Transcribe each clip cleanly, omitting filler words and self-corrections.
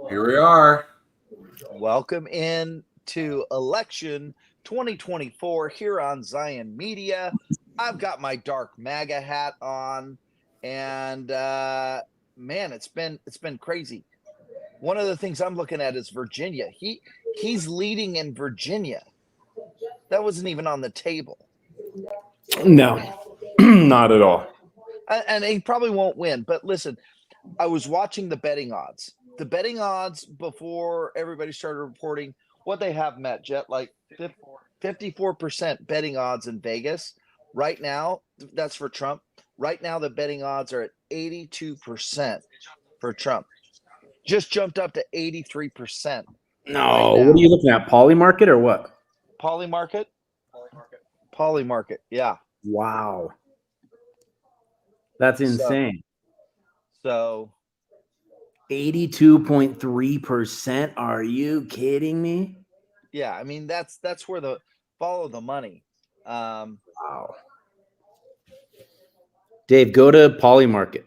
Here we are. Welcome in to election 2024 here on Zion Media. I've got my dark MAGA hat on, and man, it's been crazy. One of the things I'm looking at is Virginia. He's leading in Virginia. That wasn't even on the table. No, not at all. And he probably won't win. But listen, I was watching the betting odds. The betting odds before everybody started reporting what they have met, Jet, like 54% betting odds in Vegas. Right now, that's for Trump. Right now, the betting odds are at 82% for Trump. Just jumped up to 83%. No, right what are you looking at? Polymarket or what? Polymarket? Polymarket, yeah. Wow. That's insane. So 82.3%. Are you kidding me? yeah, I mean that's where the follow the money. Wow. Dave, go to Polymarket.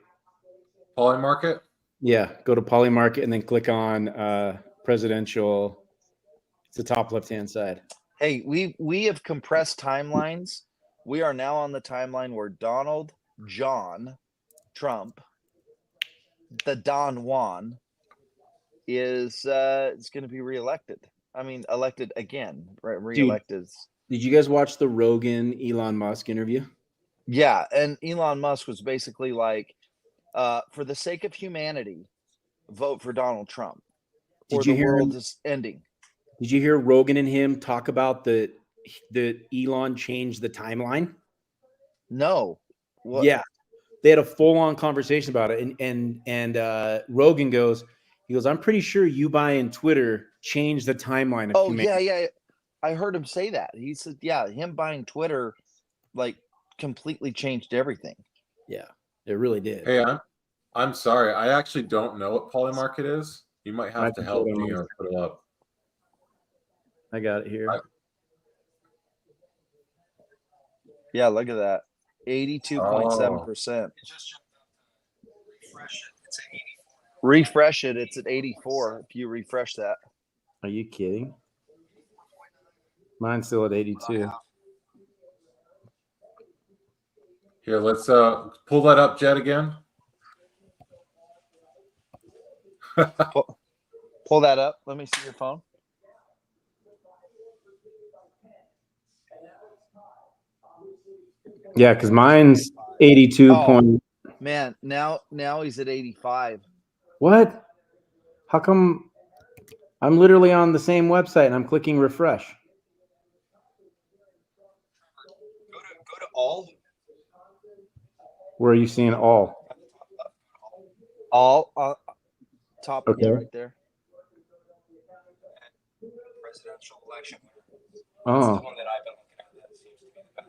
Polymarket? Yeah, go to Polymarket and then click on presidential. It's the top left-hand side. Hey, we have compressed timelines. We are now on the timeline where Donald John Trump, the Don Juan, is going to be reelected. I mean, elected again. Right? Reelected. Did you guys watch the Rogan Elon Musk interview? Yeah, and Elon Musk was basically like, for the sake of humanity, vote for Donald Trump. Or the world is ending. Did you hear Rogan and him talk about the Elon changed the timeline? No. What? Yeah, they had a full-on conversation about it, and Rogan goes, I'm pretty sure you buying Twitter changed the timeline of humanity. Yeah. I heard him say that. He said, yeah, him buying Twitter like completely changed everything. Yeah, it really did. Hey, I'm sorry. I actually don't know what Polymarket is. You might have to help me or put it up. I got it here. Yeah, look at that. 82.7%. Refresh it. It's at 84. If you refresh that. Are you kidding? Mine's still at 82. Here, let's pull that up, Jet, again. Pull that up. Let me see your phone. Yeah, because mine's 82. Man, now he's at 85. What? How come I'm literally on the same website and I'm clicking refresh? Go to all. Where are you seeing all? All top right there. Presidential election. Oh. That's the one that I've been looking at. That seems to be the best.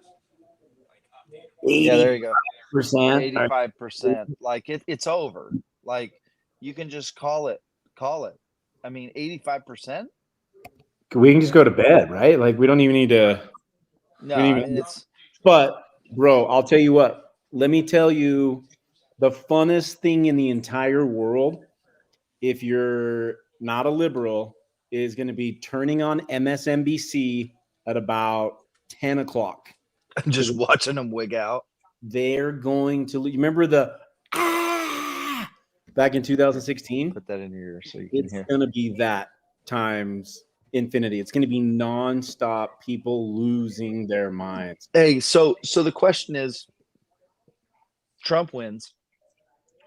Yeah, there you go. 85%. Like it's over. Like you can just call it. I mean, 85%. We can just go to bed, right? Like we don't even need to. No, I mean, it's. But bro, I'll tell you what. Let me tell you, the funnest thing in the entire world, if you're not a liberal, is going to be turning on MSNBC at about 10 o'clock. Just watching them wig out. They're going to. You remember the back in 2016? Put that in your ear so you can hear. It's going to be that times infinity. It's going to be nonstop people losing their minds. Hey, so the question is, Trump wins.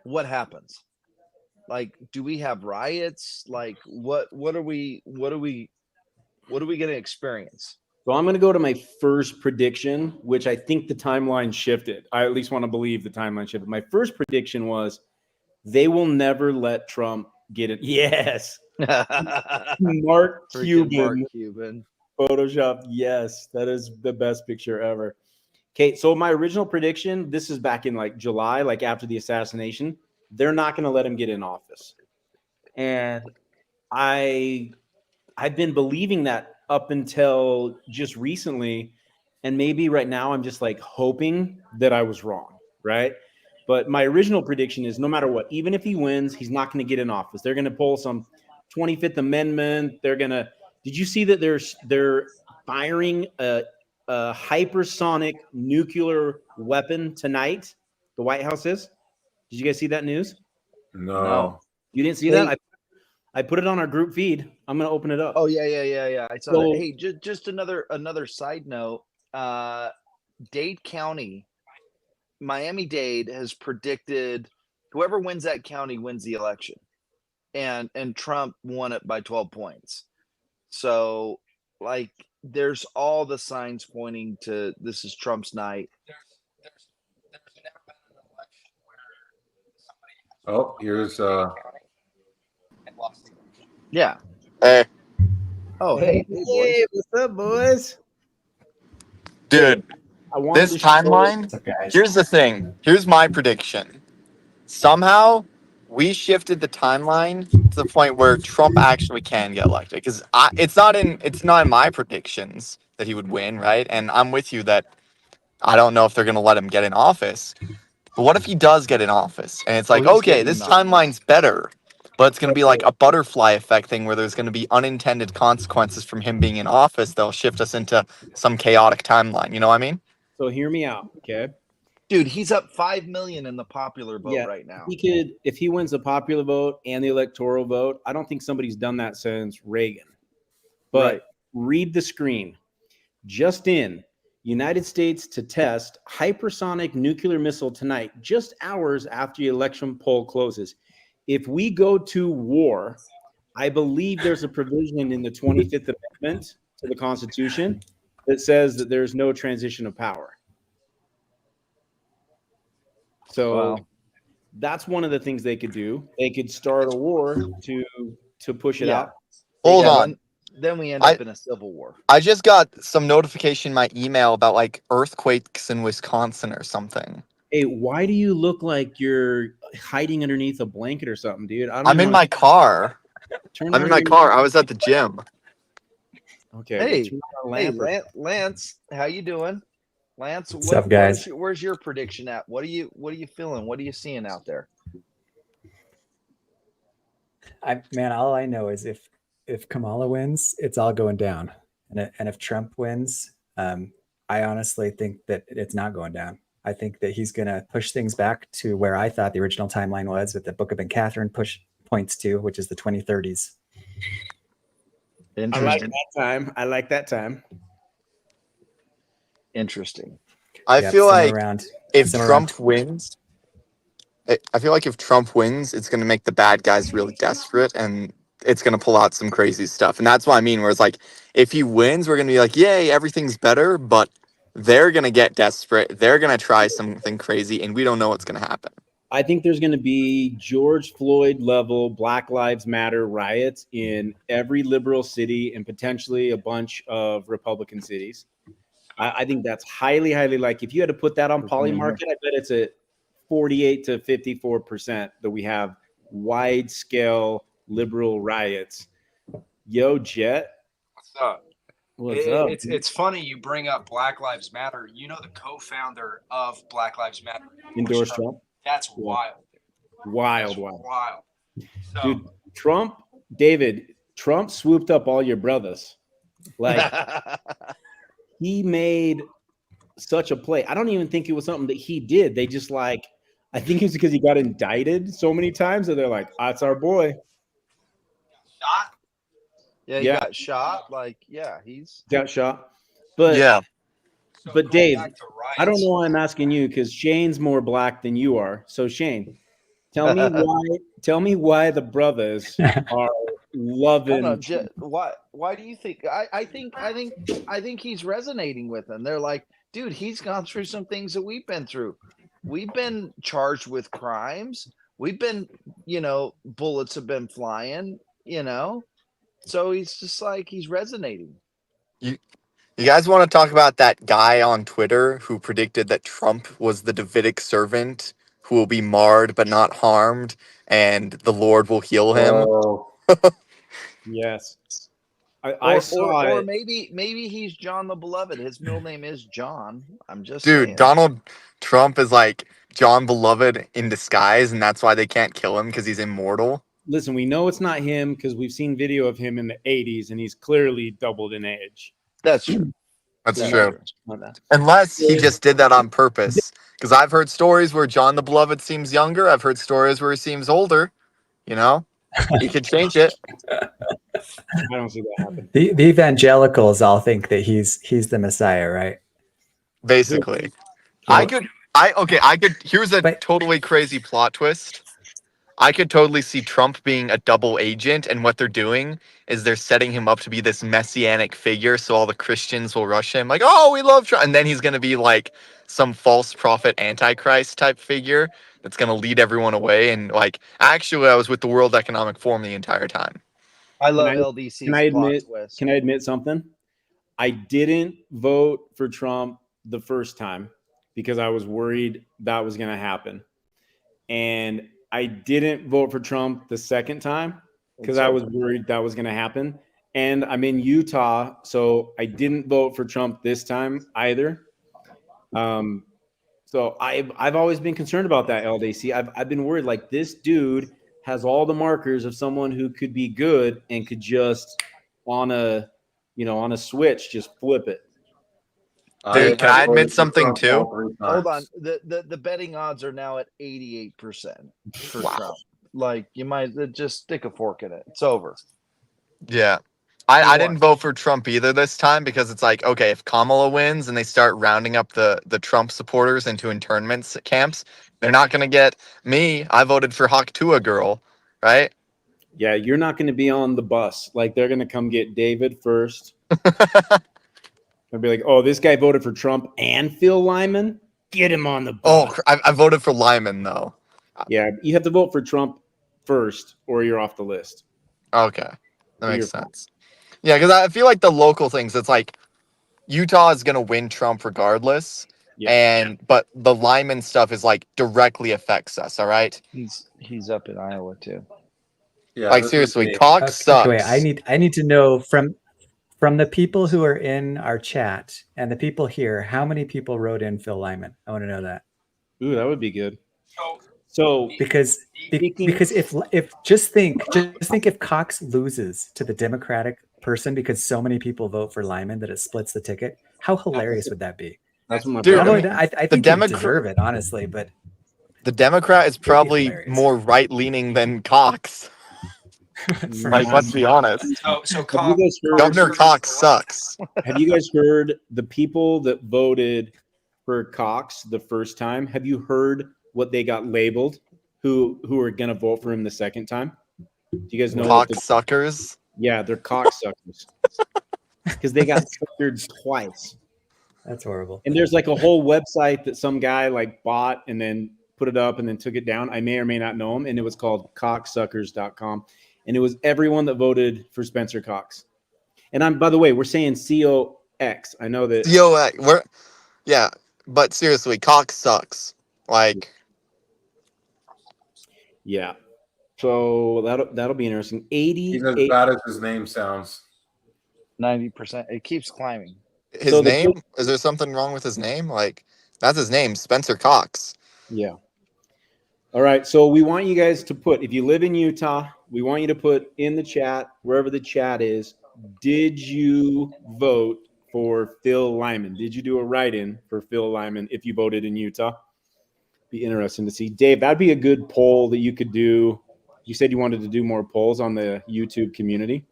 What happens? Like, do we have riots? Like, what are we going to experience? So I'm going to go to my first prediction, which I think the timeline shifted. I at least want to believe the timeline shifted. My first prediction was they will never let Trump get it. Yes. Mark Cuban. Photoshop. Yes. That is the best picture ever. Okay. So my original prediction, this is back in like July, like after the assassination, they're not going to let him get in office. And I've been believing that up until just recently. And maybe right now I'm just like hoping that I was wrong. Right. But my original prediction is no matter what, even if he wins, he's not going to get in office. They're going to pull some 25th Amendment. They're going to. Did you see that they're firing a hypersonic nuclear weapon tonight? The White House is. Did you guys see that news? No. You didn't see that? I put it on our group feed. I'm going to open it up. Oh yeah. I saw that. Hey, just another side note. Dade County, Miami-Dade has predicted whoever wins that county wins the election, and Trump won it by 12 points. So, like, there's all the signs pointing to this is Trump's night. There's never been an election where somebody. Oh, here's Yeah. Hey. Oh, hey, Hey, what's up, boys? Dude, wanted this to show- timeline, here's the thing. Here's my prediction. Somehow, we shifted the timeline to the point where Trump actually can get elected. Because it's not in my predictions that he would win, right? And I'm with you that I don't know if they're going to let him get in office. But what if he does get in office? And it's like, he's okay, getting this knocked out. timeline's better. But it's going to be like a butterfly effect thing where there's going to be unintended consequences from him being in office. They'll shift us into some chaotic timeline. You know what I mean? So hear me out, okay? Dude, he's up 5 million in the popular vote right now. He could, if he wins the popular vote and the electoral vote, I don't think somebody's done that since Reagan. But read the screen. Just in, United States to test hypersonic nuclear missile tonight, just hours after the election poll closes. If we go to war, I believe there's a provision in the 25th Amendment to the Constitution that says that there's no transition of power. So that's one of the things they could do. They could start a war to push it out. Hold on. Then we end up in a civil war. I just got some notification in my email about like earthquakes in Wisconsin or something. Hey, why do you look like you're hiding underneath a blanket or something, dude? I'm in my car. I'm in my car. I was at the gym. Okay. Hey, Lance, how you doing? Lance, what's up, guys? Where's your prediction at? What are you feeling? What are you seeing out there? All I know is if Kamala wins, it's all going down, and if Trump wins, I honestly think that it's not going down. I think that he's going to push things back to where I thought the original timeline was, with the Book of Catherine points to, which is the 2030s. I like that time. Interesting. I feel like if Trump wins, it's going to make the bad guys really desperate, and it's going to pull out some crazy stuff. And that's what I mean, where it's like, if he wins, we're going to be like, yay, everything's better, but they're going to get desperate. They're going to try something crazy, and we don't know what's going to happen. I think there's going to be George Floyd level Black Lives Matter riots in every liberal city and potentially a bunch of Republican cities. I think that's highly, highly likely. If you had to put that on Polymarket, I bet it's at 48 to 54% that we have wide scale liberal riots. Yo, Jet. What's up? What's up? It's funny you bring up Black Lives Matter. You know the co-founder of Black Lives Matter endorsed Trump. That's wild. Wild. So, dude, Trump swooped up all your brothers. Like, he made such a play. I don't even think it was something that he did. They just I think it's because he got indicted so many times that they're like, that's our boy. Shot? Yeah, he got shot. He's got shot. But yeah. But Dave, I don't know why I'm asking you, because Shane's more black than you are. So Shane, tell me why the brothers are loving. Why do you think? I think he's resonating with them. They're like, dude, he's gone through some things that we've been through. We've been charged with crimes. We've been, bullets have been flying, So he's just he's resonating. You guys want to talk about that guy on Twitter who predicted that Trump was the Davidic servant who will be marred but not harmed, and the Lord will heal him? Oh. Yes. I saw or it. maybe he's John the Beloved. His middle name is John. I'm just saying. Donald Trump is John Beloved in disguise, and that's why they can't kill him because he's immortal? Listen, we know it's not him because we've seen video of him in the 80s, and he's clearly doubled in age. That's true. That's That's true. true. Unless he just did that on purpose. Because I've heard stories where John the Beloved seems younger. I've heard stories where he seems older. You know, he could change it. I don't see that happen. The evangelicals all think that he's the Messiah, right? Basically, Yeah. Here's a But- totally crazy plot twist. I could totally see Trump being a double agent, and what they're doing is they're setting him up to be this messianic figure, so all the Christians will rush him, like, "Oh, we love Trump," and then he's going to be like some false prophet, Antichrist type figure that's going to lead everyone away. And like, actually, I was with the World Economic Forum the entire time. I love I- LDC's Can I plot admit? twist. Can I admit something? I didn't vote for Trump the first time because I was worried that was going to happen, and I didn't vote for Trump the second time because I was worried that was going to happen. And I'm in Utah, so I didn't vote for Trump this time either. So I've always been concerned about that, LDC. I've been worried, like, this dude has all the markers of someone who could be good and could just on a switch just flip it. Dude, can I have admit voted for something Trump too? all 3 Hold on. times. The betting odds are now at 88% for Wow. Trump. Like, you might just stick a fork in it. It's over. Yeah. You I won. didn't vote for Trump either this time because it's like, okay, if Kamala wins and they start rounding up the Trump supporters into internment camps, they're not going to get me. I voted for Hawk Tua girl, right? Yeah, you're not going to be on the bus. Like, they're going to come get David first. They'll be like, oh, this guy voted for Trump and Phil Lyman? Get him on the bus. I voted for Lyman, though. Yeah, you have to vote for Trump first or you're off the list. Okay. That You're makes sense. Yeah, because I feel like the local things, it's like Utah is going to win Trump regardless. Yeah. But the Lyman stuff is like directly affects us, all right? He's up in Iowa too. Yeah, Like, this is seriously, me. Cox sucks. Okay, wait. I need to know from the people who are in our chat and the people here, how many people wrote in Phil Lyman? I want to know that. Ooh, that would be good. So Because if just think if Cox loses to the Democratic person because so many people vote for Lyman that it splits the ticket, how hilarious would that be? that's what my Dude, Not brother- only that, I think you deserve it, honestly, but The Democrat is be probably hilarious. more right-leaning than Cox. for Like, now. let's be honest. So Have Cox, you guys heard, Governor Cox sucks. have you guys heard the people that voted for Cox the first time? Have you heard what they got labeled? Who are going to vote for him the second time? Do you guys know? what Cox suckers. Yeah, they're cocksuckers because they got suckered twice. That's horrible. And there's like a whole website that some guy like bought and then put it up and then took it down. I may or may not know him, and it was called cocksuckers.com, and it was everyone that voted for Spencer Cox. And by the way, we're saying COX. I know that. Yeah, but seriously, Cox sucks. Like, Yeah. So that'll be interesting. He's as 88. bad as his name sounds. 90%. It keeps climbing. his So the name? good- Is there something wrong with his name? Like, that's his name, Spencer Cox. Yeah. All right. So we want you guys to put, if you live in Utah, we want you to put in the chat, wherever the chat is, did you vote for Phil Lyman? Did you do a write-in for Phil Lyman if you voted in Utah? Be interesting to see. Dave, that'd be a good poll that you could do. You said you wanted to do more polls on the YouTube community.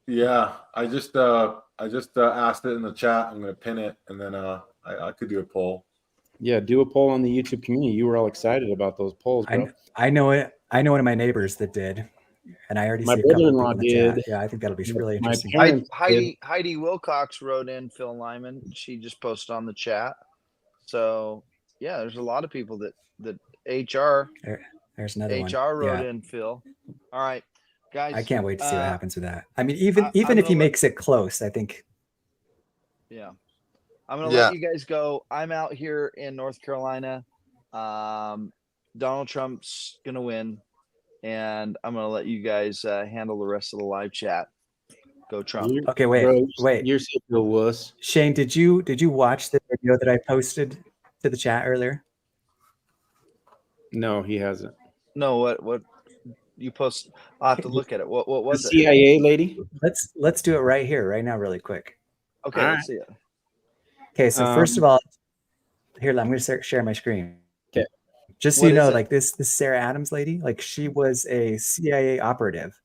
Yeah, I just asked it in the chat. I'm gonna pin it, and then I could do a poll. Yeah, do a poll on the YouTube community. You were all excited about those polls, bro. I know it. I know one of my neighbors that did, and I already My see a couple brother-in-law people in the chat. did. Yeah, I think that'll be really My interesting. parents did. Heidi Wilcox wrote in Phil Lyman. She just posted on the chat. So yeah, there's a lot of people that HR There's another one. wrote Yeah. in Phil. All right, guys. I can't wait to see what uh, happens with that. I mean, even I'm if he gonna makes it close, I think. Yeah. I'm going to Yeah. let you guys go. I'm out here in North Carolina. Donald Trump's going to win. And I'm going to let you guys handle the rest of the live chat. Go Trump. Okay, wait, Bro, wait. You're such a wuss. Shane, did you watch the video that I posted to the chat earlier? No, he hasn't. No, what you post? I'll have to look at it. What The was it? CIA lady. Let's do it right here, right now, really quick. Okay, All let's see it. Okay, so first of all, here I'm going to share my screen. Okay. Just so What you know, is it? like this Sarah Adams lady, like she was a CIA operative,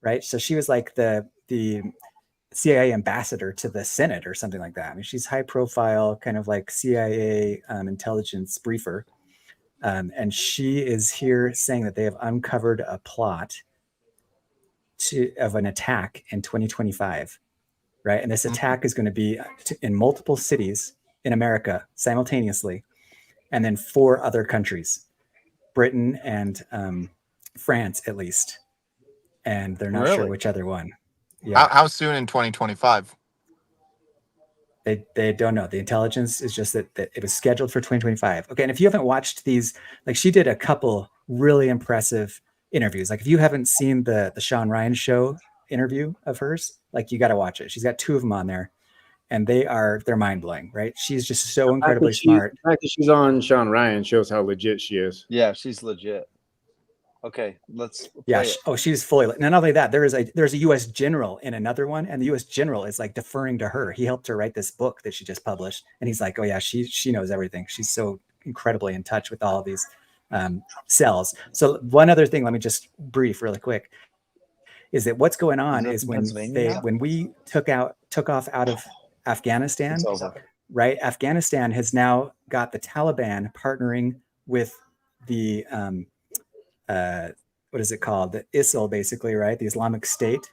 right? So she was like the CIA ambassador to the Senate or something like that. I mean, she's high profile, kind of like CIA intelligence briefer. And she is here saying that they have uncovered a plot of an attack in 2025, right? And this attack is going to be in multiple cities in America simultaneously, and then 4 other countries, Britain and France at least. And they're not sure Really? which other one. Yeah. How soon in 2025? They don't know. The intelligence is just that it was scheduled for 2025. Okay, and if you haven't watched these, like she did a couple really impressive interviews. Like if you haven't seen the Sean Ryan show interview of hers, like you got to watch it. She's got 2 of them on there, and they're mind blowing, right? She's just so incredibly smart. The fact that she's on Sean Ryan shows how legit she is. Yeah, she's legit. Okay, let's. Yeah. play it. She's fully. And not only that, there's a U.S. general in another one, and the U.S. general is like deferring to her. He helped her write this book that she just published, and he's like, "Oh yeah, she knows everything. She's so incredibly in touch with all of these cells." So one other thing, let me just brief really quick, is that what's going on is when we took off out of Afghanistan, It's over. right? Afghanistan has now got the Taliban partnering with the what is it called? The ISIL, basically, right? The Islamic State,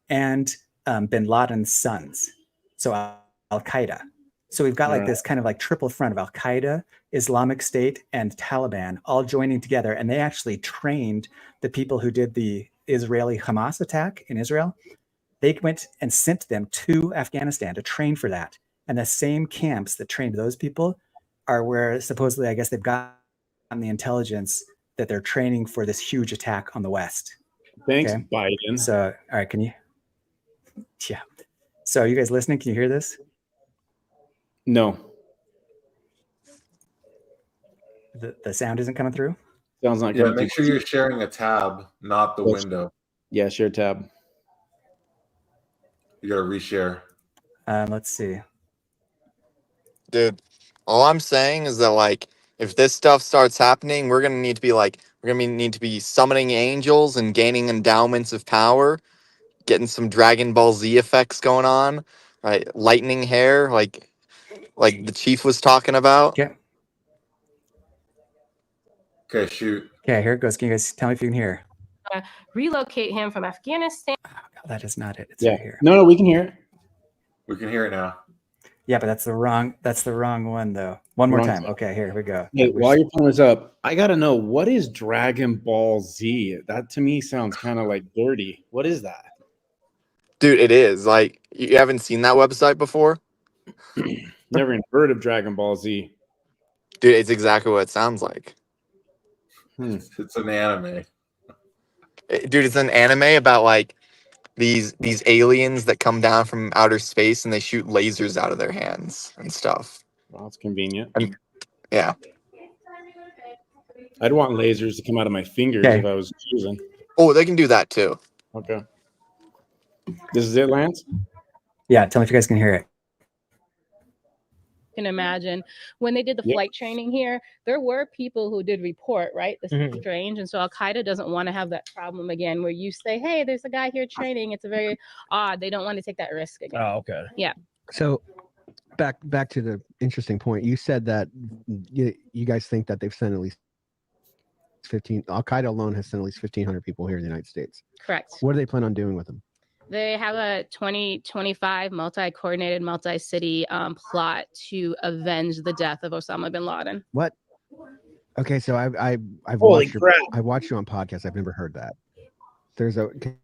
and bin Laden's sons. So Al Qaeda. So we've got like this kind of like triple front of Al Qaeda, Islamic State, and Taliban all joining together. And they actually trained the people who did the Israeli Hamas attack in Israel. They went and sent them to Afghanistan to train for that. And the same camps that trained those people are where supposedly, I guess, they've gotten the intelligence that they're training for this huge attack on the West. Thanks, Okay. Biden. So, all right, can you? Yeah. So, are you guys listening? Can you hear this? No. The sound isn't coming through? Sounds like Yeah, make sure you're sharing a tab, not the Yes. window. Yeah, share tab. You gotta reshare. Let's see. Dude, all I'm saying is that like if this stuff starts happening, we're gonna need to be summoning angels and gaining endowments of power, getting some Dragon Ball Z effects going on, right? Lightning hair, like the chief was talking about. Okay. Okay, shoot. Okay, here it goes. Can you guys tell me if you can hear? Relocate him from Afghanistan. Oh, that is not it. It's Yeah. right here. No, we can hear it. We can hear it now. Yeah, but that's the wrong one though. One more Wrong time. time. Okay, here we go. Hey, while you're pulling this up, I gotta know, what is Dragon Ball Z? That to me sounds kind of like dirty. What is that? Dude, it is. Like, you haven't seen that website before? Never even heard of Dragon Ball Z. Dude, it's exactly what it sounds like. It's an anime. Dude, it's an anime about like these aliens that come down from outer space and they shoot lasers out of their hands and stuff. Well, it's convenient. Yeah. I'd want lasers to come out of my fingers Okay. if I was choosing. Oh, they can do that too. Okay. This is it, Lance? Yeah, tell me if you guys can hear it. Can imagine when they did the Yeah. flight training here, there were people who did report, right? This is strange. And so Al Qaeda doesn't want to have that problem again where you say, hey, there's a guy here training. It's a very odd. They don't want to take that risk again. Oh, okay. Yeah. So back to the interesting point. You said that you guys think that they've sent at least 15. Al Qaeda alone has sent at least 1,500 people here in the United States. Correct. What do they plan on doing with them? They have a 2025 multi-coordinated, multi-city plot to avenge the death of Osama bin Laden. What? Okay, so I've Holy watched crap. I watched you on podcasts. I've never heard that. Could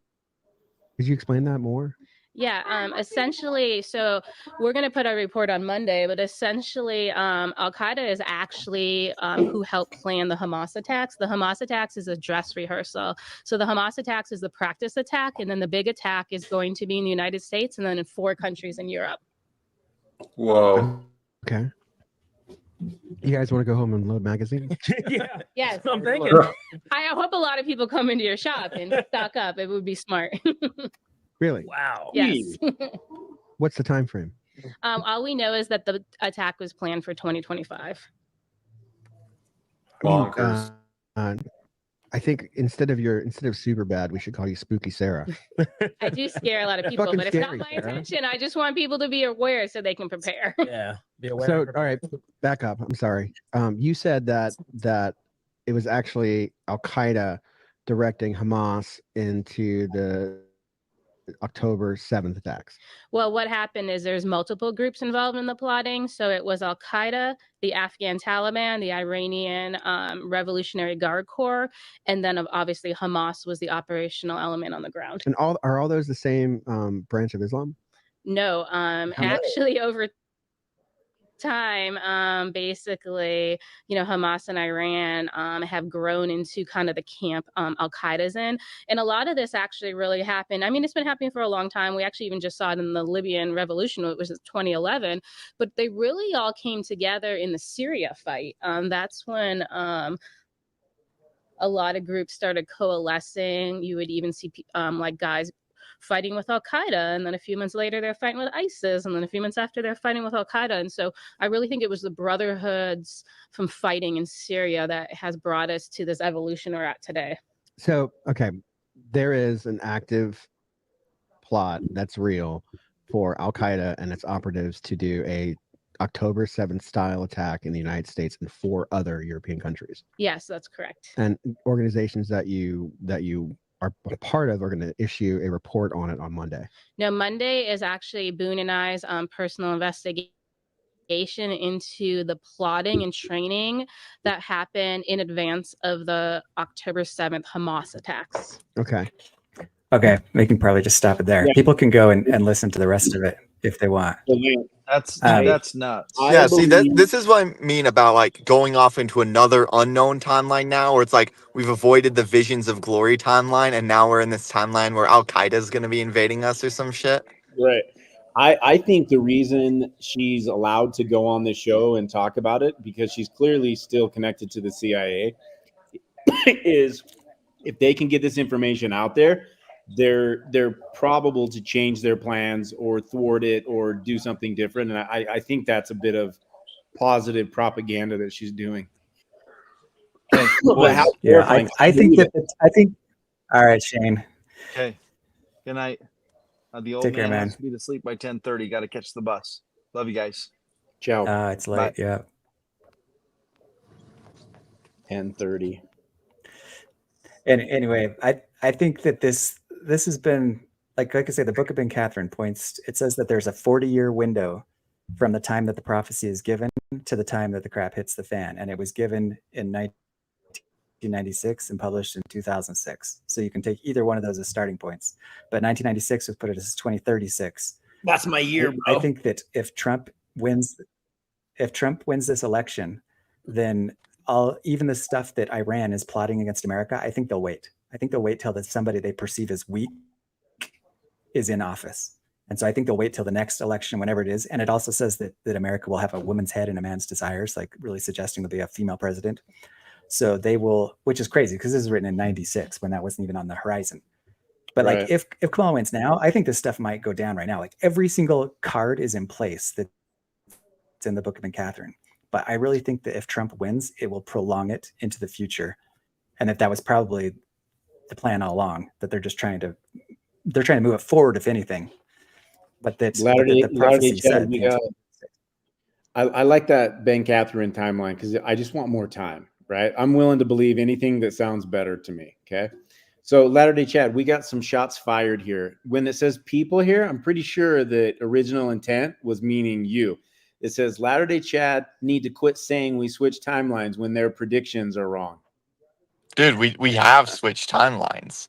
you explain that more? Yeah, essentially, so we're going to put a report on Monday, but essentially, Al Qaeda is actually who helped plan the Hamas attacks. The Hamas attacks is a dress rehearsal. So the Hamas attacks is the practice attack, and then the big attack is going to be in the United States and then in 4 countries in Europe. Whoa. Okay. You guys want to go home and load magazines? Yeah, Yes. I'm thinking. I hope a lot of people come into your shop and stock up. It would be smart. Really? Wow. Yes. What's the time frame? All we know is that the attack was planned for 2025. Bonkers. I think instead of super bad, we should call you Spooky Sarah. I do scare a lot of people, Fucking but it's not scary, my Sarah. intention. I just want people to be aware so they can prepare. Yeah. Be aware. So, all right, back up. I'm sorry. You said that it was actually Al Qaeda directing Hamas into the October 7th attacks. Well, what happened is there's multiple groups involved in the plotting. So it was Al Qaeda, the Afghan Taliban, the Iranian Revolutionary Guard Corps, and then obviously Hamas was the operational element on the ground. And are all those the same branch of Islam? No, actually over time, basically, Hamas and Iran have grown into kind of the camp Al Qaeda's in. And a lot of this actually really happened. I mean, it's been happening for a long time. We actually even just saw it in the Libyan revolution, which was 2011. But they really all came together in the Syria fight. That's when a lot of groups started coalescing. You would even see like guys fighting with Al Qaeda, and then a few months later they're fighting with ISIS, and then a few months after they're fighting with Al Qaeda. And so I really think it was the brotherhoods from fighting in Syria that has brought us to this evolution we're at today. So, okay, there is an active plot that's real for Al Qaeda and its operatives to do a October 7th style attack in the United States and 4 other European countries. Yes, that's correct. And organizations that you are a part of are going to issue a report on it on Monday. No, Monday is actually Boone and I's personal investigation into the plotting and training that happened in advance of the October 7th Hamas attacks. Okay. Okay, we can probably just stop it there. Yeah. People can go and listen to the rest of it if they want. That's nuts. Yeah, see, this is what I mean about like going off into another unknown timeline now, where it's like we've avoided the visions of glory timeline, and now we're in this timeline where Al Qaeda is going to be invading us or some shit. Right. I think the reason she's allowed to go on the show and talk about it, because she's clearly still connected to the CIA, is if they can get this information out there, they're probable to change their plans or thwart it or do something different. And I think that's a bit of positive propaganda that she's doing. Boys. Yeah, I think all right, Shane. Okay. Good night. The old Take care, man man. has to be to sleep by 10:30. Got to catch the bus. Love you guys. Ciao. It's late. Bye. Yeah. 10:30. And anyway, I think that this has been like I said, the Book of Ben Catherine points. It says that there's a 40-year window from the time that the prophecy is given to the time that the crap hits the fan, and it was given in 1996 and published in 2006. So you can take either one of those as starting points. But 1996 was put it as 2036. That's my year, bro. I think that if Trump wins this election, then even the stuff that Iran is plotting against America, I think they'll wait. I think they'll wait till that somebody they perceive as weak is in office. And so I think they'll wait till the next election, whenever it is. And it also says that America will have a woman's head and a man's desires, like really suggesting there'll be a female president. So they will, which is crazy because this is written in 96 when that wasn't even on the horizon. But Right. like if Kamala wins now, I think this stuff might go down right now. Like every single card is in place that's in the Book of Ben Catherine. But I really think that if Trump wins, it will prolong it into the future. And that was probably the plan all along, that they're trying to move it forward, if anything. But the prophecy said. I like that Ben Catherine timeline because I just want more time, right? I'm willing to believe anything that sounds better to me, okay? So Latter-day Chad, we got some shots fired here. When it says people here, I'm pretty sure that original intent was meaning you. It says Latter-day Chad need to quit saying we switch timelines when their predictions are wrong. Dude, we have switched timelines,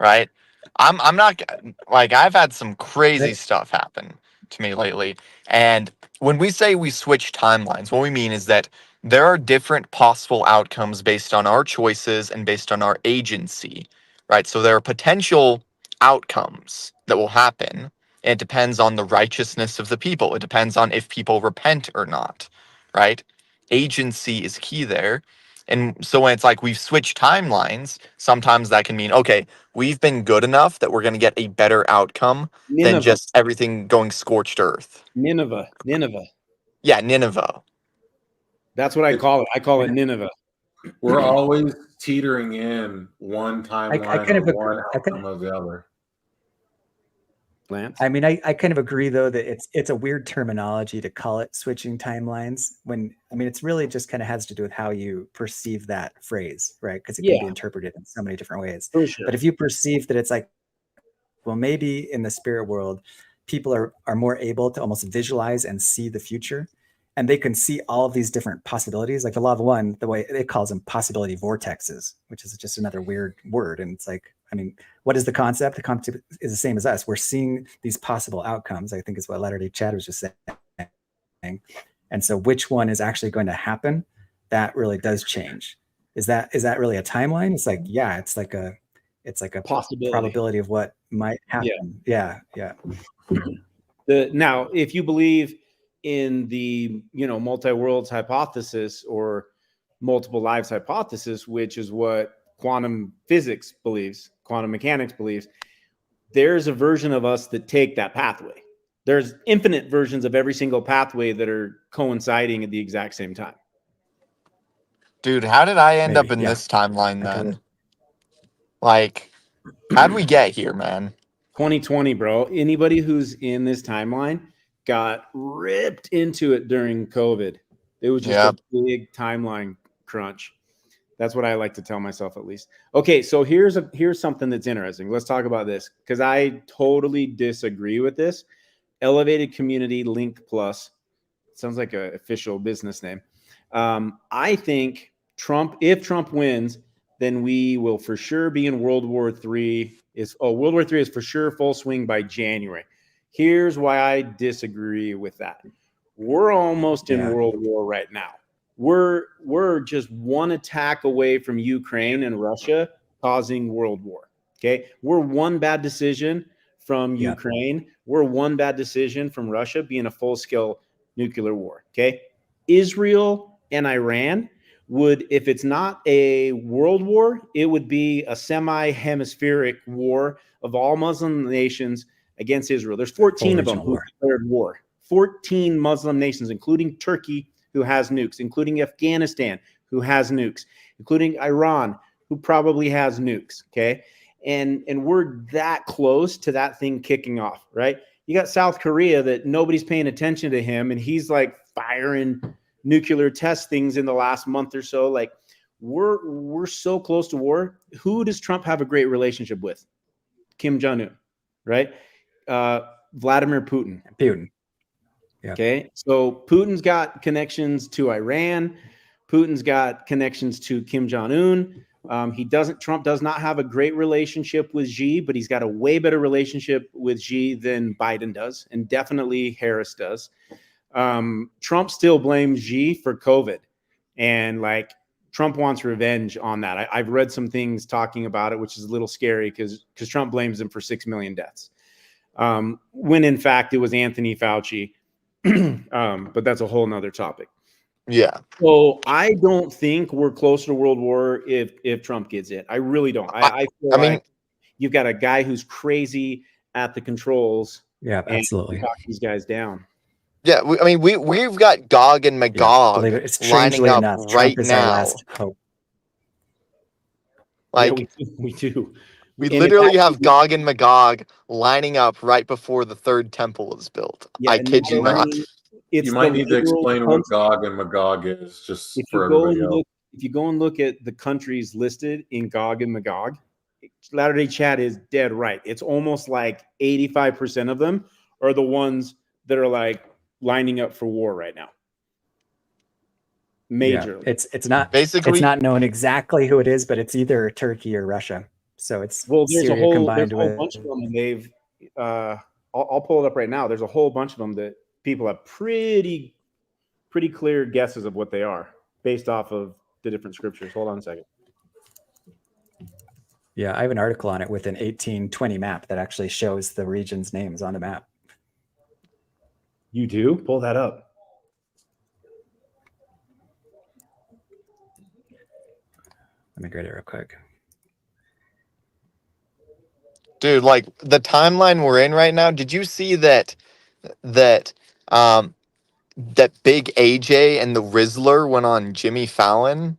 right? I'm not like I've had some crazy stuff happen to me lately. And when we say we switch timelines, what we mean is that there are different possible outcomes based on our choices and based on our agency, right? So there are potential outcomes that will happen. And it depends on the righteousness of the people. It depends on if people repent or not, right? agency is key there. And so when it's like we've switched timelines, sometimes that can mean, okay, we've been good enough that we're going to get a better outcome than Nineveh. just everything going scorched earth. Nineveh. Yeah, Nineveh. That's what I call it. I call it Nineveh. We're always teetering in one I timeline kind or of agree. one outcome of the other. Lance? I mean, I kind of agree though that it's a weird terminology to call it switching timelines when, I mean, it's really just kind of has to do with how you perceive that phrase, right? Because it can be interpreted in so many different ways. For sure. But if you perceive that it's like, well, maybe in the spirit world, people are more able to almost visualize and see the future, and they can see all of these different possibilities. Like the Law of One, the way it calls them possibility vortexes, which is just another weird word. And it's like, I mean, what is the concept? The concept is the same as us. We're seeing these possible outcomes, I think is what Latter-day Chad was just saying. And so which one is actually going to happen? That really does change. Is that really a timeline? It's like, yeah, it's like a Possibility. probability of what might happen. Yeah. Now, if you believe in the multi-worlds hypothesis or multiple lives hypothesis, which is what quantum physics believes, quantum mechanics believes, there's a version of us that take that pathway. There's infinite versions of every single pathway that are coinciding at the exact same time. Dude, how did I end up in this timeline then? Like, how'd we get here, man? 2020, bro. Anybody who's in this timeline got ripped into it during COVID. It was just a big timeline crunch. That's what I like to tell myself, at least. Okay, so here's something that's interesting. Let's talk about this, because I totally disagree with this. Elevated Community Link Plus. Sounds like an official business name. I think if Trump wins, then we will for sure be in World War III. World War III is for sure full swing by January. Here's why I disagree with that. We're almost in World War right now. We're just one attack away from Ukraine and Russia causing World War. Okay, we're one bad decision from Ukraine. We're one bad decision from Russia being a full-scale nuclear war. Okay, Israel and Iran would, if it's not a world war, it would be a semi-hemispheric war of all Muslim nations against Israel. There's 14 of them who declared war. 14 Muslim nations, including Turkey, who has nukes, including Afghanistan, who has nukes, including Iran, who probably has nukes. Okay, and we're that close to that thing kicking off, right? You got South Korea that nobody's paying attention to him, and he's like firing nuclear test things in the last month or so. Like we're so close to war. Who does Trump have a great relationship with? Kim Jong-un, right? Vladimir Putin. Yeah. Okay, so Putin's got connections to Iran. Putin's got connections to Kim Jong-un. Trump does not have a great relationship with Xi, but he's got a way better relationship with Xi than Biden does, and definitely Harris does. Trump still blames Xi for COVID, and like Trump wants revenge on that. I've read some things talking about it, which is a little scary because Trump blames him for 6 million deaths, when in fact it was Anthony Fauci. But that's a whole nother topic. Yeah. So I don't think we're close to World War if Trump gets it. I really don't. I feel like you've got a guy who's crazy at the controls. Yeah, absolutely. Knock these guys down. Yeah, we've got Gog and Magog lining up right Trump is now. our last hope. Like we do. We literally have Gog and Magog lining up right before the third temple is built. I kid you not. You might need to explain what Gog and Magog is, just for everybody else. If you go and look at the countries listed in Gog and Magog, Latter-day Chad is dead right. It's almost like 85% of them are the ones that are like lining up for war right now. Majorly. Yeah, it's not basically, it's not known exactly who it is, but it's either Turkey or Russia. So it's there's Syria a whole combined with bunch of them, and they've I'll pull it up right now. There's a whole bunch of them that people have pretty clear guesses of what they are based off of the different scriptures. Hold on a second. Yeah, I have an article on it with an 1820 map that actually shows the region's names on the map. You do? Pull that up. Let me get it real quick. Dude, like the timeline we're in right now, did you see that that big AJ and the Rizzler went on Jimmy Fallon?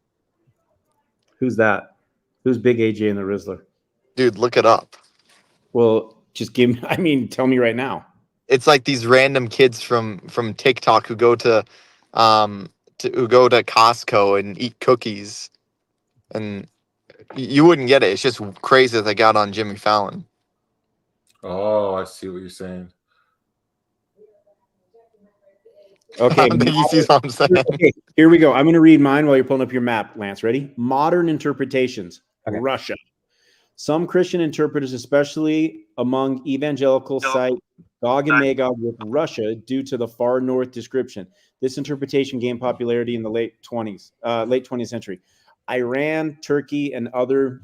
Who's that? Who's Big AJ and the Rizzler? Dude, look it up. Well, just give me. I mean, tell me right now. It's like these random kids from TikTok who go to Costco and eat cookies, and you wouldn't get it. It's just crazy that they got on Jimmy Fallon. Oh, I see what you're saying. Okay, I think you see what I'm saying. okay, here we go. I'm going to read mine while you're pulling up your map, Lance. Ready? Modern interpretations. Okay. Russia. Some Christian interpreters, especially among evangelicals, cite Gog and Magog with Russia due to the far north description. This interpretation gained popularity in the late 20th century. Iran, Turkey, and other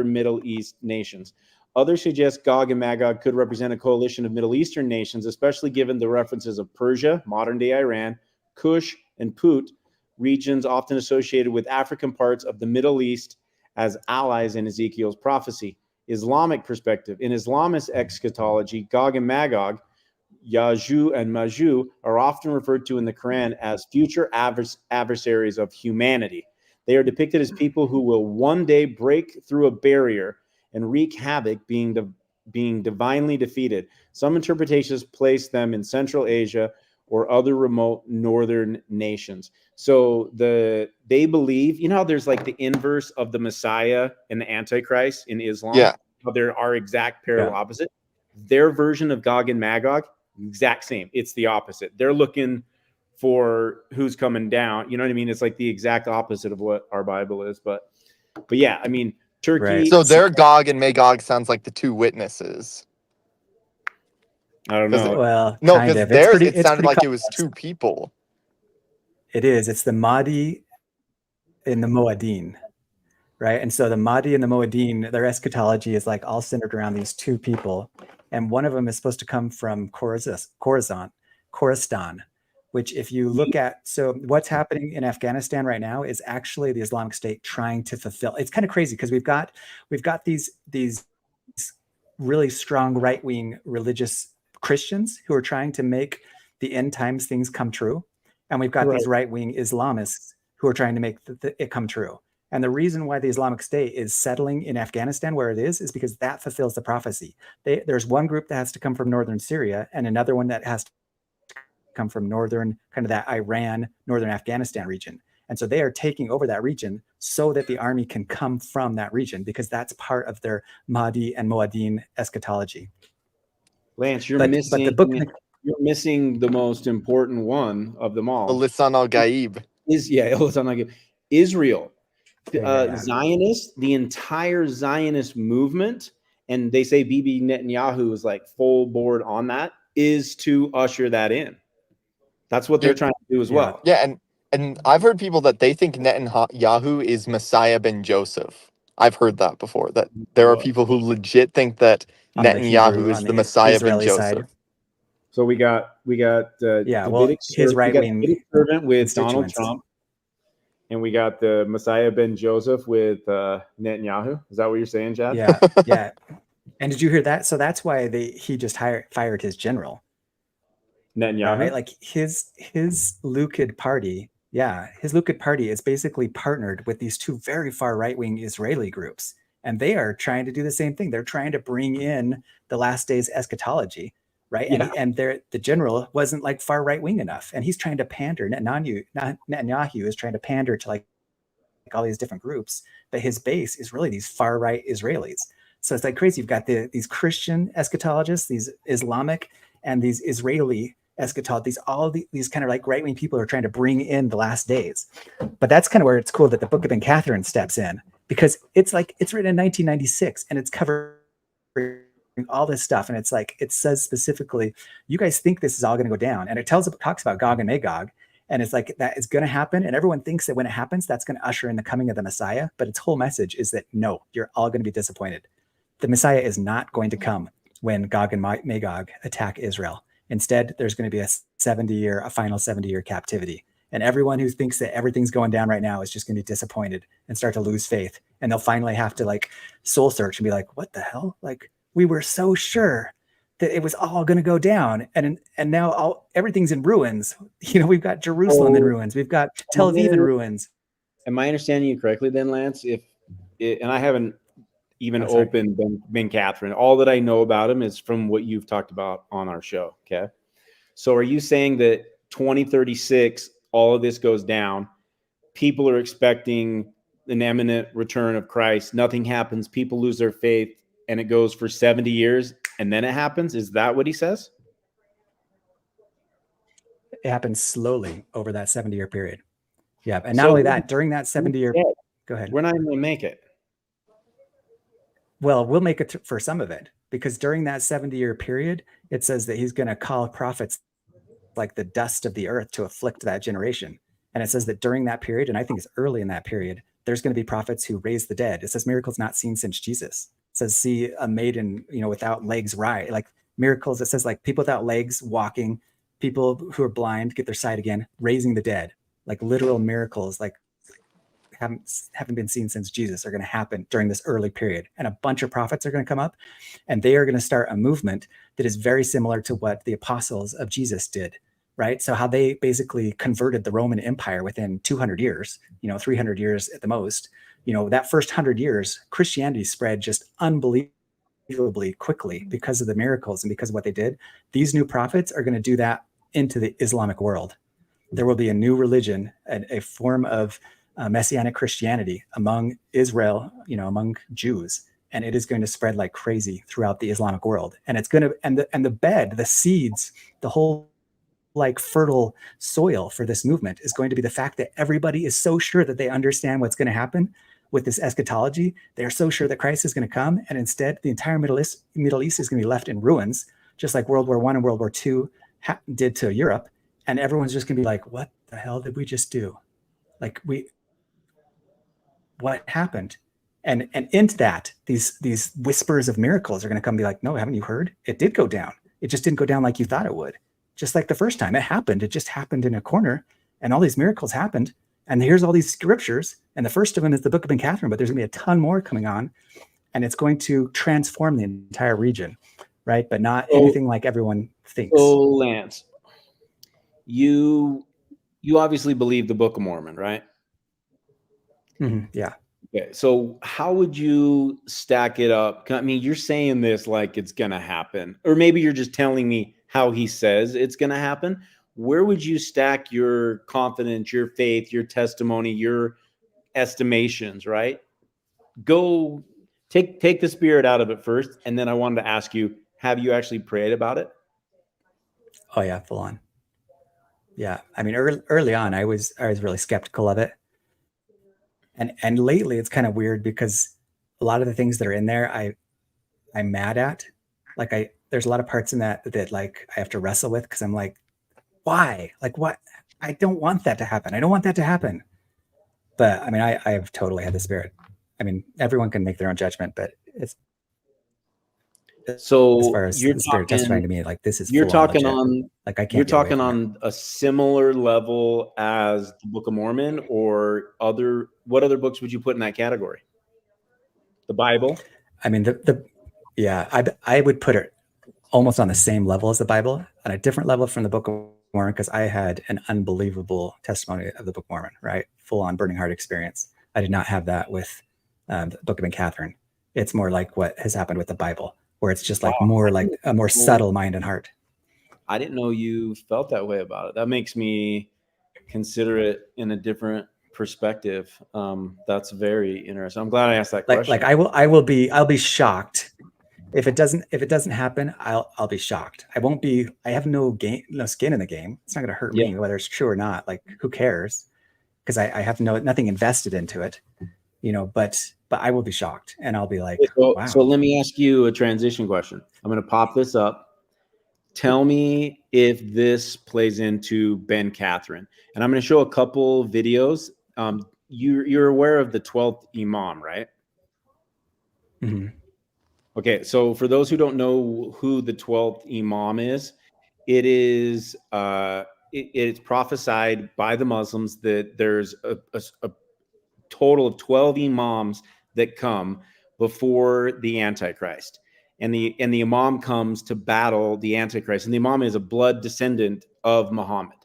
Middle East nations. Others suggest Gog and Magog could represent a coalition of Middle Eastern nations, especially given the references of Persia, modern-day Iran, Kush, and Put, regions often associated with African parts of the Middle East as allies in Ezekiel's prophecy. Islamic perspective. In Islamist eschatology, Gog and Magog, Yajuj and Majuj, are often referred to in the Quran as future adversaries of humanity. They are depicted as people who will one day break through a barrier and wreak havoc, being divinely defeated. Some interpretations place them in Central Asia or other remote northern nations. So they believe, you know how there's like the inverse of the Messiah and the Antichrist in Islam? Yeah. How there are exact parallel opposite. Their version of Gog and Magog, exact same. It's the opposite. They're looking for who's coming down. You know what I mean? It's like the exact opposite of what our Bible is. But yeah, I mean, Turkey. Right. So their Gog and Magog sounds like the two witnesses. I don't know. Well, No, kind because of. theirs It's it sounded pretty like it was complex. two people. It is. It's the Mahdi and the Moadine, right? And so the Mahdi and the Moadine, their eschatology is like all centered around these two people. And one of them is supposed to come from Khorasan, which if you look at, so what's happening in Afghanistan right now is actually the Islamic State trying to fulfill. It's kind of crazy because we've got these really strong right-wing religious Christians who are trying to make the end times things come true. And we've got these right-wing Islamists who are trying to make it come true. And the reason why the Islamic State is settling in Afghanistan where it is because that fulfills the prophecy. There's one group that has to come from northern Syria and another one that has to come from northern, kind of that Iran, northern Afghanistan region. And so they are taking over that region so that the army can come from that region because that's part of their Mahdi and Moadine eschatology. Lance, you're But missing the book, you're missing the most important one of them all. Lisan al-Gaib. Israel. Yeah. Zionists, the entire Zionist movement, and they say Bibi Netanyahu is like full board on that, is to usher that in. That's what they're trying to do as well. Yeah, and I've heard people that they think Netanyahu is Messiah ben Joseph. I've heard that before, that there are people who legit think that Netanyahu is the Messiah ben Joseph. Side. So we got Davidic his right-wing servant with Donald Trump, and we got the Messiah ben Joseph with Netanyahu. Is that what you're saying, Chad? Yeah, yeah. And did you hear that? So that's why he just fired his general. Netanyahu, right? Like his Likud party, his Likud party is basically partnered with these two very far right-wing Israeli groups, and they are trying to do the same thing. They're trying to bring in the last days eschatology, right? Yeah. And the general wasn't like far right-wing enough, and he's trying to pander. Netanyahu is trying to pander to like all these different groups, but his base is really these far right Israelis. So it's like crazy. You've got these Christian eschatologists, these Islamic, and these Israeli eschatology, all these kind of like right-wing people are trying to bring in the last days. But that's kind of where it's cool that the Book of Ben Catherine steps in, because it's like it's written in 1996 and it's covering all this stuff, and it's like it says specifically, you guys think this is all going to go down, and it talks about Gog and Magog, and it's like that is going to happen, and everyone thinks that when it happens, that's going to usher in the coming of the Messiah. But its whole message is that no, you're all going to be disappointed. The Messiah is not going to come when Gog and Magog attack Israel. Instead, there's going to be a final 70-year captivity. And everyone who thinks that everything's going down right now is just going to be disappointed and start to lose faith. And they'll finally have to like soul search and be like, what the hell? Like, we were so sure that it was all going to go down. And now everything's in ruins. You know, we've got Jerusalem in ruins. We've got Tel Aviv in ruins. Am I understanding you correctly then, Lance? And I haven't even opened Ben Catherine. All that I know about him is from what you've talked about on our show. Okay. So are you saying that 2036, all of this goes down? People are expecting an imminent return of Christ. Nothing happens. People lose their faith, and it goes for 70 years, and then it happens? Is that what he says? It happens slowly over that 70-year period. Yeah. And not only that, during that 70-year, go ahead. We're not even going to make it. Well, we'll make it for some of it, because during that 70-year period, it says that he's going to call prophets like the dust of the earth to afflict that generation. And it says that during that period, and I think it's early in that period, there's going to be prophets who raise the dead. It says miracles not seen since Jesus. It says see a maiden, without legs rise, like miracles. It says like people without legs walking, people who are blind get their sight again, raising the dead, like literal miracles, like haven't been seen since Jesus, are going to happen during this early period. And a bunch of prophets are going to come up, and they are going to start a movement that is very similar to what the apostles of Jesus did, right? So how they basically converted the Roman Empire within 200 years, 300 years at the most. That first 100 years, Christianity spread just unbelievably quickly because of the miracles and because of what they did. These new prophets are going to do that into the Islamic world. There will be a new religion, a form of Messianic Christianity among Israel, among Jews, and it is going to spread like crazy throughout the Islamic world. And it's going to, and the bed, the seeds, the whole like fertile soil for this movement is going to be the fact that everybody is so sure that they understand what's going to happen with this eschatology. They're so sure that Christ is going to come, and instead the entire Middle East is going to be left in ruins, just like World War I and World War II did to Europe. And everyone's just going to be like, what the hell did we just do? Like what happened? And into that, these whispers of miracles are going to come and be like, no, haven't you heard? It did go down. It just didn't go down like you thought it would. Just like the first time it happened, it just happened in a corner, and all these miracles happened. And here's all these scriptures. And the first of them is the Book of Catherine, but there's gonna be a ton more coming on, and it's going to transform the entire region, right? But not anything like everyone thinks. So Lance, you obviously believe the Book of Mormon, right? Mm-hmm, yeah. Okay, so how would you stack it up? I mean, you're saying this like it's going to happen, or maybe you're just telling me how he says it's going to happen. Where would you stack your confidence, your faith, your testimony, your estimations, right? Go take the spirit out of it first. And then I wanted to ask you, have you actually prayed about it? Oh yeah, full on. Yeah. I mean, early on, I was really skeptical of it. And lately it's kind of weird because a lot of the things that are in there, I'm mad at. Like there's a lot of parts in that like I have to wrestle with, because I'm like, why? Like what? I don't want that to happen. I don't want that to happen. But I mean, I have totally had the spirit. I mean, everyone can make their own judgment, but it's so as far as the spirit testifying to me, like this is you're talking on like I can't. You're talking on a similar level as the Book of Mormon, or what other books would you put in that category? The Bible? I mean, I would put it almost on the same level as the Bible, on a different level from the Book of Mormon, because I had an unbelievable testimony of the Book of Mormon, right? Full on burning heart experience. I did not have that with the Book of Catherine. It's more like what has happened with the Bible, where it's just like more like a more subtle mind and heart. I didn't know you felt that way about it. That makes me consider it in a different perspective. That's very interesting. I'm glad I asked that question. Like I'll be shocked if it doesn't happen. I'll be shocked. I have no skin in the game. It's not going to hurt me whether it's true or not. Like who cares? Because I have nothing invested into it, but I will be shocked, and I'll be like, wow. So let me ask you a transition question. I'm going to pop this up. Tell me if this plays into Ben Catherine. And I'm going to show a couple videos. You're aware of the 12th Imam, right? Mm-hmm. Okay, so for those who don't know who the 12th Imam is, it is it's prophesied by the Muslims that there's a total of 12 imams that come before the Antichrist. And the imam comes to battle the Antichrist. And the imam is a blood descendant of Muhammad.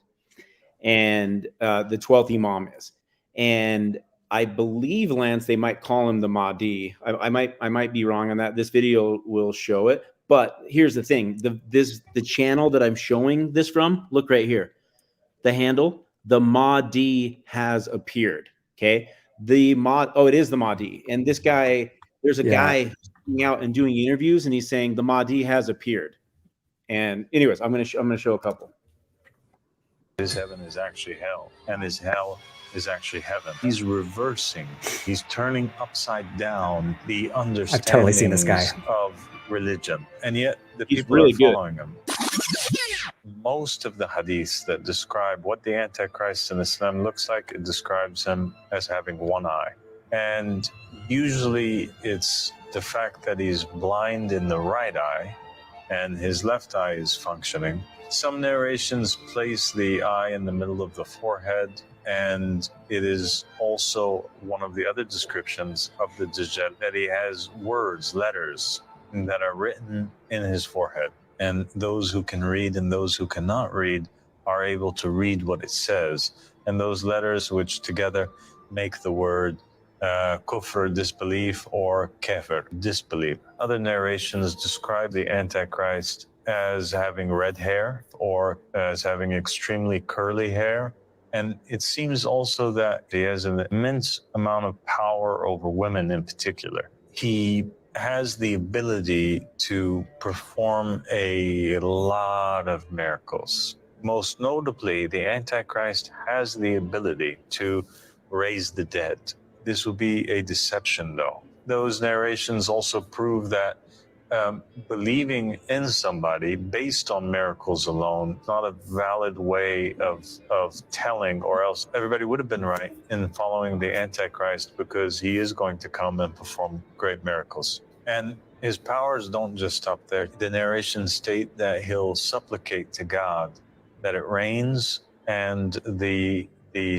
And the 12th imam is. And I believe, Lance, they might call him the Mahdi. I might be wrong on that. This video will show it. But here's the thing. The channel that I'm showing this from, look right here. The handle, the Mahdi has appeared. Okay. It is the Mahdi. And this guy, there's a guy going out and doing interviews, and he's saying the Mahdi has appeared. And anyways, I'm gonna show a couple. His heaven is actually hell, and his hell is actually heaven. He's reversing. He's turning upside down the understandings I've totally seen this guy. of religion, and yet the He's people really are good. following him. Most of the hadiths that describe what the Antichrist in Islam looks like, it describes him as having one eye. And usually it's the fact that he's blind in the right eye and his left eye is functioning. Some narrations place the eye in the middle of the forehead, and it is also one of the other descriptions of the Dajjal that he has words, letters that are written in his forehead. And those who can read and those who cannot read are able to read what it says. And those letters, which together make the word kufr, disbelief, or kafir, disbelief. Other narrations describe the Antichrist as having red hair or as having extremely curly hair. And it seems also that he has an immense amount of power over women in particular. He has the ability to perform a lot of miracles. Most notably, the Antichrist has the ability to raise the dead. This will be a deception, though. Those narrations also prove that believing in somebody based on miracles alone is not a valid way of telling, or else everybody would have been right in following the Antichrist, because he is going to come and perform great miracles. And his powers don't just stop there. The narrations state that he'll supplicate to God that it rains, and the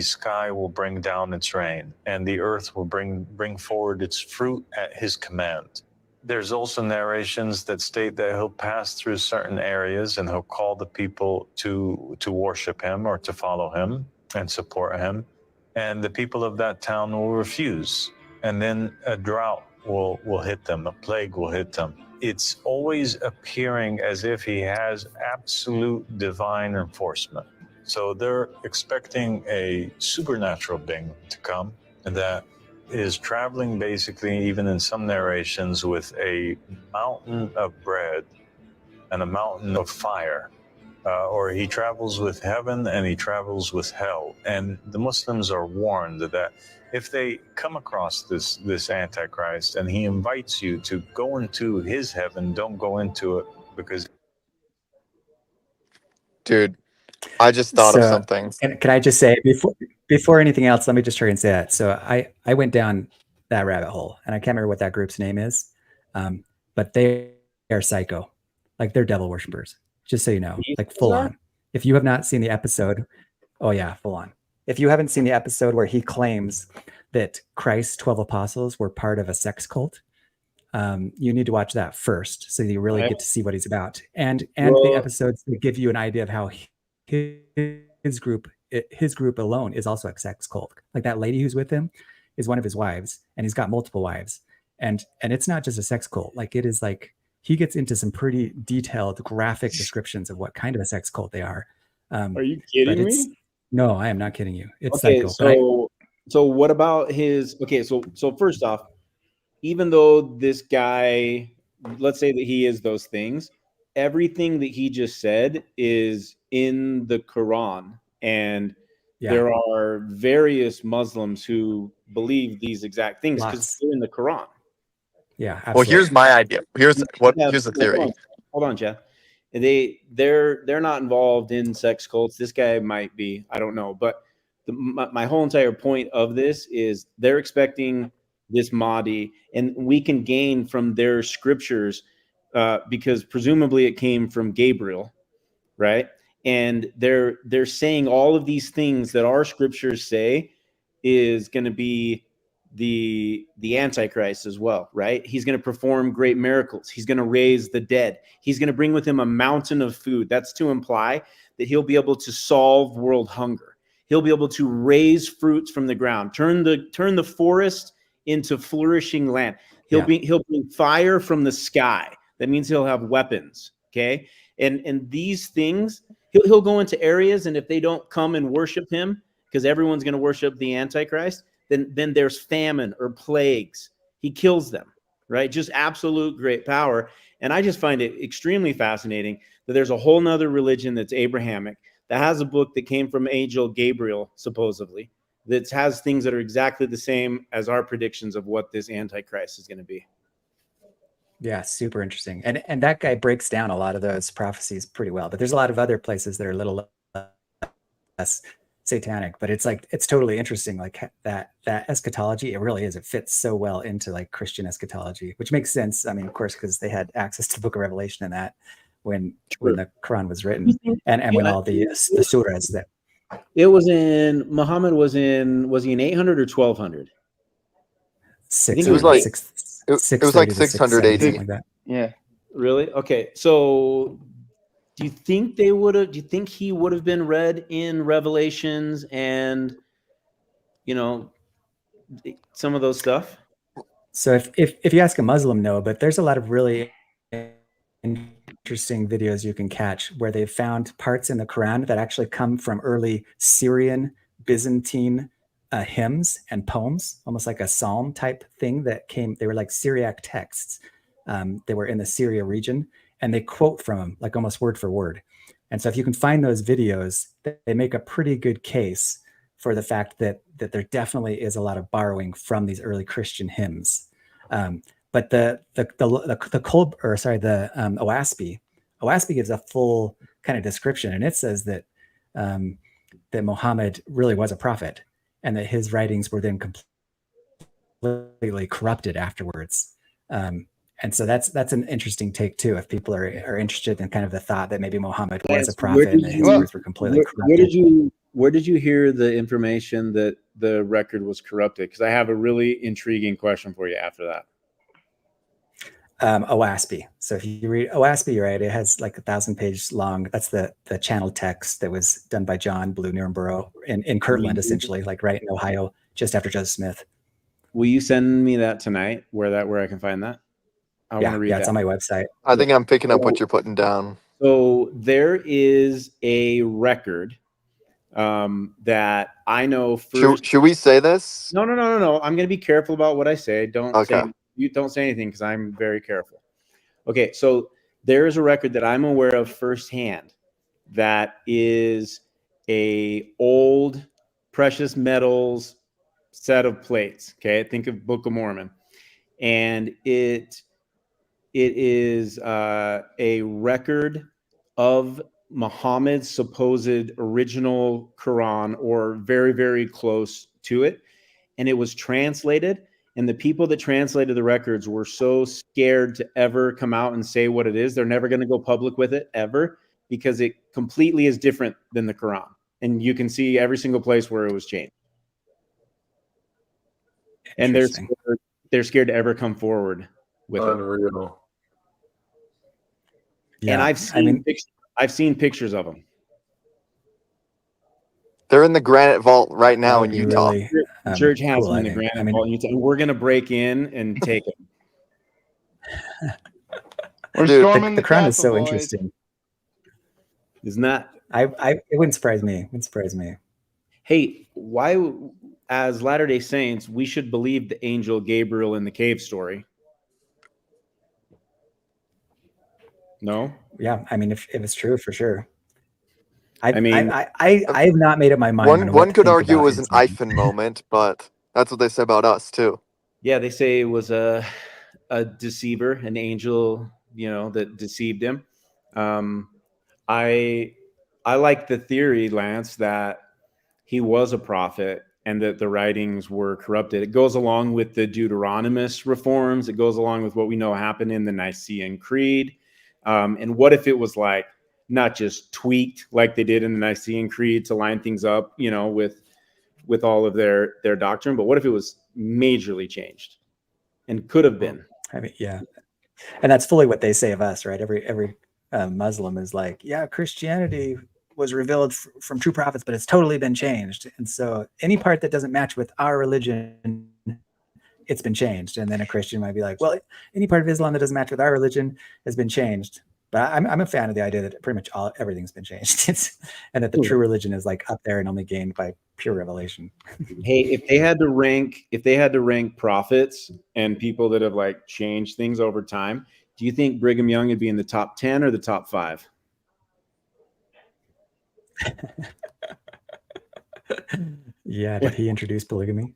sky will bring down its rain, and the earth will bring forward its fruit at his command. There's also narrations that state that he'll pass through certain areas and he'll call the people to worship him or to follow him and support him. And the people of that town will refuse. And then a drought will hit them, a plague will hit them. It's always appearing as if he has absolute divine enforcement. So they're expecting a supernatural being to come, and that is traveling basically, even in some narrations, with a mountain of bread and a mountain of fire. Or he travels with heaven and he travels with hell. And the Muslims are warned that if they come across this Antichrist and he invites you to go into his heaven, don't go into it, because... Dude, I just thought of So, something. can I just say, before anything else, let me just try and say that. So I went down that rabbit hole, and I can't remember what that group's name is, but they are psycho. Like, they're devil worshippers, just so you know, like full on. If you have not seen the episode, oh yeah, full on. If you haven't seen the episode where he claims that Christ's 12 apostles were part of a sex cult, you need to watch that first, so you really get to see what he's about. And the episodes that give you an idea of how his group alone is also a sex cult. Like, that lady who's with him is one of his wives, and he's got multiple wives. And it's not just a sex cult. Like, it is like, he gets into some pretty detailed graphic descriptions of what kind of a sex cult they are. Are you kidding me? No, I am not kidding you. It's okay, psycho. So what about his... Okay, so first off, even though this guy, let's say that he is those things, everything that he just said is in the Quran, and there are various Muslims who believe these exact things because they're in the Quran. Yeah, absolutely. Well, here's my idea. Here's the theory. Hold on, Jeff. They're not involved in sex cults. This guy might be. I don't know. But my whole entire point of this is they're expecting this Mahdi, and we can gain from their scriptures because presumably it came from Gabriel, right? and they're saying all of these things that our scriptures say is going to be the Antichrist as well, right? He's going to perform great miracles. He's going to raise the dead. He's going to bring with him a mountain of food. That's to imply that he'll be able to solve world hunger. He'll be able to raise fruits from the ground, turn the forest into flourishing land. He'll bring fire from the sky. That means he'll have weapons. Okay, and these things, he'll go into areas, and if they don't come and worship him, because everyone's going to worship the Antichrist, then there's famine or plagues. He kills them, right? Just absolute great power. And I just find it extremely fascinating that there's a whole nother religion that's Abrahamic, that has a book that came from Angel Gabriel, supposedly, that has things that are exactly the same as our predictions of what this Antichrist is going to be. Yeah, super interesting. And that guy breaks down a lot of those prophecies pretty well. But there's a lot of other places that are a little less satanic, but it's totally interesting. Like that eschatology, it really is. It fits so well into like Christian eschatology, which makes sense. I mean, of course, because they had access to the Book of Revelation and that when the Quran was written, and when all the surahs that it was in. Muhammad was he in 800 or 1200? It was like 600 AD. like that. Yeah. Really? Okay. So do you think he would have been read in Revelations and, some of those stuff? So if you ask a Muslim, no, but there's a lot of really interesting videos you can catch where they've found parts in the Quran that actually come from early Syrian, Byzantine hymns and poems, almost like a psalm type thing they were like Syriac texts. They were in the Syria region, and they quote from them like almost word for word. And so if you can find those videos, they make a pretty good case for the fact that there definitely is a lot of borrowing from these early Christian hymns. But the OASP gives a full kind of description, and it says that that Muhammad really was a prophet, and that his writings were then completely corrupted afterwards. And so that's an interesting take too, if people are interested in kind of the thought that maybe Muhammad was a prophet and that his words were completely corrupted. Where did you hear the information that the record was corrupted? Because I have a really intriguing question for you after that. OASP. So if you read OASP, you're right, it has like 1,000 pages long. That's the channel text that was done by John Blue Nierenborough in Kirtland, essentially, like right in Ohio, just after Joseph Smith. Will you send me that tonight? Where I can find that? I want to read that. It's on my website. I think I'm picking up what you're putting down. So there is a record that I know first. Should we say this? No. I'm going to be careful about what I say. Don't say anything, because I'm very careful. Okay, so there is a record that I'm aware of firsthand that is a old precious metals set of plates. Okay, think of Book of Mormon, and it is a record of Muhammad's supposed original Quran, or very, very close to it. And it was translated, and the people that translated the records were so scared to ever come out and say what it is. They're never going to go public with it ever, because it completely is different than the Quran. And you can see every single place where it was changed. And they're scared to ever come forward with Unreal. it. Yeah, and I've seen pictures of them. They're in the granite vault right now in Utah. Really, Church has them in the granite vault in Utah. And we're going to break in and take them. We're storming the Quran is so interesting. Isn't that? It wouldn't surprise me. It wouldn't surprise me. Hey, why, as Latter-day Saints, we should believe the angel Gabriel in the cave story? No? Yeah, I mean, if it's true, for sure. I have not made up my mind. One could argue it was an Iphon moment, but that's what they say about us too. Yeah, they say it was a deceiver, an angel, that deceived him. I like the theory, Lance, that he was a prophet and that the writings were corrupted. It goes along with the Deuteronomist reforms. It goes along with what we know happened in the Nicene Creed. And what if it was like not just tweaked like they did in the Nicene Creed to line things up, you know, with all of their doctrine, but what if it was majorly changed and could have been? I mean, yeah, and that's fully what they say of us, right? Every Muslim is like, yeah, Christianity was revealed from true prophets, but it's totally been changed. And so any part that doesn't match with our religion, it's been changed. And then a Christian might be like, well, any part of Islam that doesn't match with our religion has been changed. But I'm a fan of the idea that pretty much everything's been changed. And that the true religion is like up there and only gained by pure revelation. Hey, if they had to rank prophets and people that have like changed things over time, do you think Brigham Young would be in the top 10 or the top 5? Yeah, did he introduce polygamy?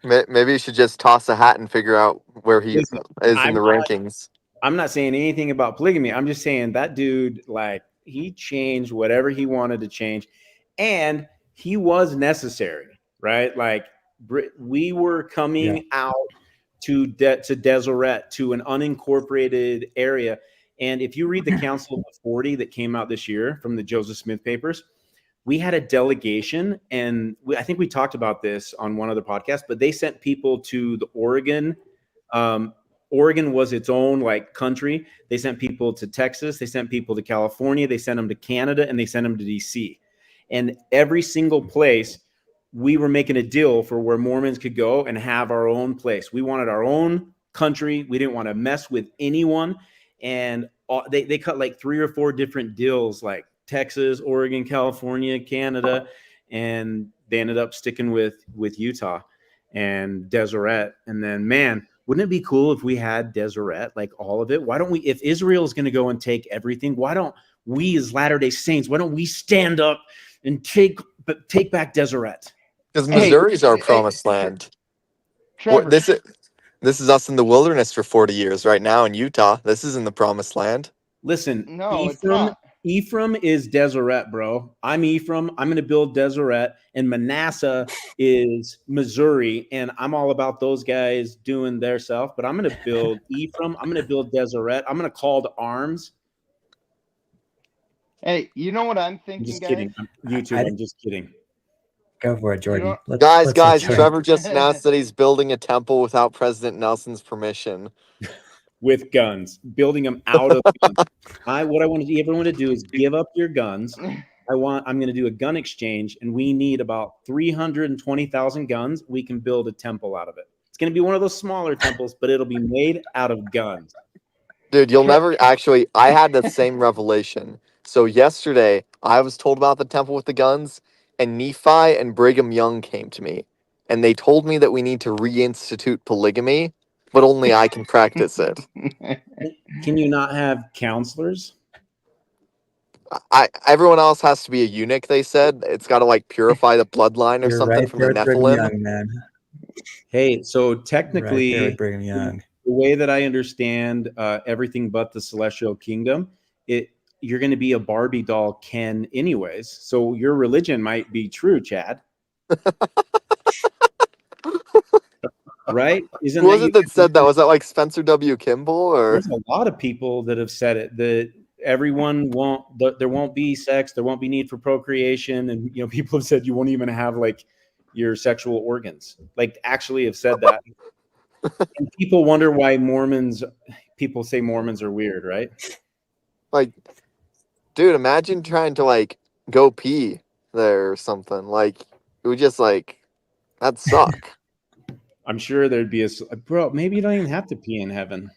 Maybe you should just toss a hat and figure out where he is in the rankings. I'm not saying anything about polygamy. I'm just saying that dude, like, he changed whatever he wanted to change, and he was necessary, right? Like, we were coming out to Deseret, to an unincorporated area. And if you read the Council of 40 that came out this year from the Joseph Smith papers, we had a delegation, and I think we talked about this on one other podcast, but they sent people to the Oregon. Oregon was its own like country. They sent people to Texas. They sent people to California. They sent them to Canada, and they sent them to DC. And every single place, we were making a deal for where Mormons could go and have our own place. We wanted our own country. We didn't want to mess with anyone. And they cut like 3 or 4 different deals, like Texas, Oregon, California, Canada, and they ended up sticking with Utah and Deseret. And then, man, wouldn't it be cool if we had Deseret, like all of it? Why don't we, if Israel's going to go and take everything, why don't we as Latter-day Saints, why don't we stand up and take back Deseret? Because Missouri's our promised land. Trevor. This is us in the wilderness for 40 years right now in Utah. This isn't the promised land. Listen, No, it's not. Ephraim is Deseret, bro. I'm Ephraim. I'm going to build Deseret, and Manasseh is Missouri, and I'm all about those guys doing their self. But I'm going to build Ephraim. I'm going to build Deseret. I'm going to call to arms. Hey, you know what I'm thinking, I'm just guys? kidding. YouTube, I'm just kidding. Go for it, Jordan. Guys, let's hear it. Trevor just announced that he's building a temple without President Nelson's permission. With guns, building them out of guns. What I want everyone to do is give up your guns. I'm going to do a gun exchange, and we need about 320,000 guns. We can build a temple out of it. It's going to be one of those smaller temples, but it'll be made out of guns. Dude, you'll never actually. I had that same revelation. So yesterday, I was told about the temple with the guns, and Nephi and Brigham Young came to me, and they told me that we need to reinstitute polygamy, but only I can practice it. Can you not have counselors? Everyone else has to be a eunuch, they said. It's got to like purify the bloodline or You're something right from there the with Brigham Nephilim. Young, man. Hey, so technically, Right there with Brigham Young. the way that I understand everything but the celestial kingdom, you're going to be a Barbie doll Ken anyways. So your religion might be true, Chad. Right? Who was it that said that? Was that like Spencer W. Kimball? Or there's a lot of people that have said it, that everyone there won't be sex, there won't be need for procreation, and people have said you won't even have like your sexual organs. Like actually have said that. And people wonder why people say Mormons are weird, right? Like, dude, imagine trying to like go pee there or something. Like, it would just like that'd suck. I'm sure there'd be bro, maybe you don't even have to pee in heaven.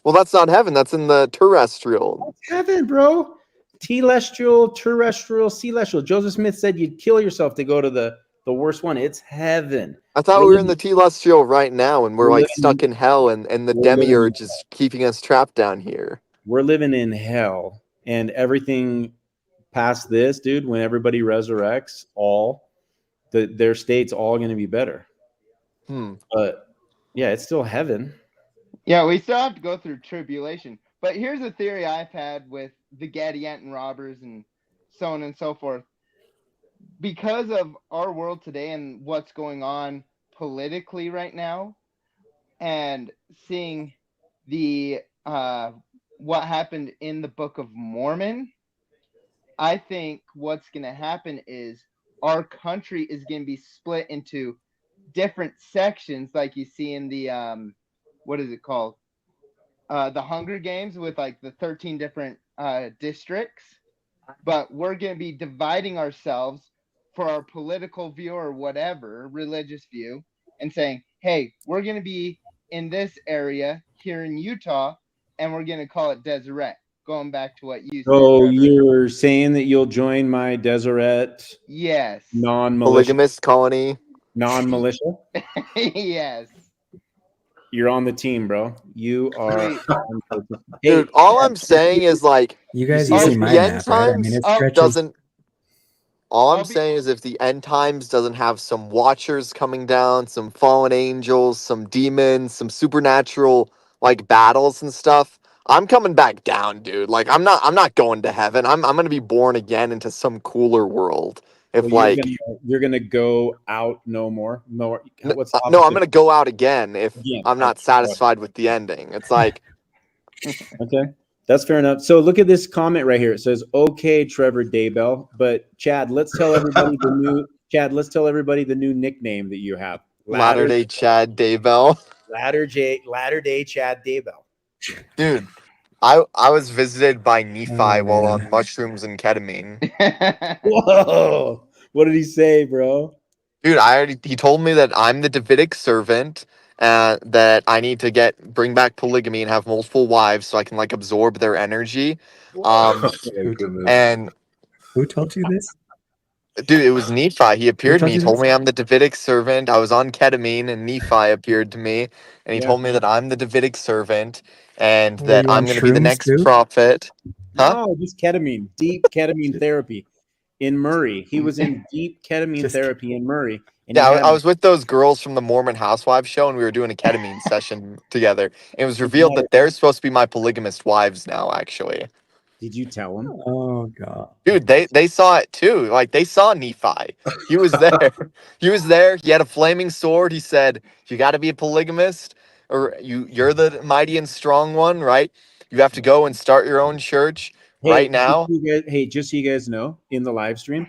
Well, that's not heaven. That's in the terrestrial. That's heaven, bro. Telestial, terrestrial, celestial. Joseph Smith said you'd kill yourself to go to the worst one. It's heaven. I thought we were in the telestial right now, and we're like stuck in hell, and the demiurge is keeping us trapped down here. We're living in hell, and everything past this, dude, when everybody resurrects, their state's all going to be better. But yeah, it's still heaven. Yeah, we still have to go through tribulation. But here's a theory I've had with the Gadianton robbers and so on and so forth. Because of our world today and what's going on politically right now, and seeing the what happened in the Book of Mormon, I think what's going to happen is our country is going to be split into different sections, like you see in the what is it called? The Hunger Games, with like the 13 different districts. But we're going to be dividing ourselves for our political view or whatever, religious view, and saying, hey, we're going to be in this area here in Utah, and we're going to call it Deseret. Going back to what you said. So Trevor. you're saying that you'll join my Deseret Yes. non-militia? Polygamist colony. Non-militia? Yes. You're on the team, bro. You are. Dude, all I'm saying is like, You guys if see my the end map, right? I mean, times it stretches. doesn't. All I'll I'm be- saying is if the end times doesn't have some watchers coming down, some fallen angels, some demons, some supernatural like battles and stuff, I'm coming back down, dude. Like I'm not going to heaven. I'm gonna be born again into some cooler world. If Well, like you're gonna go out no more. No, what's the no, I'm opposite? gonna go out again if Again. I'm not satisfied with the ending. It's like Okay, that's fair enough. So look at this comment right here. It says, "Okay, Trevor Daybell," but Chad, let's tell everybody the new Let's tell everybody the new nickname that you have. Latter Day Chad Daybell. Latter Day Chad Daybell. Dude, I was visited by Nephi while man. on mushrooms and ketamine. Whoa! What did he say, bro? Dude, he told me that I'm the Davidic servant, that I need to bring back polygamy and have multiple wives so I can like absorb their energy. And Who told you this? dude, it was Nephi. He appeared to told me. He you told this? me I'm the Davidic servant. I was on ketamine, and Nephi appeared to me, and he told me that I'm the Davidic servant, and Were that you I'm on going to be the shrooms next too? prophet. Huh? No, just ketamine, deep ketamine therapy in Murray. He was in deep ketamine therapy in Murray. And Yeah, he had I was with those girls from the Mormon Housewives show, and we were doing a ketamine session together. It was revealed that they're supposed to be my polygamist wives now, actually. Did you tell him? Oh god. Dude, they saw it too. Like they saw Nephi. He was there. He was there. He had a flaming sword. He said, "You got to be a polygamist, or you're the mighty and strong one, right? You have to go and start your own church right now." Just so you guys know, in the live stream,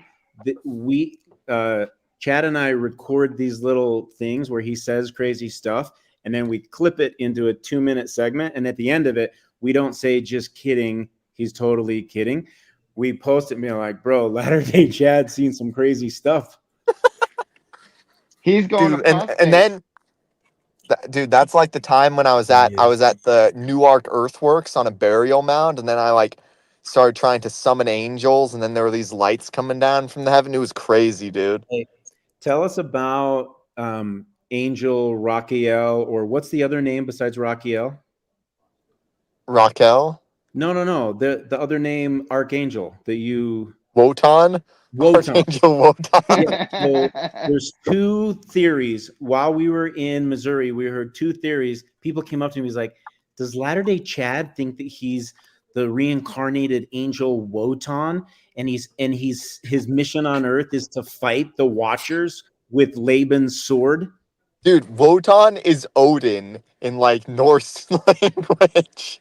we Chad and I record these little things where he says crazy stuff, and then we clip it into a 2-minute segment. And at the end of it, we don't say "just kidding." He's totally kidding. We post it, being like, "Bro, Latter Day Chad's seen some crazy stuff." He's going Dude, to prostate. and then, dude, that's like the time when I was at the Newark Earthworks on a burial mound, and then I like started trying to summon angels, and then there were these lights coming down from the heaven. It was crazy, dude. Hey, tell us about Angel Raquel, or what's the other name besides Raquel? Raquel? No. The other name, Archangel, that you... Wotan? Archangel Wotan. Yeah, so there's 2 theories. While we were in Missouri, we heard 2 theories. People came up to me, he's like, does Latter-day Chad think that he's the reincarnated angel Wotan, and his mission on Earth is to fight the Watchers with Laban's sword? Dude, Wotan is Odin in like Norse language.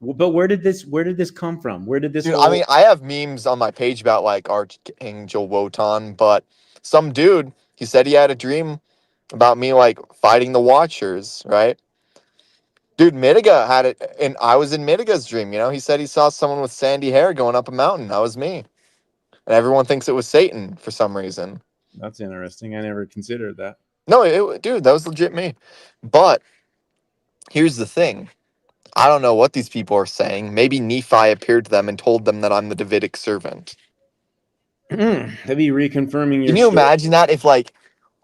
But where did this come from? Where did this? Dude, I mean, I have memes on my page about like Archangel Wotan, but some dude, he said he had a dream about me like fighting the Watchers, right? Dude, Mitiga had it, and I was in Mitiga's dream. He said he saw someone with sandy hair going up a mountain. That was me, and everyone thinks it was Satan for some reason. That's interesting. I never considered that. No, dude, that was legit me. But here's the thing. I don't know what these people are saying. Maybe Nephi appeared to them and told them that I'm the Davidic servant. That'd be reconfirming your Can you story. imagine that if like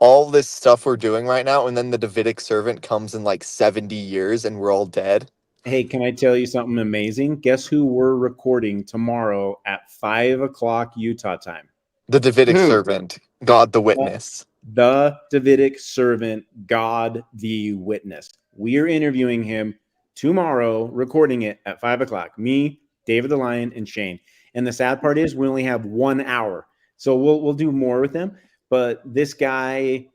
all this stuff we're doing right now and then the Davidic servant comes in like 70 years and we're all dead? Hey, can I tell you something amazing? Guess who we're recording tomorrow at 5 o'clock Utah time? The Davidic servant, God the witness. The Davidic servant, God the witness. We are interviewing him tomorrow, recording it at 5 o'clock. Me, David the Lion, and Shane. And the sad part is we only have 1 hour. So we'll do more with him. But this guy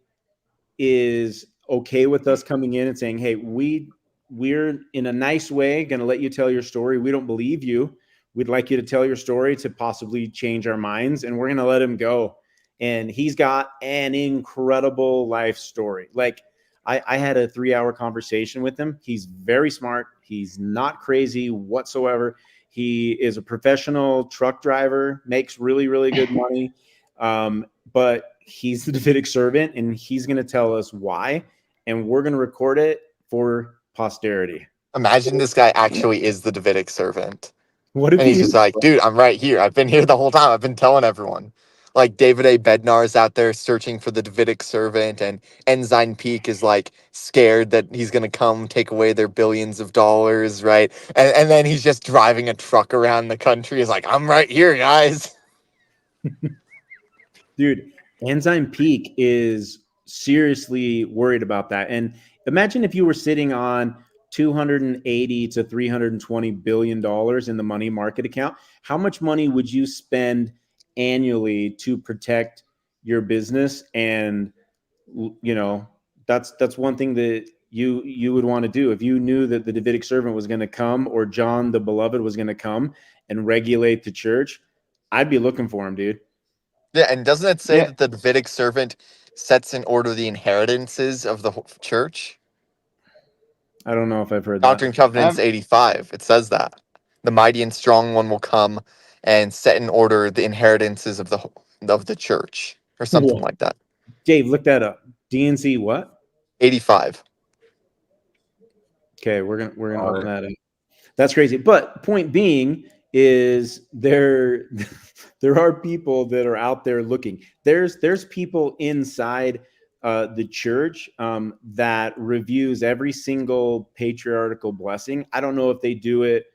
is okay with us coming in and saying, hey, we're in a nice way going to let you tell your story. We don't believe you. We'd like you to tell your story to possibly change our minds, and we're going to let him go. And he's got an incredible life story. Like, I had a 3-hour conversation with him. He's very smart. He's not crazy whatsoever. He is a professional truck driver, makes really, really good money. But he's the Davidic servant, and he's going to tell us why, and we're going to record it for posterity. Imagine this guy actually is the Davidic servant. What if And he's he just like, dude, I'm right here. I've been here the whole time. I've been telling everyone. Like David A. Bednar is out there searching for the Davidic servant, and Ensign Peak is like scared that he's gonna come take away their billions of dollars, right? And then he's just driving a truck around the country. He's like, I'm right here, guys. Dude, Enzyme Peak is seriously worried about that. And imagine if you were sitting on $280 to $320 billion in the money market account. How much money would you spend annually to protect your business? And, you know, that's one thing that you would want to do. If you knew that the Davidic servant was going to come, or John the Beloved was going to come and regulate the church, I'd be looking for him, dude. Yeah, and doesn't it say that the Davidic servant sets in order the inheritances of the church? I don't know if I've heard Doctrine and Covenants 85. It says that the mighty and strong one will come and set in order the inheritances of the church, or something like that. Dave, look that up. DNC what? 85. Okay, we're gonna open that up. That's crazy. But point being is there are people that are out there looking. There's people inside the church that reviews every single patriarchal blessing. I don't know if they do it,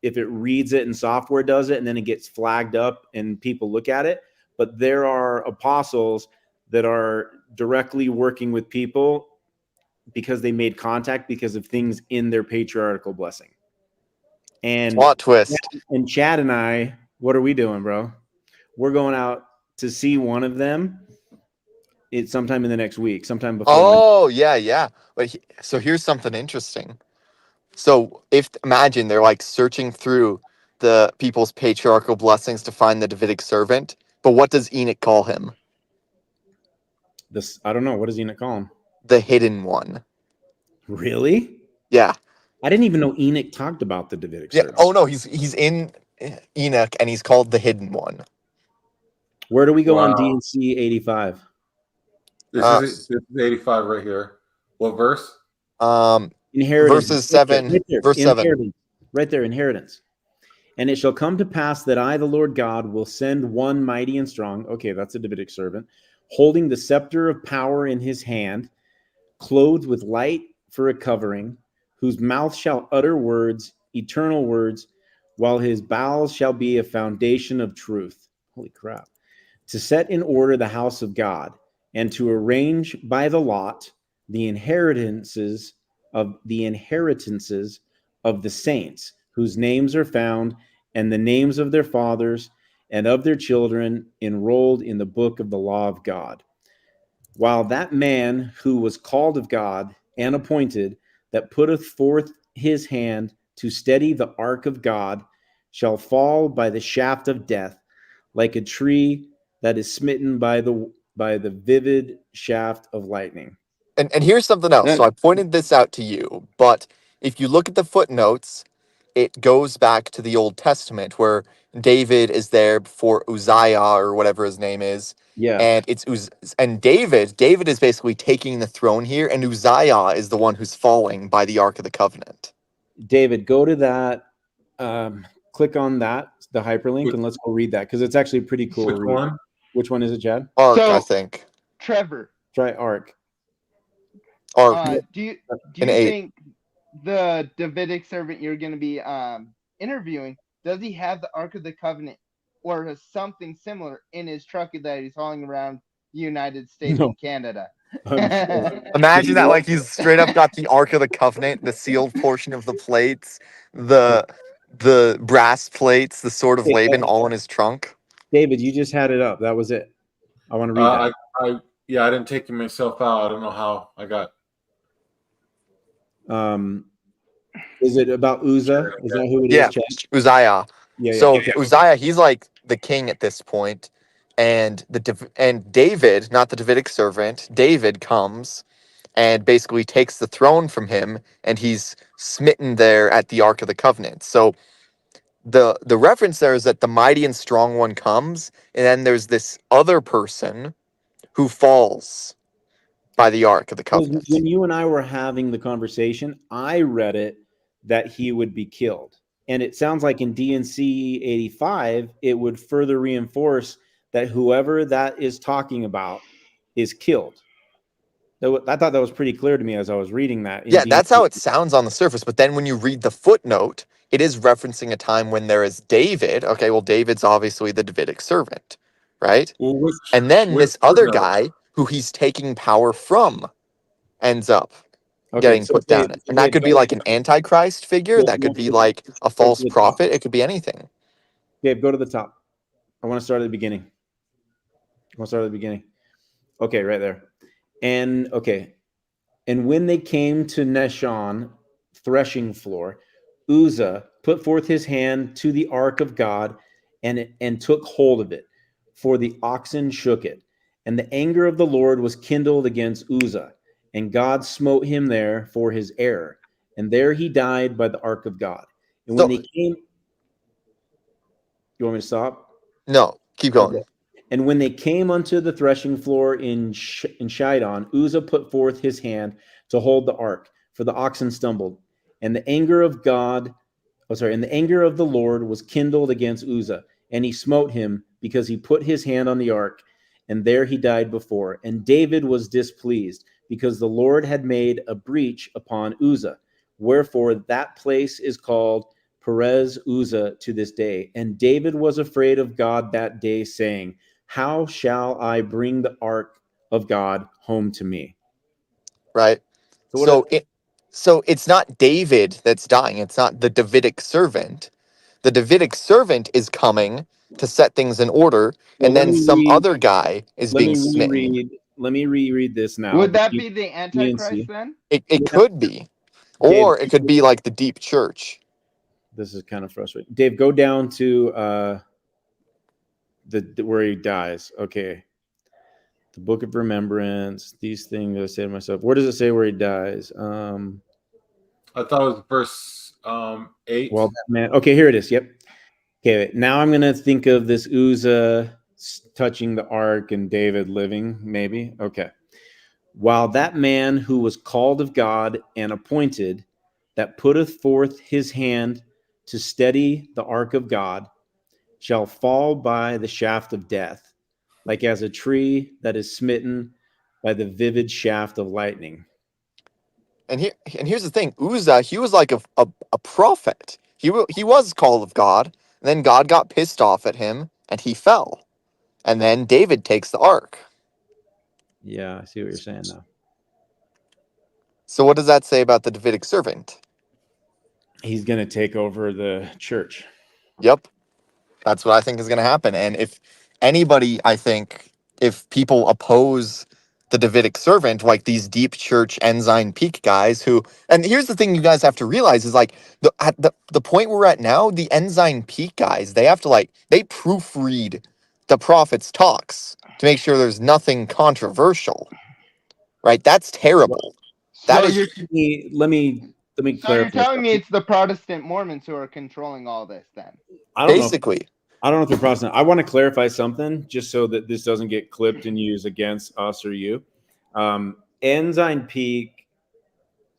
if it reads it and software does it, and then it gets flagged up and people look at it. But there are apostles that are directly working with people because they made contact because of things in their patriarchal blessing. And plot twist. And Chad and I, what are we doing, bro? We're going out to see one of them. It's sometime in the next week, sometime before. Oh, yeah. But so here's something interesting. So imagine they're like searching through the people's patriarchal blessings to find the Davidic servant. But what does Enoch call him? I don't know. What does Enoch call him? The hidden one. Really? Yeah. I didn't even know Enoch talked about the Davidic servant. Oh no, he's in Enoch, and he's called the hidden one. Where do we go on DNC 85? This is 85 right here. What verse? Inheritance. Verses 7. Right there, verse 7. Right there, inheritance. And it shall come to pass that I, the Lord God, will send one mighty and strong. Okay, that's a Davidic servant, holding the scepter of power in his hand, clothed with light for a covering, whose mouth shall utter words, eternal words, while his bowels shall be a foundation of truth. Holy crap. To set in order the house of God, and to arrange by the lot the inheritances of the saints, whose names are found, and the names of their fathers and of their children enrolled in the book of the law of God. While that man who was called of God and appointed, that putteth forth his hand to steady the ark of God, shall fall by the shaft of death, like a tree that is smitten by the vivid shaft of lightning. And here's something else. So I pointed this out to you, but if you look at the footnotes, it goes back to the Old Testament where David is there before Uzziah or whatever his name is. Yeah. And David is basically taking the throne here, and Uzziah is the one who's falling by the Ark of the Covenant. David, go to that. Click on that, the hyperlink, and let's go read that because it's actually pretty cool. Which one? Which one is it, Chad? Ark, I think. Trevor. Try Ark. Ark. Do you think the Davidic servant you're going to be interviewing, does he have the Ark of the Covenant or has something similar in his truck that he's hauling around the United States and Canada? Imagine that, like he's straight up got the Ark of the Covenant, the sealed portion of the plates, the brass plates, the sword of Laban, all in his trunk. David, you just had it up. That was it. I want to read that. I didn't take it myself out. I don't know how I got. Is it about Uzzah? Is that who it is? Yeah, Uzziah. Yeah, yeah. So Uzziah, he's like the king at this point, and and David, not the Davidic servant, David comes and basically takes the throne from him, and he's smitten there at the Ark of the Covenant. So the reference there is that the mighty and strong one comes, and then there's this other person who falls by the Ark of the Well, Covenant. when you and I were having the conversation, I read it that he would be killed. And it sounds like in DNC 85, it would further reinforce that whoever that is talking about is killed. I thought that was pretty clear to me as I was reading that. In Yeah, that's DNC. how it sounds on the surface. But then when you read the footnote, it is referencing a time when there is David. Okay, well, David's obviously the Davidic servant, right? Well, And then Which this other footnote? guy who he's taking power from ends up okay, getting so put down. And that could be like an Antichrist figure. That could be like a false prophet. It could be anything. Gabe, go to the top. I want to start at the beginning. Okay, right there. And okay. And when they came to Neshon, threshing floor, Uzzah put forth his hand to the ark of God and took hold of it, for the oxen shook it. And the anger of the Lord was kindled against Uzzah, and God smote him there for his error. And there he died by the ark of God. And when So- they came, you want me to stop? No, keep going. Okay. And when they came unto the threshing floor in Shidon, Uzzah put forth his hand to hold the ark, for the oxen stumbled. And the anger of the Lord was kindled against Uzzah, and he smote him because he put his hand on the ark, and there he died before. And David was displeased, because the Lord had made a breach upon Uzzah. Wherefore that place is called Perez Uzzah to this day. And David was afraid of God that day, saying, how shall I bring the ark of God home to me? Right. So it's not David that's dying. It's not the Davidic servant. The Davidic servant is coming to set things in order, and then some other guy is being smitten. Let me reread this now. Would that be the Antichrist then? It could be. Or it could be like the deep church. This is kind of frustrating. Dave, go down to where he dies. Okay. The Book of Remembrance, these things I say to myself. Where does it say where he dies? I thought it was verse 8. Well, man. Okay, here it is. Yep. Okay, now I'm gonna think of this Uzzah touching the ark and David living, maybe. Okay. While that man who was called of God and appointed, that putteth forth his hand to steady the ark of God, shall fall by the shaft of death, like as a tree that is smitten by the vivid shaft of lightning. And here's the thing, Uzzah, he was like a prophet. He was called of God, and then God got pissed off at him, and he fell. And then David takes the ark. Yeah, I see what you're saying now. So what does that say about the Davidic servant? He's going to take over the church. Yep. That's what I think is going to happen. And if anybody, I think, if people oppose the Davidic servant, like these deep church Ensign Peak guys who, and here's the thing you guys have to realize is like at the point we're at now, the Ensign Peak guys, they have to they proofread the prophet's talks to make sure there's nothing controversial, right? That's terrible. That is. Let me clarify. So you're telling me it's the Protestant Mormons who are controlling all this then? Basically. I don't know if they're Protestant. I want to clarify something just so that this doesn't get clipped and used against us or you. Ensign Peak,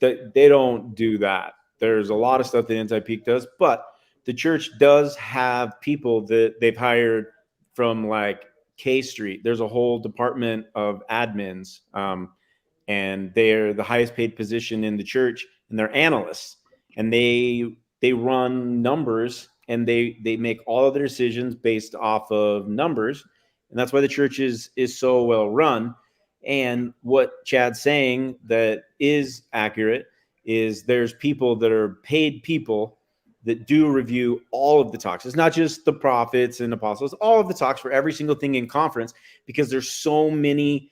they don't do that. There's a lot of stuff that Ensign Peak does, but the church does have people that they've hired from like K Street. There's a whole department of admins, and they're the highest paid position in the church, and they're analysts, and they run numbers. And they make all of their decisions based off of numbers. And that's why the church is so well run. And what Chad's saying that is accurate is there's people that are paid people that do review all of the talks. It's not just the prophets and apostles, all of the talks for every single thing in conference, because there's so many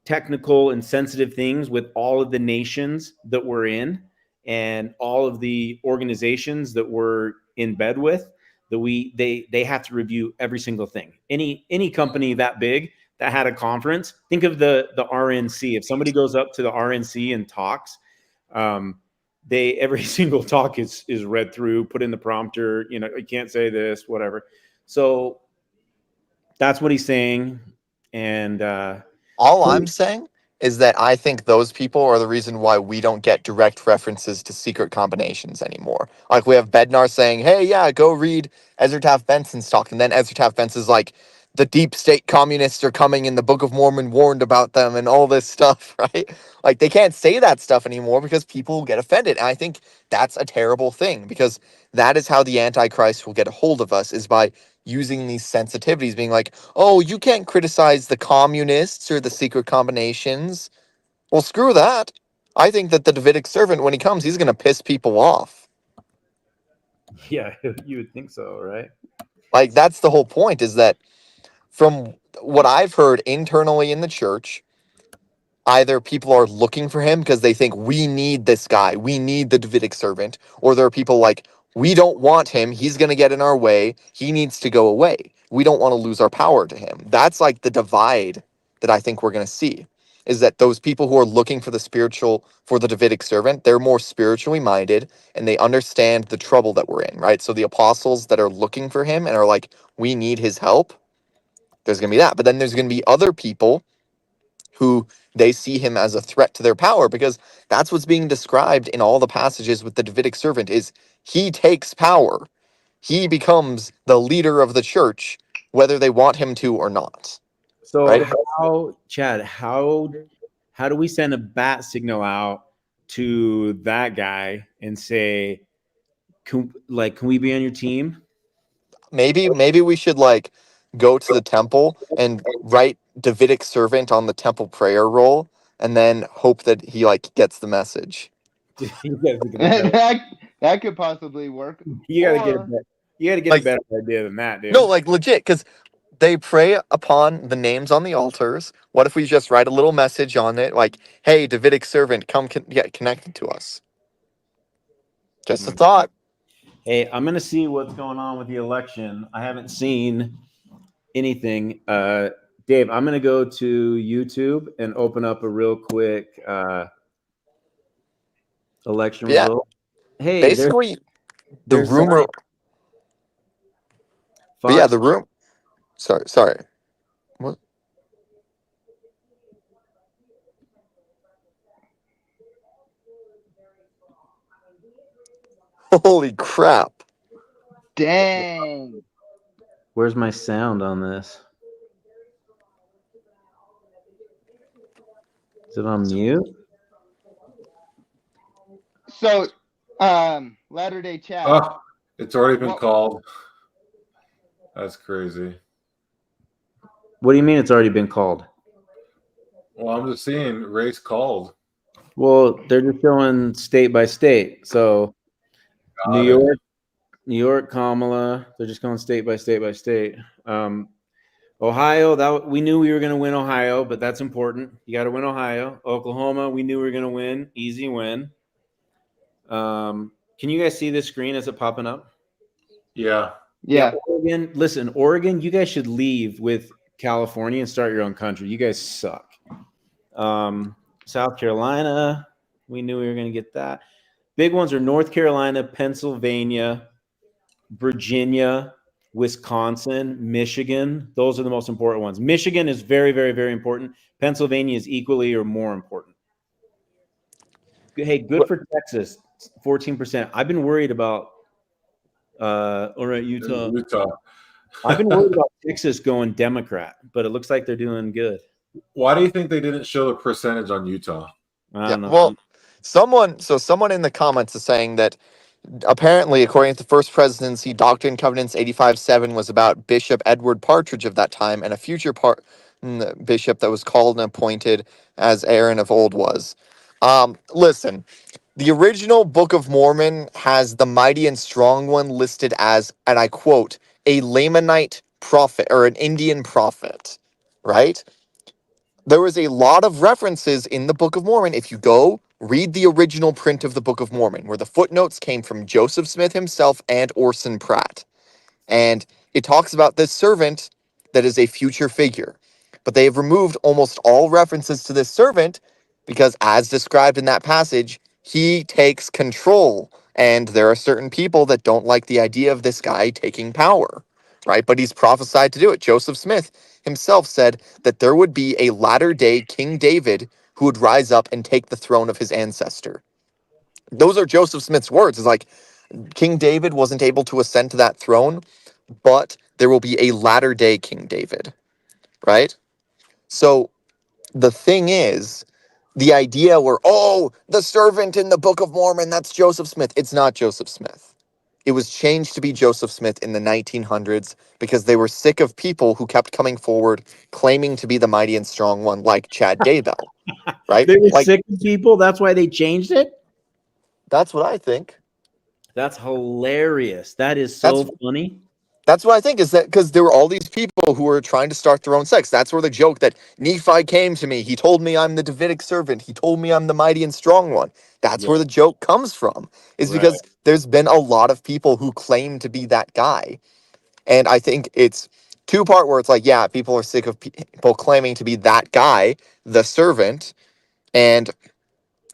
technical and sensitive things with all of the nations that we're in and all of the organizations that we're in bed with, they have to review every single thing. Any company that big that had a conference, think of the RNC. If somebody goes up to the RNC and talks, every single talk is read through, put in the prompter, you can't say this, whatever. So that's what he's saying. And All I'm saying is that I think those people are the reason why we don't get direct references to secret combinations anymore. Like we have Bednar saying, hey, yeah, go read Ezra Taft Benson's talk. And then Ezra Taft Benson's like, the deep state communists are coming and the Book of Mormon warned about them and all this stuff, right? Like they can't say that stuff anymore because people get offended. And I think that's a terrible thing because that is how the Antichrist will get a hold of us, is by using these sensitivities, being like, oh, you can't criticize the communists or the secret combinations. Well, screw that. I think that the Davidic servant, when he comes, he's going to piss people off. yeah, you would think so, right? Like, that's the whole point, is that from what I've heard internally in the church, either people are looking for him because they think we need this guy, we need the Davidic servant, or there are people like, we don't want him, he's going to get in our way, he needs to go away. We don't want to lose our power to him. That's like the divide that I think we're going to see, is that those people who are looking for the Davidic servant, they're more spiritually minded and they understand the trouble that we're in, right? So the apostles that are looking for him and are like, we need his help, there's going to be that. But then there's going to be other people who they see him as a threat to their power, because that's what's being described in all the passages with the Davidic servant, is he takes power. He becomes the leader of the church, whether they want him to or not. So right? how do we send a bat signal out to that guy and say, can we be on your team? Maybe we should like go to the temple and write Davidic servant on the temple prayer roll and then hope that he like gets the message. that could possibly work. You gotta get a better idea than that, dude. No, like legit, because they pray upon the names on the altars. What if we just write a little message on it, like, "Hey, Davidic servant, come get connected to us." Just a thought. Hey, I'm gonna see what's going on with the election. I haven't seen anything. Dave, I'm gonna go to YouTube and open up a real quick election result. Hey, basically, the rumor. But yeah, the room. Sorry. What? Holy crap. Dang. Where's my sound on this? Is it on mute? So, Latter-day chat. Oh, it's already been called. That's crazy. What do you mean it's already been called? Well, I'm just seeing race called. Well, they're just showing state by state. So New York, Kamala, they're just going state by state by state. Ohio, that we knew we were going to win Ohio, but that's important. You got to win Ohio. Oklahoma, we knew we were going to win. Easy win. Can you guys see this screen? Is it popping up? Yeah. Oregon, listen, Oregon, you guys should leave with California and start your own country. You guys suck. South Carolina, we knew we were going to get that. Big ones are North Carolina, Pennsylvania, Virginia, Wisconsin, Michigan. Those are the most important ones. Michigan is very, very, very important. Pennsylvania is equally or more important. Hey, good for Texas, 14%. I've been worried about Utah. I've been worried about Texas going Democrat, but it looks like they're doing good. Why do you think they didn't show the percentage on Utah? I don't know. Well, someone in the comments is saying that apparently, according to the First Presidency, Doctrine and Covenants 85-7 was about Bishop Edward Partridge of that time and a future bishop that was called and appointed as Aaron of old was. Listen, the original Book of Mormon has the mighty and strong one listed as, and I quote, a Lamanite prophet or an Indian prophet, right? There was a lot of references in the Book of Mormon. If you go read the original print of the Book of Mormon, where the footnotes came from Joseph Smith himself and Orson Pratt, And it talks about this servant that is a future figure. But they have removed almost all references to this servant because, as described in that passage, he takes control. And there are certain people that don't like the idea of this guy taking power, right? But he's prophesied to do it. Joseph Smith himself said that there would be a latter-day King David who would rise up and take the throne of his ancestor. Those are Joseph Smith's words. It's like King David wasn't able to ascend to that throne, but there will be a latter-day King David, right? So the thing is, the idea where, oh, the servant in the Book of Mormon, that's Joseph Smith. It's not Joseph Smith. It was changed to be Joseph Smith in the 1900s because they were sick of people who kept coming forward claiming to be the mighty and strong one, like Chad Daybell, right? They were Like, sick of people. That's why they changed it. that's what I think. That's hilarious. That is so funny. That's what I think, is that because there were all these people who were trying to start their own sects. That's where the joke that Nephi came to me. He told me I'm the Davidic servant. He told me I'm the mighty and strong one. That's where the joke comes from, is because there's been a lot of people who claim to be that guy. And I think it's two-part where it's like, yeah, people are sick of people claiming to be that guy, the servant. And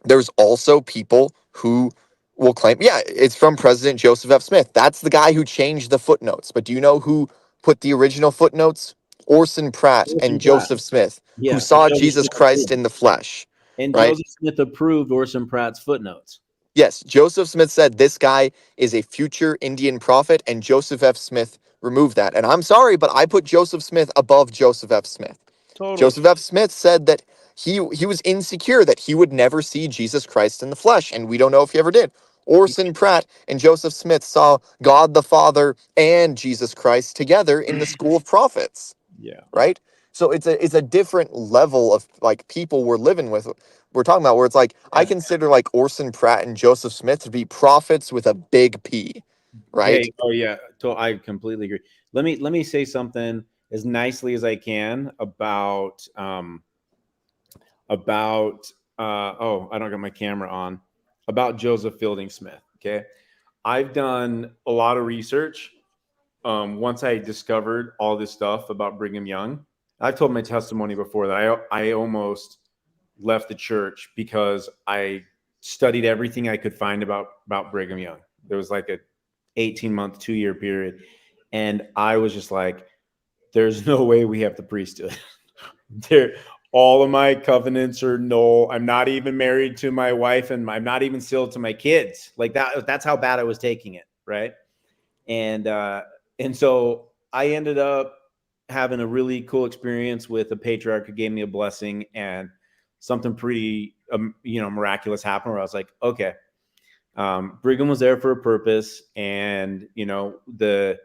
there's also people who will claim, yeah, it's from President Joseph F. Smith. That's the guy who changed the footnotes. But do you know who put the original footnotes? Orson Pratt and Joseph Smith, who saw Jesus Christ in the flesh. And right? Joseph Smith approved Orson Pratt's footnotes. Yes, Joseph Smith said this guy is a future Indian prophet, and Joseph F. Smith removed that. And I'm sorry, but I put Joseph Smith above Joseph F. Smith. Totally. Joseph F. Smith said that he was insecure that he would never see Jesus Christ in the flesh, and we don't know if he ever did. Orson Pratt and Joseph Smith saw God the Father and Jesus Christ together in the School of Prophets. Yeah. Right? So it's a different level of like people we're living with. We're talking about where it's like I consider like Orson Pratt and Joseph Smith to be prophets with a big P. Right? Hey, oh yeah, I completely agree. Let me say something as nicely as I can about oh, I don't got my camera on, about Joseph Fielding Smith. Okay. I've done a lot of research. Once I discovered all this stuff about Brigham Young, I've told my testimony before that I almost left the church because I studied everything I could find about Brigham Young. There was like a 18-month, 2-year period. And I was just like, there's no way we have the priesthood. All of my covenants are null. I'm not even married to my wife, and I'm not even still to my kids. Like that's how bad I was taking it. Right. And so I ended up having a really cool experience with a patriarch who gave me a blessing, and something pretty, miraculous happened where I was like, okay, Brigham was there for a purpose, and the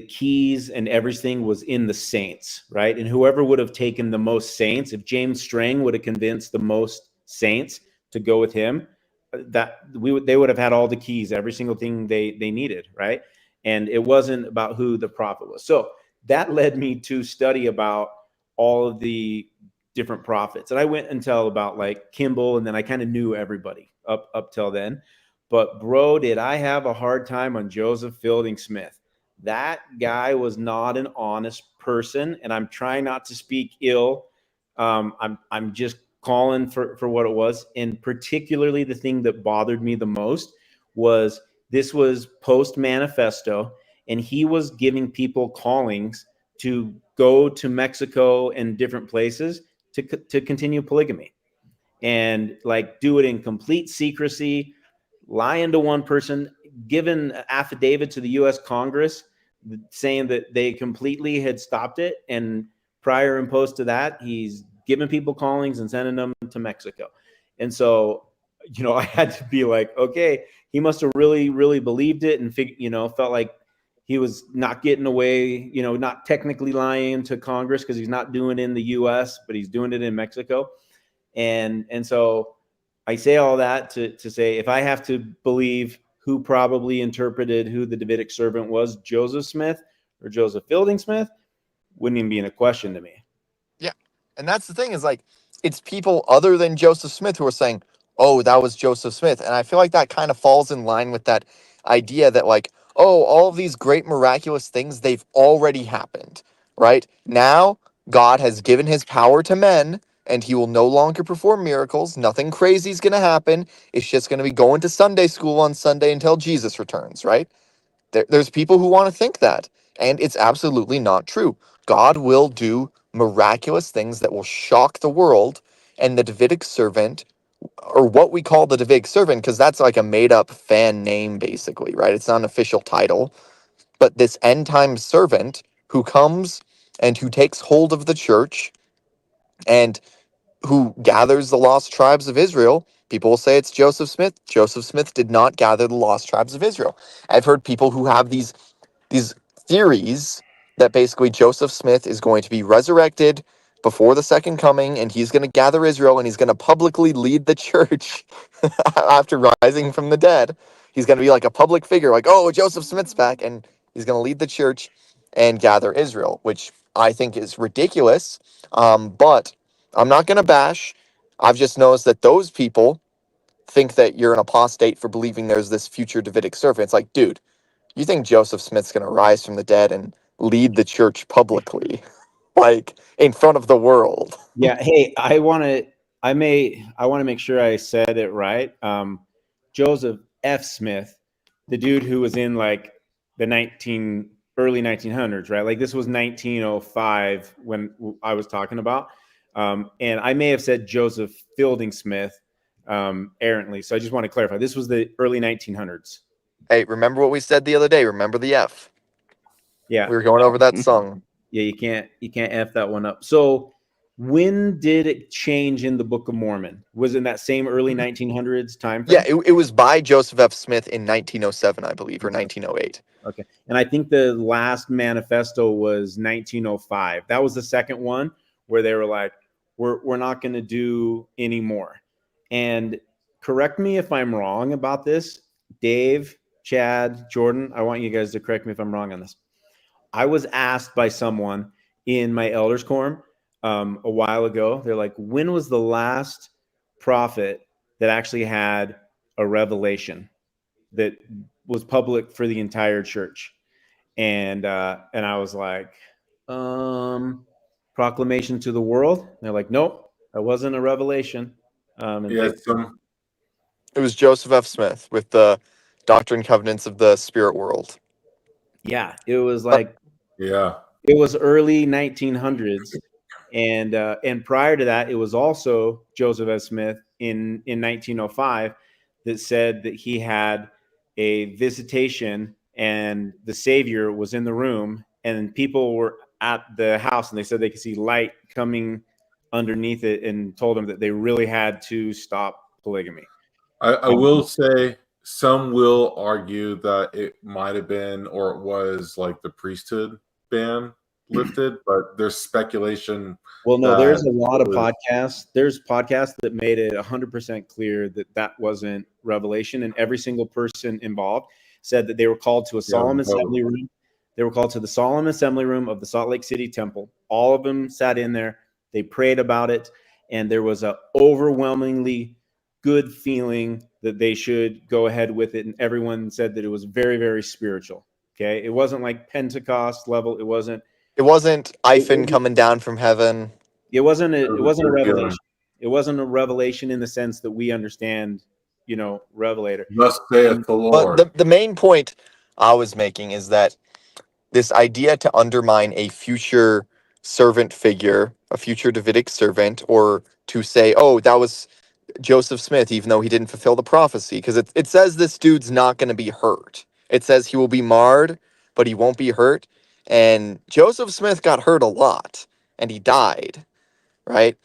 keys and everything was in the saints, right? And whoever would have taken the most saints, if James Strang would have convinced the most saints to go with him, they would have had all the keys, every single thing they needed, right? And it wasn't about who the prophet was. So that led me to study about all of the different prophets. And I went until about like Kimball, and then I kind of knew everybody up till then. But bro, did I have a hard time on Joseph Fielding Smith. That guy was not an honest person, and I'm trying not to speak ill. I'm just calling for what it was. And particularly the thing that bothered me the most was this was post manifesto, and he was giving people callings to go to Mexico and different places to continue polygamy, and like do it in complete secrecy, lying to one person, given an affidavit to the U.S. Congress saying that they completely had stopped it. And prior and post to that, he's giving people callings and sending them to Mexico. And so, I had to be like, okay, he must have really, really believed it and felt like he was not getting away, not technically lying to Congress because he's not doing it in the U.S., but he's doing it in Mexico. And so I say all that to say, if I have to believe who probably interpreted who the Davidic servant was, Joseph Smith or Joseph Fielding Smith, wouldn't even be in a question to me. Yeah. And that's the thing, is like, it's people other than Joseph Smith who are saying, oh, that was Joseph Smith. And I feel like that kind of falls in line with that idea that like, oh, all of these great miraculous things, they've already happened, right? Now, God has given his power to men, and he will no longer perform miracles. Nothing crazy is going to happen. It's just going to be going to Sunday school on Sunday until Jesus returns, right? There's people who want to think that, and it's absolutely not true. God will do miraculous things that will shock the world, and the Davidic servant, or what we call the Davidic servant, because that's like a made up fan name, basically, right? It's not an official title. But this end time servant who comes and who takes hold of the church and who gathers the lost tribes of Israel, people will say it's Joseph Smith. Joseph Smith did not gather the lost tribes of Israel. I've heard people who have these theories that basically Joseph Smith is going to be resurrected before the second coming, and he's going to gather Israel, and he's going to publicly lead the church after rising from the dead. He's going to be like a public figure, like, oh, Joseph Smith's back, and he's going to lead the church and gather Israel, which I think is ridiculous. But I'm not going to bash. I've just noticed that those people think that you're an apostate for believing there's this future Davidic servant. It's like, dude, you think Joseph Smith's going to rise from the dead and lead the church publicly, like in front of the world? Yeah. Hey, I want to make sure I said it right. Joseph F. Smith, the dude who was in like the early 1900s, right? Like this was 1905 when I was talking about. And I may have said Joseph Fielding Smith errantly. So I just want to clarify. This was the early 1900s. Hey, remember what we said the other day? Remember the F. Yeah. We were going over that song. Yeah, you can't F that one up. So when did it change in the Book of Mormon? Was it in that same early 1900s time frame? Yeah, it was by Joseph F. Smith in 1907, I believe, or 1908. Okay. And I think the last manifesto was 1905. That was the second one where they were like, we're not going to do any more. And correct me if I'm wrong about this. Dave, Chad, Jordan, I want you guys to correct me if I'm wrong on this. I was asked by someone in my elders quorum a while ago. They're like, when was the last prophet that actually had a revelation that was public for the entire church? And I was like, proclamation to the world. And they're like, nope, that wasn't a revelation. It was Joseph F. Smith with the Doctrine and Covenants of the Spirit World. Yeah, it was like, it was early 1900s, and prior to that, it was also Joseph F. Smith in 1905 that said that he had a visitation and the Savior was in the room, and people were at the house, and they said they could see light coming underneath it, and told them that they really had to stop polygamy. I will say some will argue that it might have been or it was like the priesthood ban lifted, but there's speculation. Well, no, there's a lot of podcasts. There's podcasts that made it 100% clear that that wasn't revelation, and every single person involved said that they were called to a solemn assembly room. They were called to the solemn assembly room of the Salt Lake City Temple. All of them sat in there. They prayed about it, and there was a overwhelmingly good feeling that they should go ahead with it, and everyone said that it was very, very spiritual. Okay, it wasn't like Pentecost level. It wasn't Iphon coming down from heaven. It wasn't a revelation. It wasn't a revelation in the sense that we understand, revelator. Thus saith the Lord. But the main point I was making is that this idea to undermine a future servant figure, a future Davidic servant, or to say, oh, that was Joseph Smith, even though he didn't fulfill the prophecy, because it says this dude's not going to be hurt. It says he will be marred, but he won't be hurt. And Joseph Smith got hurt a lot, and he died, right?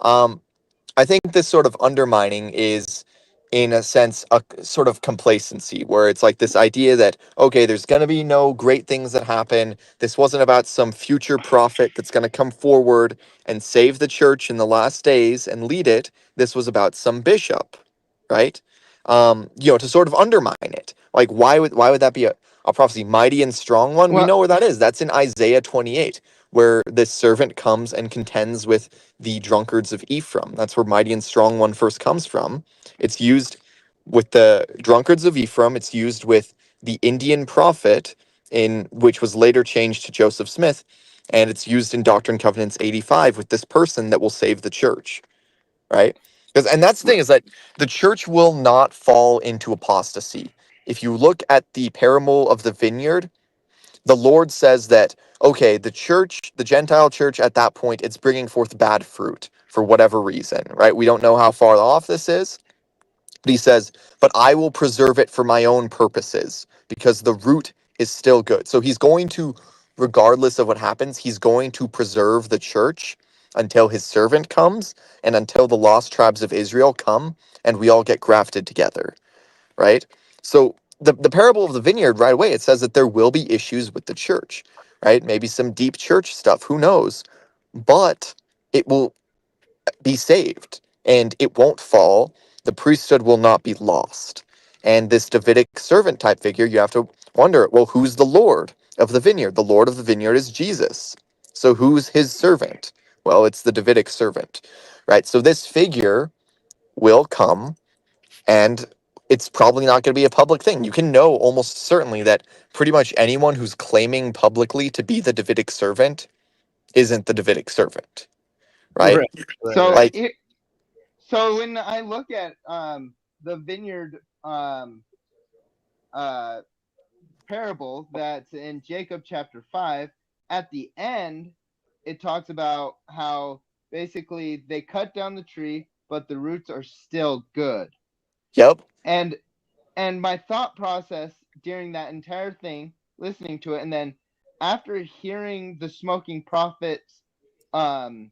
I think this sort of undermining is, in a sense, a sort of complacency, where it's like this idea that, okay, there's going to be no great things that happen. This wasn't about some future prophet that's going to come forward and save the church in the last days and lead it. This was about some bishop, right? To sort of undermine it. Like, why would that be a prophecy? Mighty and strong one? We know where that is. That's in Isaiah 28, where this servant comes and contends with the drunkards of Ephraim. That's where mighty and strong one first comes from. It's used with the drunkards of Ephraim. It's used with the Indian prophet, in which was later changed to Joseph Smith, and it's used in Doctrine and Covenants 85 with this person that will save the church, right? Because, and that's the thing, is that the church will not fall into apostasy. If you look at the parable of the vineyard, the Lord says that, okay, the church, the Gentile church at that point, it's bringing forth bad fruit for whatever reason, right? We don't know how far off this is, but he says, but I will preserve it for my own purposes because the root is still good. So he's going to, regardless of what happens, he's going to preserve the church until his servant comes and until the lost tribes of Israel come and we all get grafted together, right? So the parable of the vineyard, right away, it says that there will be issues with the church, right? Maybe some deep church stuff, who knows? But it will be saved and it won't fall. The priesthood will not be lost. And this Davidic servant type figure, you have to wonder, well, who's the Lord of the vineyard? The Lord of the vineyard is Jesus. So who's his servant? Well, it's the Davidic servant, right? So this figure will come, and it's probably not going to be a public thing. You can know almost certainly that pretty much anyone who's claiming publicly to be the Davidic servant isn't the Davidic servant, right? So Like, so when I look at the vineyard parable that's in Jacob chapter 5, at the end it talks about how basically they cut down the tree but the roots are still good. yep. And my thought process during that entire thing, listening to it, and then after hearing the smoking prophet's dream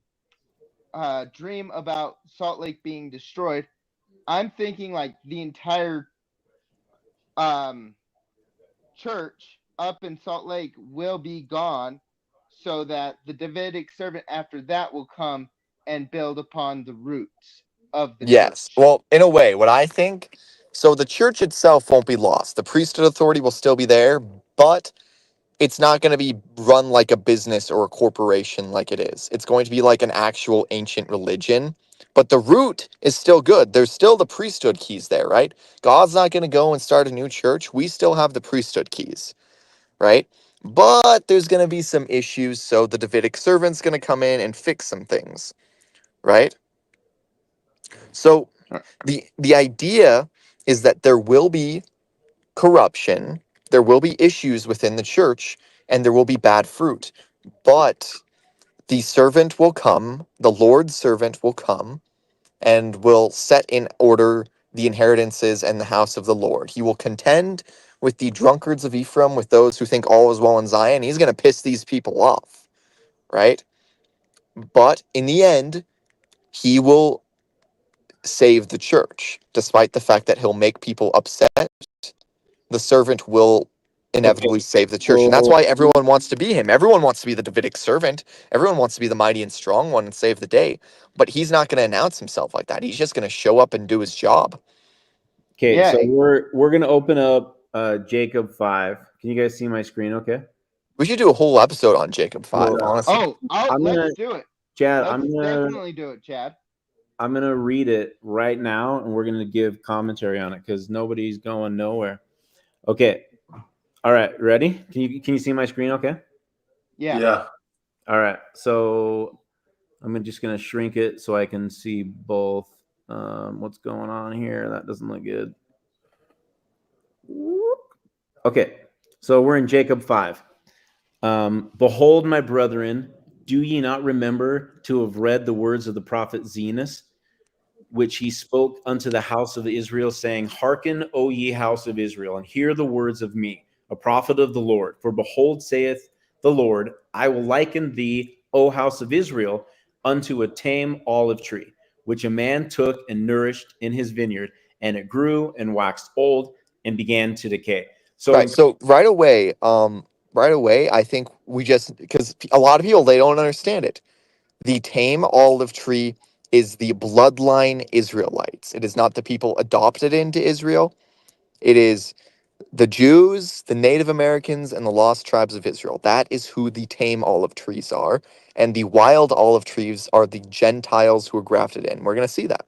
about Salt Lake being destroyed, I'm thinking like the entire church up in Salt Lake will be gone, so that the Davidic servant after that will come and build upon the roots of the Yes. church. Well, in a way, what I think, so the church itself won't be lost. The priesthood authority will still be there, but it's not going to be run like a business or a corporation like it is. It's going to be like an actual ancient religion, but the root is still good. There's still the priesthood keys there, right? God's not going to go and start a new church. We still have the priesthood keys, right? But there's going to be some issues, so the Davidic servant's going to come in and fix some things, right? So the idea is that there will be corruption, there will be issues within the church, and there will be bad fruit. But the servant will come, the Lord's servant will come, and will set in order the inheritances and the house of the Lord. He will contend with the drunkards of Ephraim, with those who think all is well in Zion. He's going to piss these people off, right? But in the end, he will save the church, despite the fact that he'll make people upset. The servant will inevitably save the church, and that's why everyone wants to be him. Everyone wants to be the Davidic servant. Everyone wants to be the mighty and strong one and save the day. But he's not going to announce himself like that. He's just going to show up and do his job. Okay, Yeah. so we're gonna open up Jacob 5. Can you guys see my screen? Okay. We should do a whole episode on Jacob 5, Well, honestly. Let's do it. Chad, Let's definitely do it, Chad. I'm gonna read it right now, and we're gonna give commentary on it because nobody's going nowhere. Okay. All right. Ready? Can you see my screen? Okay. Yeah. Yeah. All right. So I'm just gonna shrink it so I can see both. What's going on here? That doesn't look good. Okay. So we're in Jacob 5. Behold, my brethren, do ye not remember to have read the words of the prophet Zenos, which he spoke unto the house of Israel, saying, Hearken, O ye house of Israel, and hear the words of me, a prophet of the Lord. For behold, saith the Lord, I will liken thee, O house of Israel, unto a tame olive tree, which a man took and nourished in his vineyard, and it grew and waxed old and began to decay. So, Right. So right away, I think we just, because a lot of people, they don't understand it. The tame olive tree is the bloodline Israelites. It is not the people adopted into Israel. It is the Jews, the Native Americans, and the lost tribes of Israel. That is who the tame olive trees are. And the wild olive trees are the Gentiles who are grafted in. We're going to see that.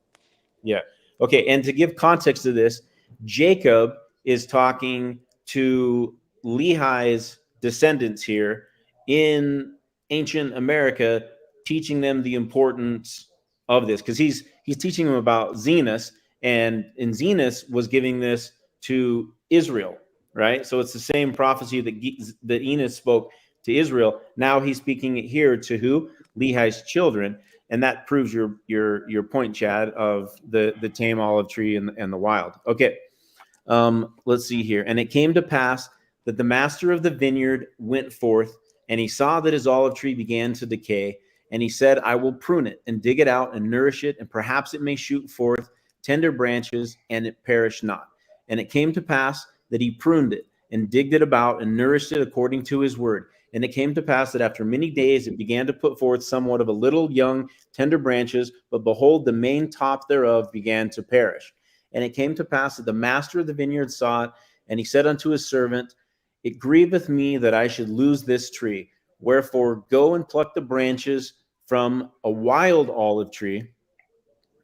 yeah. Okay. And to give context to this, Jacob is talking to Lehi's descendants here in ancient America, teaching them the importance of this, because he's teaching them about Zenos, and Zenos was giving this to Israel, right? So it's the same prophecy that Enos spoke to Israel. Now he's speaking it here to who? Lehi's children, and that proves your point, Chad, of the tame olive tree and the wild. Okay, let's see here. And it came to pass that the master of the vineyard went forth, and he saw that his olive tree began to decay. And he said, I will prune it and dig it out and nourish it, and perhaps it may shoot forth tender branches, and it perish not. And it came to pass that he pruned it and digged it about and nourished it according to his word. And it came to pass that after many days it began to put forth somewhat of a little young tender branches, but behold, the main top thereof began to perish. And it came to pass that the master of the vineyard saw it, and he said unto his servant, It grieveth me that I should lose this tree. Wherefore go and pluck the branches from a wild olive tree,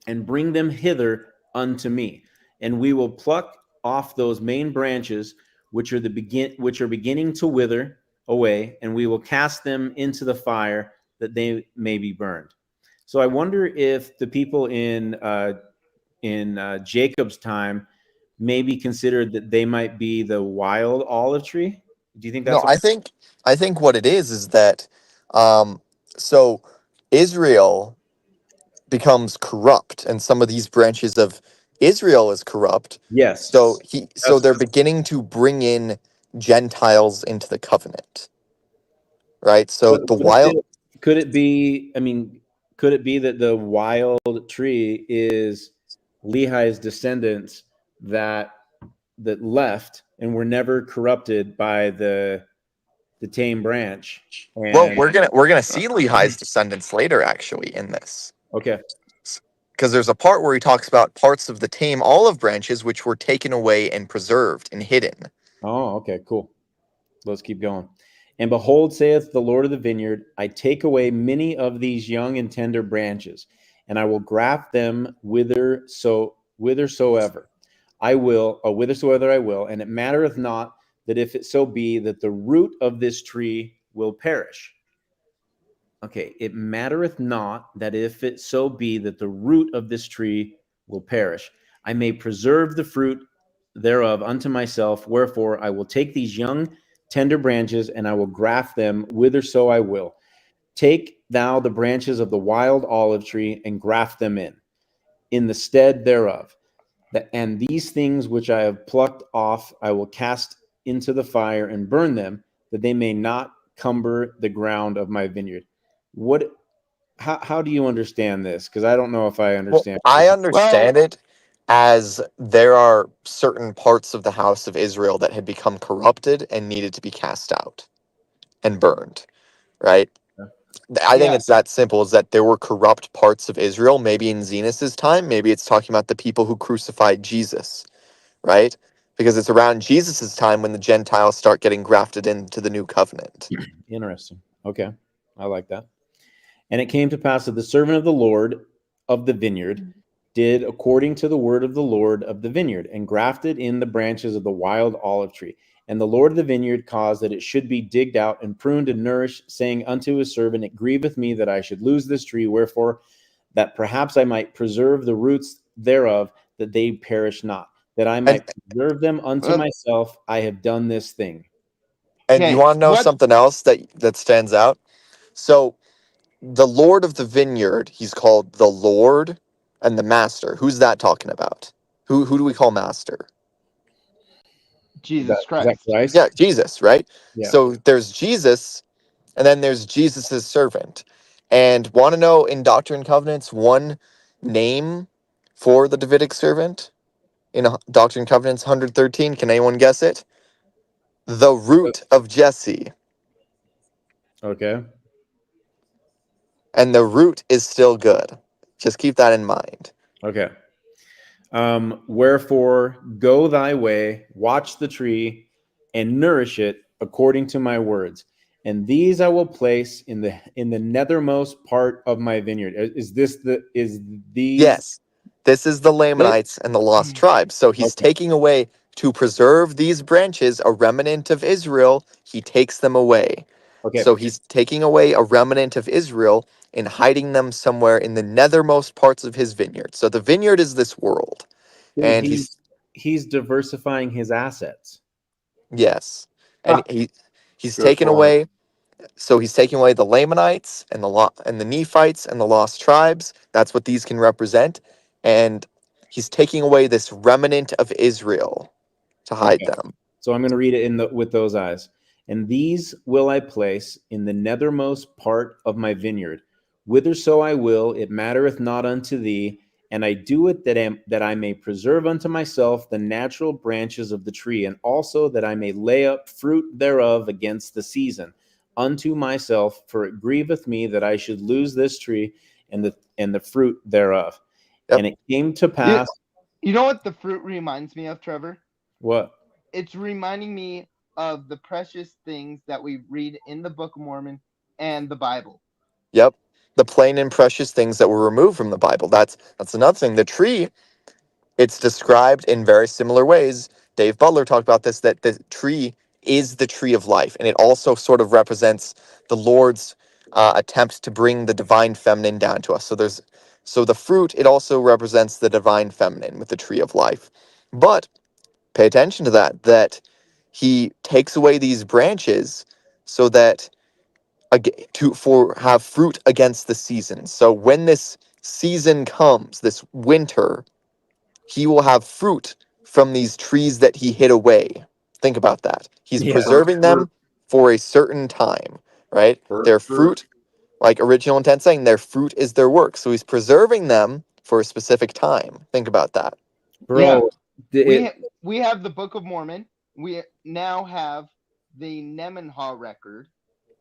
and bring them hither unto me, and we will pluck off those main branches which are beginning to wither away, and we will cast them into the fire, that they may be burned. So I wonder if the people in Jacob's time maybe considered that they might be the wild olive tree. Do you think that's No, I think what it is that so Israel becomes corrupt, and some of these branches of Israel is corrupt. Yes. So they're beginning to bring in Gentiles into the covenant. Right? So the wild could it be, I mean, could it be that the wild tree is Lehi's descendants that left and were never corrupted by the tame branch? And, well, we're gonna see Lehi's descendants later, actually, in this. Okay. Because there's a part where he talks about parts of the tame olive branches which were taken away and preserved and hidden. Oh, okay, cool. Let's keep going. And behold, saith the Lord of the vineyard, I take away many of these young and tender branches, and I will graft them whithersoever I will, and it mattereth not that if it so be that the root of this tree will perish. Okay, it mattereth not that if it so be that the root of this tree will perish. I may preserve the fruit thereof unto myself. Wherefore I will take these young tender branches, and I will graft them whitherso I will. Take thou the branches of the wild olive tree, and graft them in the stead thereof. And these things which I have plucked off, I will cast into the fire and burn them, that they may not cumber the ground of my vineyard. How do you understand this? Because I don't know if I understand. Well, I understand it as there are certain parts of the house of Israel that had become corrupted and needed to be cast out and burned, right? I think it's that simple, is that there were corrupt parts of Israel, maybe in Zenos's time, maybe it's talking about the people who crucified Jesus, right? Because it's around Jesus's time when the Gentiles start getting grafted into the new covenant. Interesting. Okay. I like that. And it came to pass that the servant of the Lord of the vineyard did according to the word of the Lord of the vineyard, and grafted in the branches of the wild olive tree. And the Lord of the vineyard caused that it should be digged out and pruned and nourished, saying unto his servant, It grieveth me that I should lose this tree, wherefore that perhaps I might preserve the roots thereof, that they perish not, that I might preserve them unto myself. I have done this thing. And you want to know something else that stands out? So the Lord of the vineyard, he's called the Lord, and the master. Who's that talking about? Who do we call master? Jesus Christ. Is that Christ? Yeah, Jesus, right? Yeah. So there's Jesus, and then there's Jesus's servant. And want to know in Doctrine and Covenants one name for the Davidic servant? In Doctrine and Covenants 113, can anyone guess it? The root of Jesse. Okay. And the root is still good. Just keep that in mind. Okay. Wherefore go thy way, watch the tree, and nourish it according to my words. And these I will place in the nethermost part of my vineyard. Is these? Yes. This is the Lamanites and the lost tribes. So he's taking away to preserve these branches, a remnant of Israel. He takes them away. Okay. So he's taking away a remnant of Israel and hiding them somewhere in the nethermost parts of his vineyard. So the vineyard is this world. Dude, And he's diversifying his assets. yes. And he's Good taken point. away. So he's taking away the Lamanites and the Nephites and the lost tribes. That's what these can represent. And he's taking away this remnant of Israel to hide them. So I'm going to read it with those eyes. And these will I place in the nethermost part of my vineyard. Whitherso I will, it mattereth not unto thee. And I do it that I may preserve unto myself the natural branches of the tree, and also that I may lay up fruit thereof against the season unto myself, for it grieveth me that I should lose this tree and the fruit thereof. Yep. And it came to pass. You know what the fruit reminds me of, Trevor? What? It's reminding me of the precious things that we read in the Book of Mormon and the Bible. Yep. The plain and precious things that were removed from the Bible. That's another thing. The tree, it's described in very similar ways. Dave Butler talked about this, that the tree is the tree of life. And it also sort of represents the Lord's attempt to bring the divine feminine down to us. So the fruit, it also represents the divine feminine with the tree of life. But pay attention to that he takes away these branches so that have fruit against the season. So when this season comes, this winter, he will have fruit from these trees that he hid away. Think about that. He's preserving them for a certain time, right? Their fruit, like original intent saying, their fruit is their work. So he's preserving them for a specific time. Think about that. Bro, we have the Book of Mormon. We now have the Nemenhah record.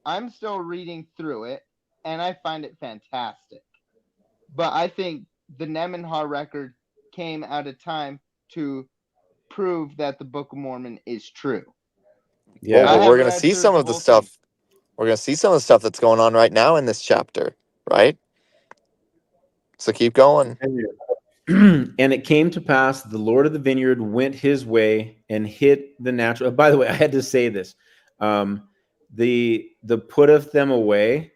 I'm still reading through it, and I find it fantastic. But I think the Nemenhah record came at a time to prove that the Book of Mormon is true. Yeah, well, we're going to see some of the stuff. We're going to see some of the stuff that's going on right now in this chapter, right? So keep going. And it came to pass, the Lord of the vineyard went his way and hid the natural. By the way, I had to say this. The putteth them away,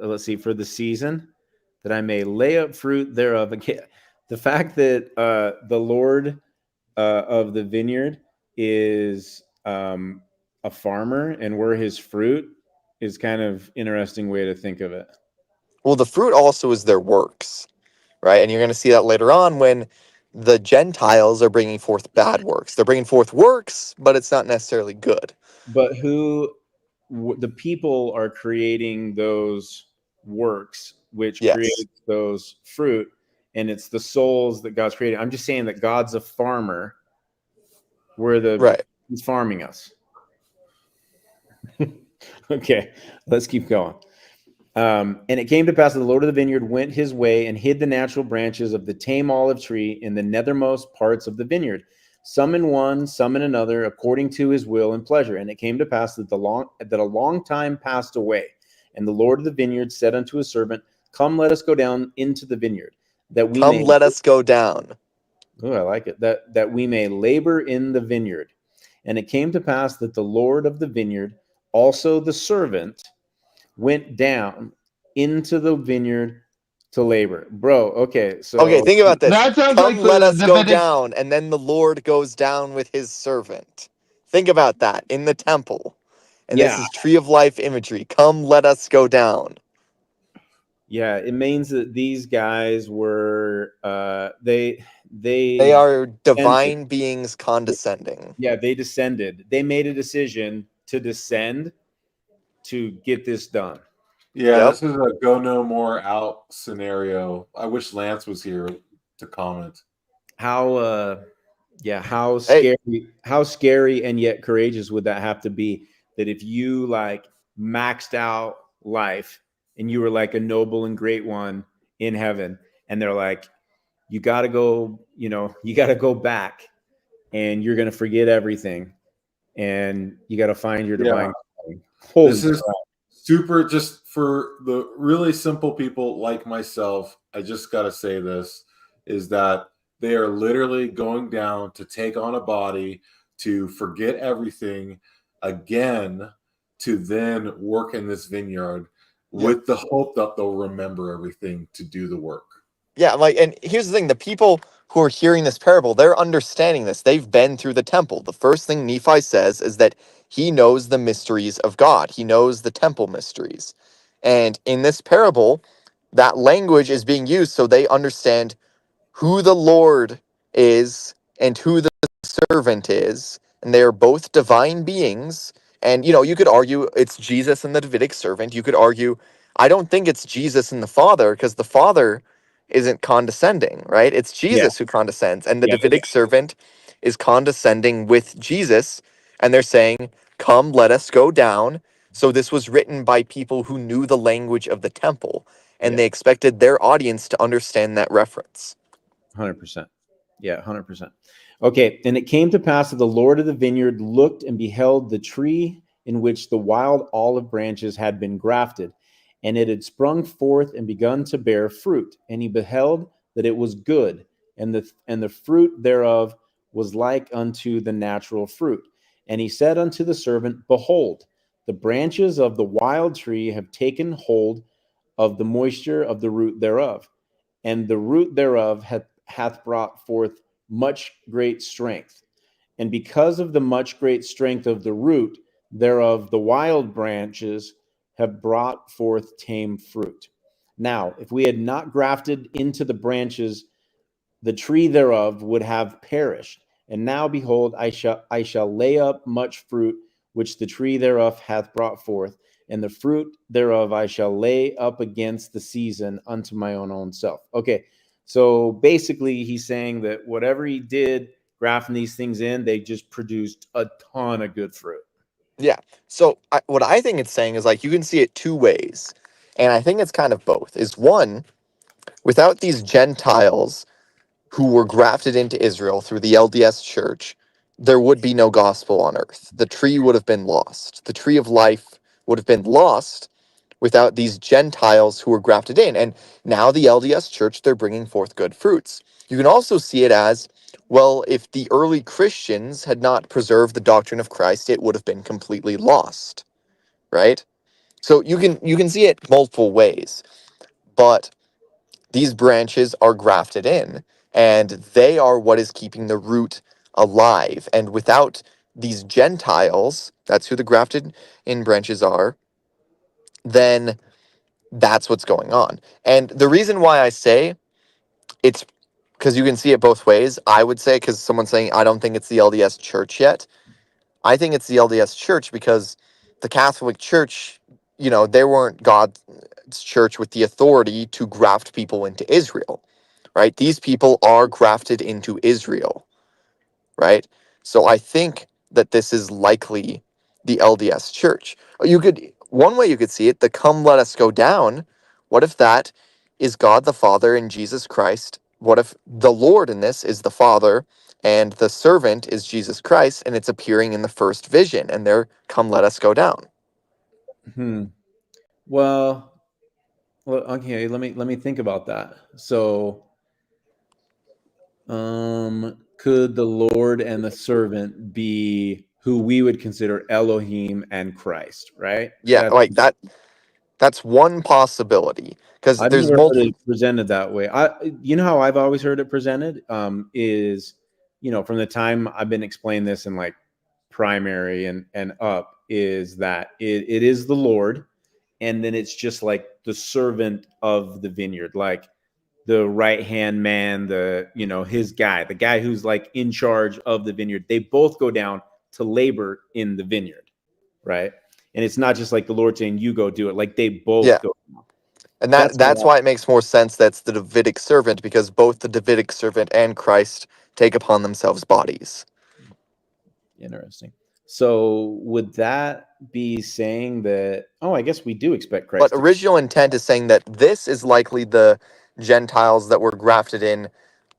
let's see, for the season, that I may lay up fruit thereof. Again, the fact that the Lord of the vineyard is a farmer and we're his fruit is kind of interesting way to think of it. Well, the fruit also is their works, right? And you're going to see that later on when the Gentiles are bringing forth bad works. They're bringing forth works, but it's not necessarily good. But the people are creating those works, which creates those fruit, and it's the souls that God's creating. I'm just saying that God's a farmer. He's farming us. Okay, let's keep going. And it came to pass that the Lord of the vineyard went his way and hid the natural branches of the tame olive tree in the nethermost parts of the vineyard, some in one, some in another, according to his will and pleasure. And it came to pass that a long time passed away, and the Lord of the vineyard said unto his servant, "Come, let us go down into the vineyard, that we may let us go down." Oh, I like it. That we may labor in the vineyard. And it came to pass that the Lord of the vineyard, also the servant, went down into the vineyard to labor. Bro, okay, so think about this. That sounds Come, like let us go davidic down, and then the Lord goes down with his servant. Think about that in the temple. And this is tree of life imagery. Come, let us go down. Yeah, it means that these guys were they are divine beings condescending. Yeah, they descended. They made a decision to descend to get this done. Yeah, this is a go no more out scenario. I wish Lance was here to comment. How scary and yet courageous would that have to be, that if you like maxed out life and you were like a noble and great one in heaven, and they're like, you got to go back and you're going to forget everything and you got to find your divine calling. This is super, just for the really simple people like myself. I just got to say this is that they are literally going down to take on a body, to forget everything again, to then work in this vineyard with the hope that they'll remember everything to do the work. Yeah, like, and here's the thing, the people who are hearing this parable, they're understanding this. They've been through the temple. The first thing Nephi says is that he knows the mysteries of God. He knows the temple mysteries. And in this parable, that language is being used so they understand who the Lord is and who the servant is, and they are both divine beings. And you could argue it's Jesus and the Davidic servant. You could argue I don't think it's Jesus and the Father, because the Father isn't condescending, right? It's Jesus who condescends, and the Davidic servant is condescending with Jesus, and they're saying, "Come, let us go down." So this was written by people who knew the language of the temple, and they expected their audience to understand that reference. 100%. Yeah, 100%. Okay, and it came to pass that the Lord of the vineyard looked and beheld the tree in which the wild olive branches had been grafted, and it had sprung forth and begun to bear fruit. And he beheld that it was good, and the fruit thereof was like unto the natural fruit. And he said unto the servant, Behold, the branches of the wild tree have taken hold of the moisture of the root thereof, and the root thereof hath brought forth much great strength. And because of the much great strength of the root thereof, the wild branches have brought forth tame fruit. Now, if we had not grafted into the branches, the tree thereof would have perished. And now, behold, I shall lay up much fruit, which the tree thereof hath brought forth, and the fruit thereof I shall lay up against the season unto my own self. Okay, so basically he's saying that whatever he did, grafting these things in, they just produced a ton of good fruit. Yeah. So what I think it's saying is, like, you can see it two ways. And I think it's kind of both. Is one, without these Gentiles who were grafted into Israel through the LDS church, there would be no gospel on earth. The tree would have been lost. The tree of life would have been lost without these Gentiles who were grafted in. And now the LDS church, they're bringing forth good fruits. You can also see it as, well, if the early Christians had not preserved the doctrine of Christ, it would have been completely lost, right? So you can see it multiple ways, but these branches are grafted in, and they are what is keeping the root alive. And without these Gentiles, that's who the grafted in branches are, then that's what's going on. And the reason why I say it's because you can see it both ways, I would say, because someone's saying, I don't think it's the LDS church yet. I think it's the LDS church because the Catholic Church, they weren't God's church with the authority to graft people into Israel, right? These people are grafted into Israel, right? So I think that this is likely the LDS church. One way you could see it, the come let us go down, what if that is God the Father and Jesus Christ? What if the Lord in this is the Father and the servant is Jesus Christ, and it's appearing in the first vision, and they're come let us go down? Well, okay, let me think about that. So could the Lord and the servant be who we would consider Elohim and Christ, right? Yeah, like that's one possibility, because I've there's never heard multiple. it presented that way. You know how I've always heard it presented is, from the time I've been explaining this in like primary and up, is that it is the Lord, and then it's just like the servant of the vineyard, like the right hand man, his guy, the guy who's like in charge of the vineyard. They both go down to labor in the vineyard, right? And it's not just like the Lord saying, you go do it. Like they both go down. And that's why it makes more sense that's the Davidic servant, because both the Davidic servant and Christ take upon themselves bodies. Interesting. So would that be saying that, I guess we do expect Christ But original intent is saying that this is likely the Gentiles that were grafted in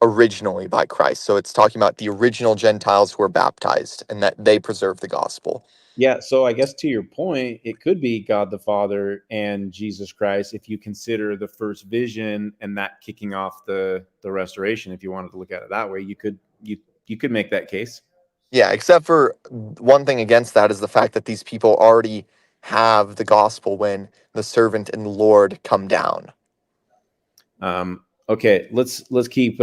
originally by Christ. So it's talking about the original Gentiles who were baptized and that they preserve the gospel. Yeah, so I guess to your point, it could be God the Father and Jesus Christ if you consider the first vision and that kicking off the restoration. If you wanted to look at it that way, you could make that case. Yeah, except for one thing against that is the fact that these people already have the gospel when the servant and the Lord come down. Okay, let's keep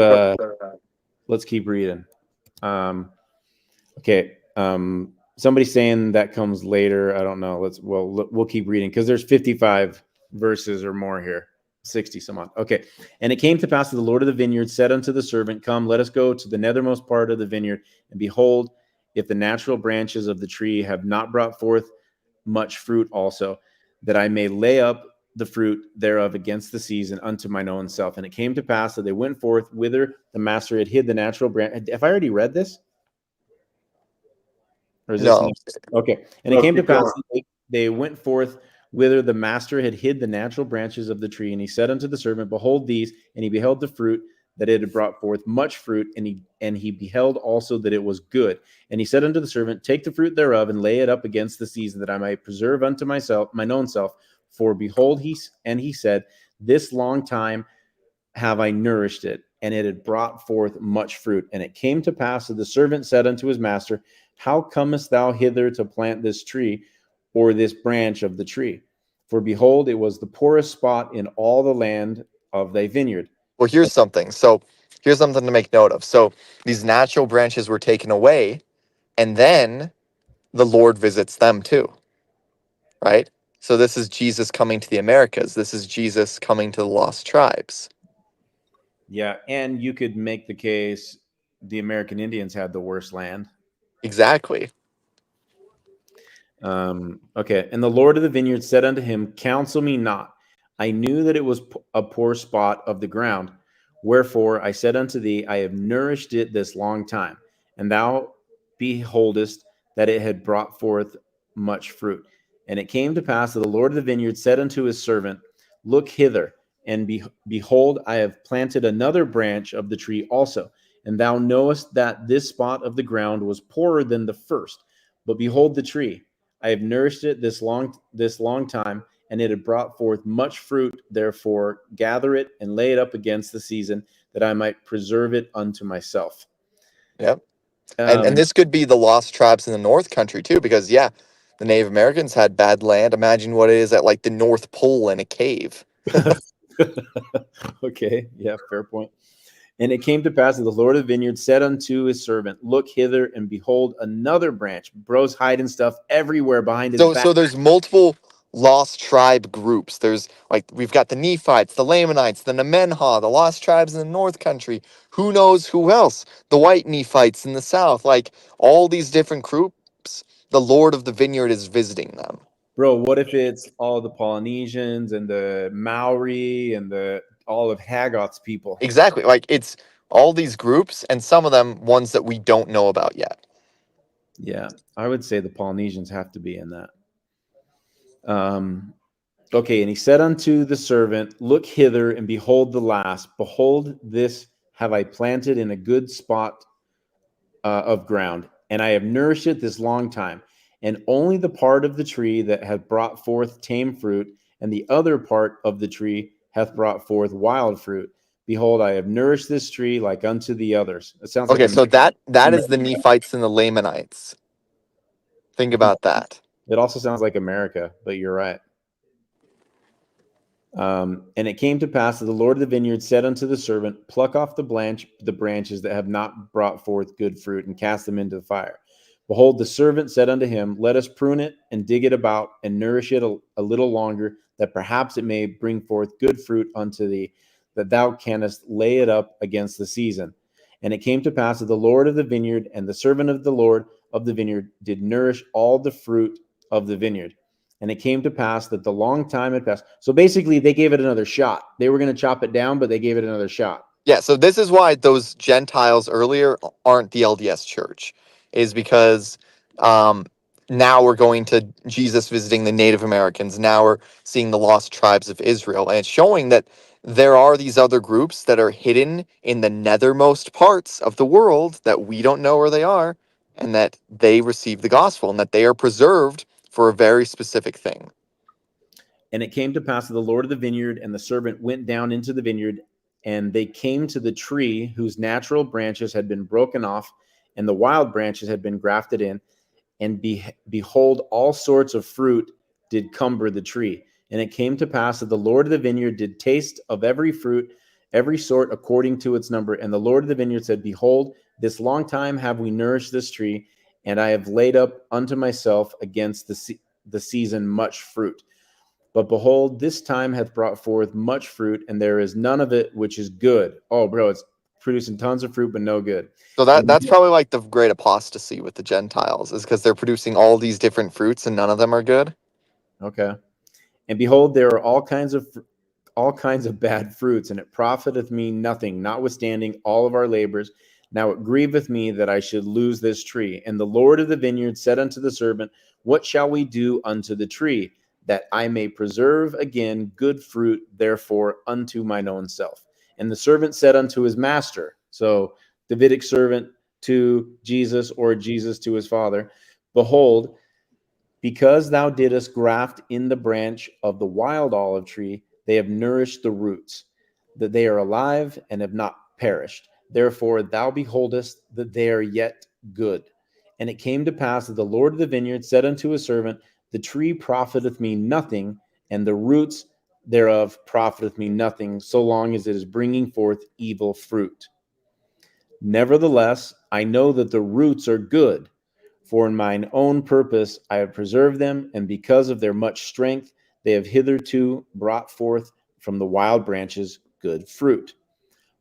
reading. Okay, somebody's saying that comes later. I don't know. We'll keep reading because there's 55 verses or more here. 60 some odd. Okay. And it came to pass that the Lord of the vineyard said unto the servant, Come, let us go to the nethermost part of the vineyard, and behold, if the natural branches of the tree have not brought forth much fruit also, that I may lay up the fruit thereof against the season unto mine own self. And it came to pass that they went forth whither the master had hid the natural branch. Have I already read this? Or is No. this okay? And it came to pass they went forth whither the master had hid the natural branches of the tree, and he said unto the servant, Behold these, and he beheld the fruit that it had brought forth much fruit, and he beheld also that it was good. And he said unto the servant, Take the fruit thereof and lay it up against the season, that I might preserve unto myself mine own self. For behold, he said, This long time have I nourished it, and it had brought forth much fruit. And it came to pass that the servant said unto his master, How comest thou hither to plant this tree, or this branch of the tree? For behold, it was the poorest spot in all the land of thy vineyard. Well, here's something. So here's something to make note of. So these natural branches were taken away, and then the Lord visits them too, right? So this is Jesus coming to the Americas. This is Jesus coming to the lost tribes. Yeah, and you could make the case the American Indians had the worst land. Exactly. Okay, and the Lord of the vineyard said unto him, Counsel me not. I knew that it was a poor spot of the ground. Wherefore I said unto thee, I have nourished it this long time, and thou beholdest that it had brought forth much fruit. And it came to pass that the Lord of the vineyard said unto his servant, Look hither, and behold, I have planted another branch of the tree also. And thou knowest that this spot of the ground was poorer than the first. But behold the tree, I have nourished it this long time, and it had brought forth much fruit. Therefore, gather it and lay it up against the season, that I might preserve it unto myself. Yep. And this could be the lost tribes in the North Country too, because yeah, the Native Americans had bad land. Imagine what it is at like the North Pole in a cave. Okay, yeah, fair point. And it came to pass that the Lord of the vineyard said unto his servant, Look hither, and behold another branch. Bro's hiding stuff everywhere behind his back. So there's multiple lost tribe groups. There's like we've got the Nephites, the Lamanites, the Nemenha, the lost tribes in the North Country. Who knows who else? The white Nephites in the South. Like all these different groups, the Lord of the vineyard is visiting them. Bro, what if it's all the Polynesians and the Maori and all of Haggot's people? Exactly. Like it's all these groups and some of them ones that we don't know about yet. Yeah, I would say the Polynesians have to be in that. Okay, and he said unto the servant, Look hither, and behold the last. Behold, this have I planted in a good spot of ground, and I have nourished it this long time. And only the part of the tree that hath brought forth tame fruit, and the other part of the tree hath brought forth wild fruit. Behold, I have nourished this tree like unto the others. It sounds Okay, like so that is the Nephites and the Lamanites. Think about that. It also sounds like America, but you're right. And it came to pass that the Lord of the vineyard said unto the servant, Pluck off the branches that have not brought forth good fruit, and cast them into the fire. Behold, the servant said unto him, Let us prune it, and dig it about, and nourish it a little longer, that perhaps it may bring forth good fruit unto thee, that thou canst lay it up against the season. And it came to pass that the Lord of the vineyard and the servant of the Lord of the vineyard did nourish all the fruit of the vineyard. And it came to pass that the long time had passed. So basically, they gave it another shot. They were going to chop it down, but they gave it another shot. Yeah, so this is why those Gentiles earlier aren't the LDS church, is because now we're going to Jesus visiting the Native Americans. Now we're seeing the lost tribes of Israel. And it's showing that there are these other groups that are hidden in the nethermost parts of the world that we don't know where they are, and that they receive the gospel and that they are preserved for a very specific thing. And it came to pass that the Lord of the vineyard and the servant went down into the vineyard, and they came to the tree whose natural branches had been broken off, and the wild branches had been grafted in. And behold, all sorts of fruit did cumber the tree. And it came to pass that the Lord of the vineyard did taste of every fruit, every sort according to its number. And the Lord of the vineyard said, behold, this long time have we nourished this tree, and I have laid up unto myself against the season much fruit. But behold, this time hath brought forth much fruit, and there is none of it which is good. Oh, bro, it's producing tons of fruit, but no good. So that's probably like the great apostasy with the Gentiles, is because they're producing all these different fruits and none of them are good. Okay. And behold, there are all kinds of bad fruits, and it profiteth me nothing, notwithstanding all of our labors. Now it grieveth me that I should lose this tree. And the Lord of the vineyard said unto the servant, what shall we do unto the tree, that I may preserve again good fruit, therefore unto mine own self? And the servant said unto his master, so Davidic servant to Jesus, or Jesus to his father, behold, because thou didst graft in the branch of the wild olive tree, they have nourished the roots, that they are alive and have not perished. Therefore thou beholdest that they are yet good. And it came to pass that the Lord of the vineyard said unto his servant, the tree profiteth me nothing, and the roots thereof profiteth me nothing, so long as it is bringing forth evil fruit. Nevertheless, I know that the roots are good, for in mine own purpose I have preserved them, and because of their much strength they have hitherto brought forth from the wild branches good fruit.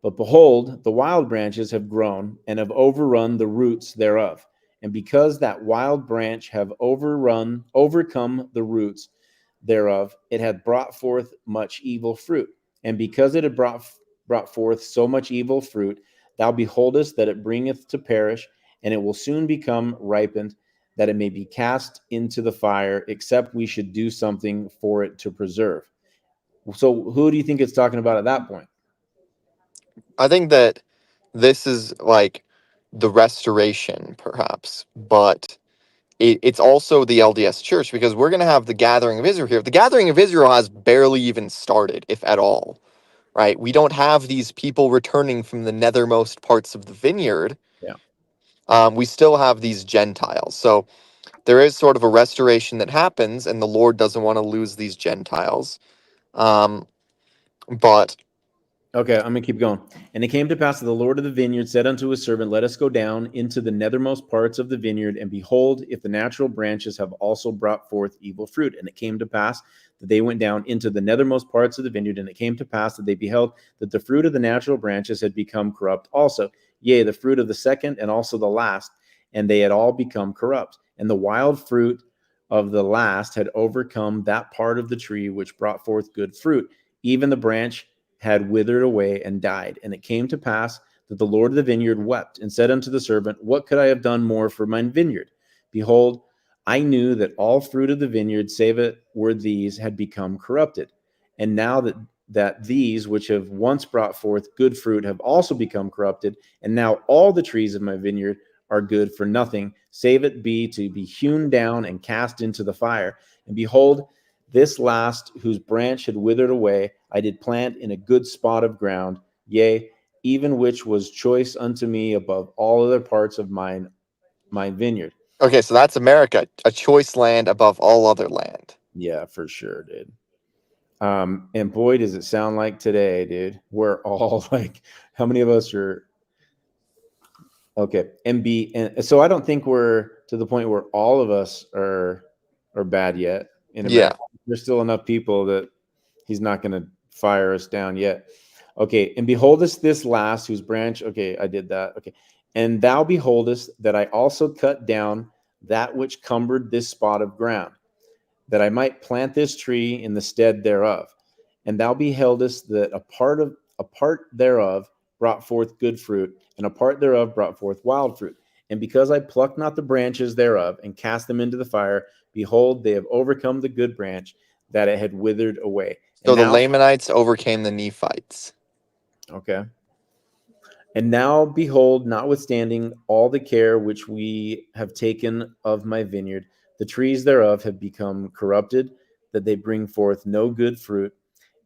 But behold, the wild branches have grown and have overrun the roots thereof. And because that wild branch have overcome the roots thereof, it hath brought forth much evil fruit. And because it had brought forth so much evil fruit, thou beholdest that it bringeth to perish, and it will soon become ripened, that it may be cast into the fire, except we should do something for it to preserve. So who do you think it's talking about at that point? I think that this is like the restoration, perhaps, but it's also the LDS Church, because we're going to have the gathering of Israel here. The gathering of Israel has barely even started, if at all, right? We don't have these people returning from the nethermost parts of the vineyard. Yeah. We still have these Gentiles. So there is sort of a restoration that happens, and the Lord doesn't want to lose these Gentiles. But okay, I'm going to keep going. And it came to pass that the Lord of the vineyard said unto his servant, let us go down into the nethermost parts of the vineyard, and behold, if the natural branches have also brought forth evil fruit. And it came to pass that they went down into the nethermost parts of the vineyard, and it came to pass that they beheld that the fruit of the natural branches had become corrupt also, yea, the fruit of the second and also the last, and they had all become corrupt. And the wild fruit of the last had overcome that part of the tree which brought forth good fruit. Even the branch had withered away and died. And it came to pass that the Lord of the vineyard wept and said unto the servant, what could I have done more for mine vineyard? Behold, I knew that all fruit of the vineyard, save it were these, had become corrupted. And now that these which have once brought forth good fruit have also become corrupted, and now all the trees of my vineyard are good for nothing, save it be to be hewn down and cast into the fire. And behold, this last, whose branch had withered away, I did plant in a good spot of ground, yea, even which was choice unto me above all other parts of my vineyard. okay, so that's America, a choice land above all other land. Yeah, for sure, dude. And boy, does it sound like today, dude. We're all like, how many of us are okay? And so I don't think we're to the point where all of us are bad yet. In America, there's still enough people that he's not going to fire us down yet. Okay, and beholdest this last, whose branch, okay, I did that. Okay, and thou beholdest that I also cut down that which cumbered this spot of ground, that I might plant this tree in the stead thereof. And thou beheldest that a part thereof brought forth good fruit, and a part thereof brought forth wild fruit. And because I plucked not the branches thereof and cast them into the fire, behold, they have overcome the good branch, that it had withered away. So And the now, Lamanites overcame the Nephites. okay. And now, behold, notwithstanding all the care which we have taken of my vineyard, the trees thereof have become corrupted, that they bring forth no good fruit.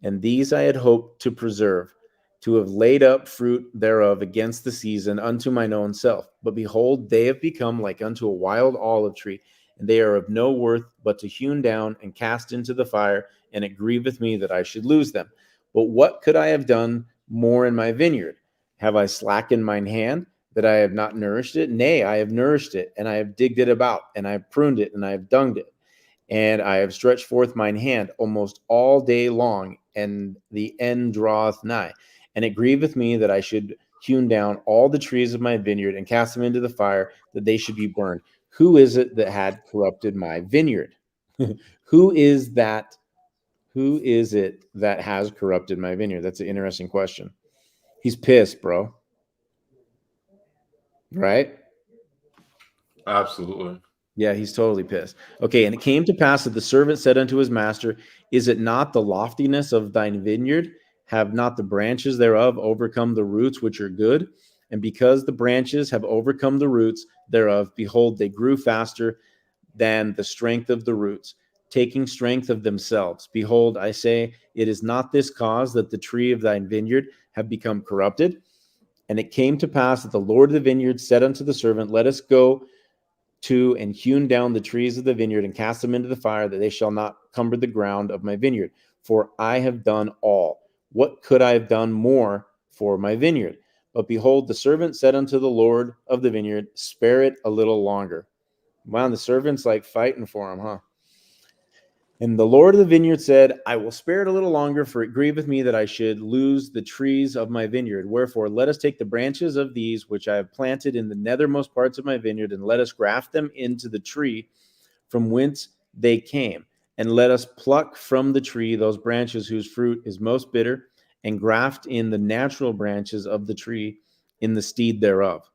And these I had hoped to preserve, to have laid up fruit thereof against the season unto mine own self. But behold, they have become like unto a wild olive tree, and they are of no worth but to hewn down and cast into the fire, and it grieveth me that I should lose them. But what could I have done more in my vineyard? Have I slackened mine hand that I have not nourished it? Nay, I have nourished it, and I have digged it about, and I have pruned it, and I have dunged it. And I have stretched forth mine hand almost all day long, and the end draweth nigh. And it grieveth me that I should hewn down all the trees of my vineyard and cast them into the fire, that they should be burned. Who is it that had corrupted my vineyard? Who is that? Who is it that has corrupted my vineyard? That's an interesting question. He's pissed, bro. Right? Absolutely. Yeah, he's totally pissed. Okay, and it came to pass that the servant said unto his master, is it not the loftiness of thine vineyard? Have not the branches thereof overcome the roots which are good? And because the branches have overcome the roots thereof, behold, they grew faster than the strength of the roots, taking strength of themselves. Behold, I say, it is not this cause that the tree of thine vineyard have become corrupted. And it came to pass that the Lord of the vineyard said unto the servant, let us go to and hewn down the trees of the vineyard and cast them into the fire, that they shall not cumber the ground of my vineyard. For I have done all. What could I have done more for my vineyard? But behold, the servant said unto the Lord of the vineyard, spare it a little longer. Wow, the servant's like fighting for him, huh? And the Lord of the vineyard said, I will spare it a little longer, for it grieveth me that I should lose the trees of my vineyard. Wherefore, let us take the branches of these which I have planted in the nethermost parts of my vineyard, and let us graft them into the tree from whence they came. And let us pluck from the tree those branches whose fruit is most bitter, and graft in the natural branches of the tree in the stead thereof.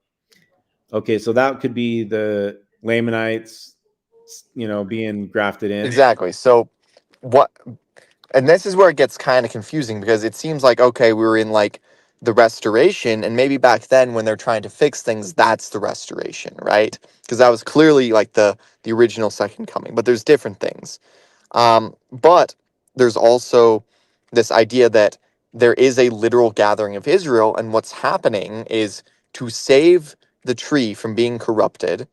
Okay, so that could be the Lamanites, being grafted in. Exactly. So what, and this is where it gets kind of confusing, because it seems like, okay, we were in like the restoration, and maybe back then when they're trying to fix things, that's the restoration, right? Because that was clearly like the original second coming, but there's different things. But there's also this idea that there is a literal gathering of Israel, and what's happening is to save the tree from being corrupted,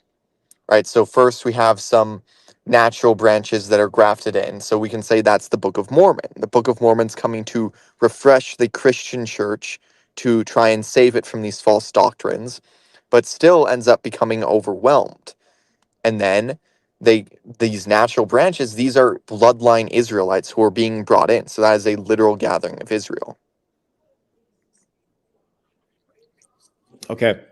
right? So first we have some natural branches that are grafted in. So we can say that's the Book of Mormon. The Book of Mormon's coming to refresh the Christian church, to try and save it from these false doctrines, but still ends up becoming overwhelmed. And then these natural branches, these are bloodline Israelites who are being brought in. So that is a literal gathering of Israel. Okay.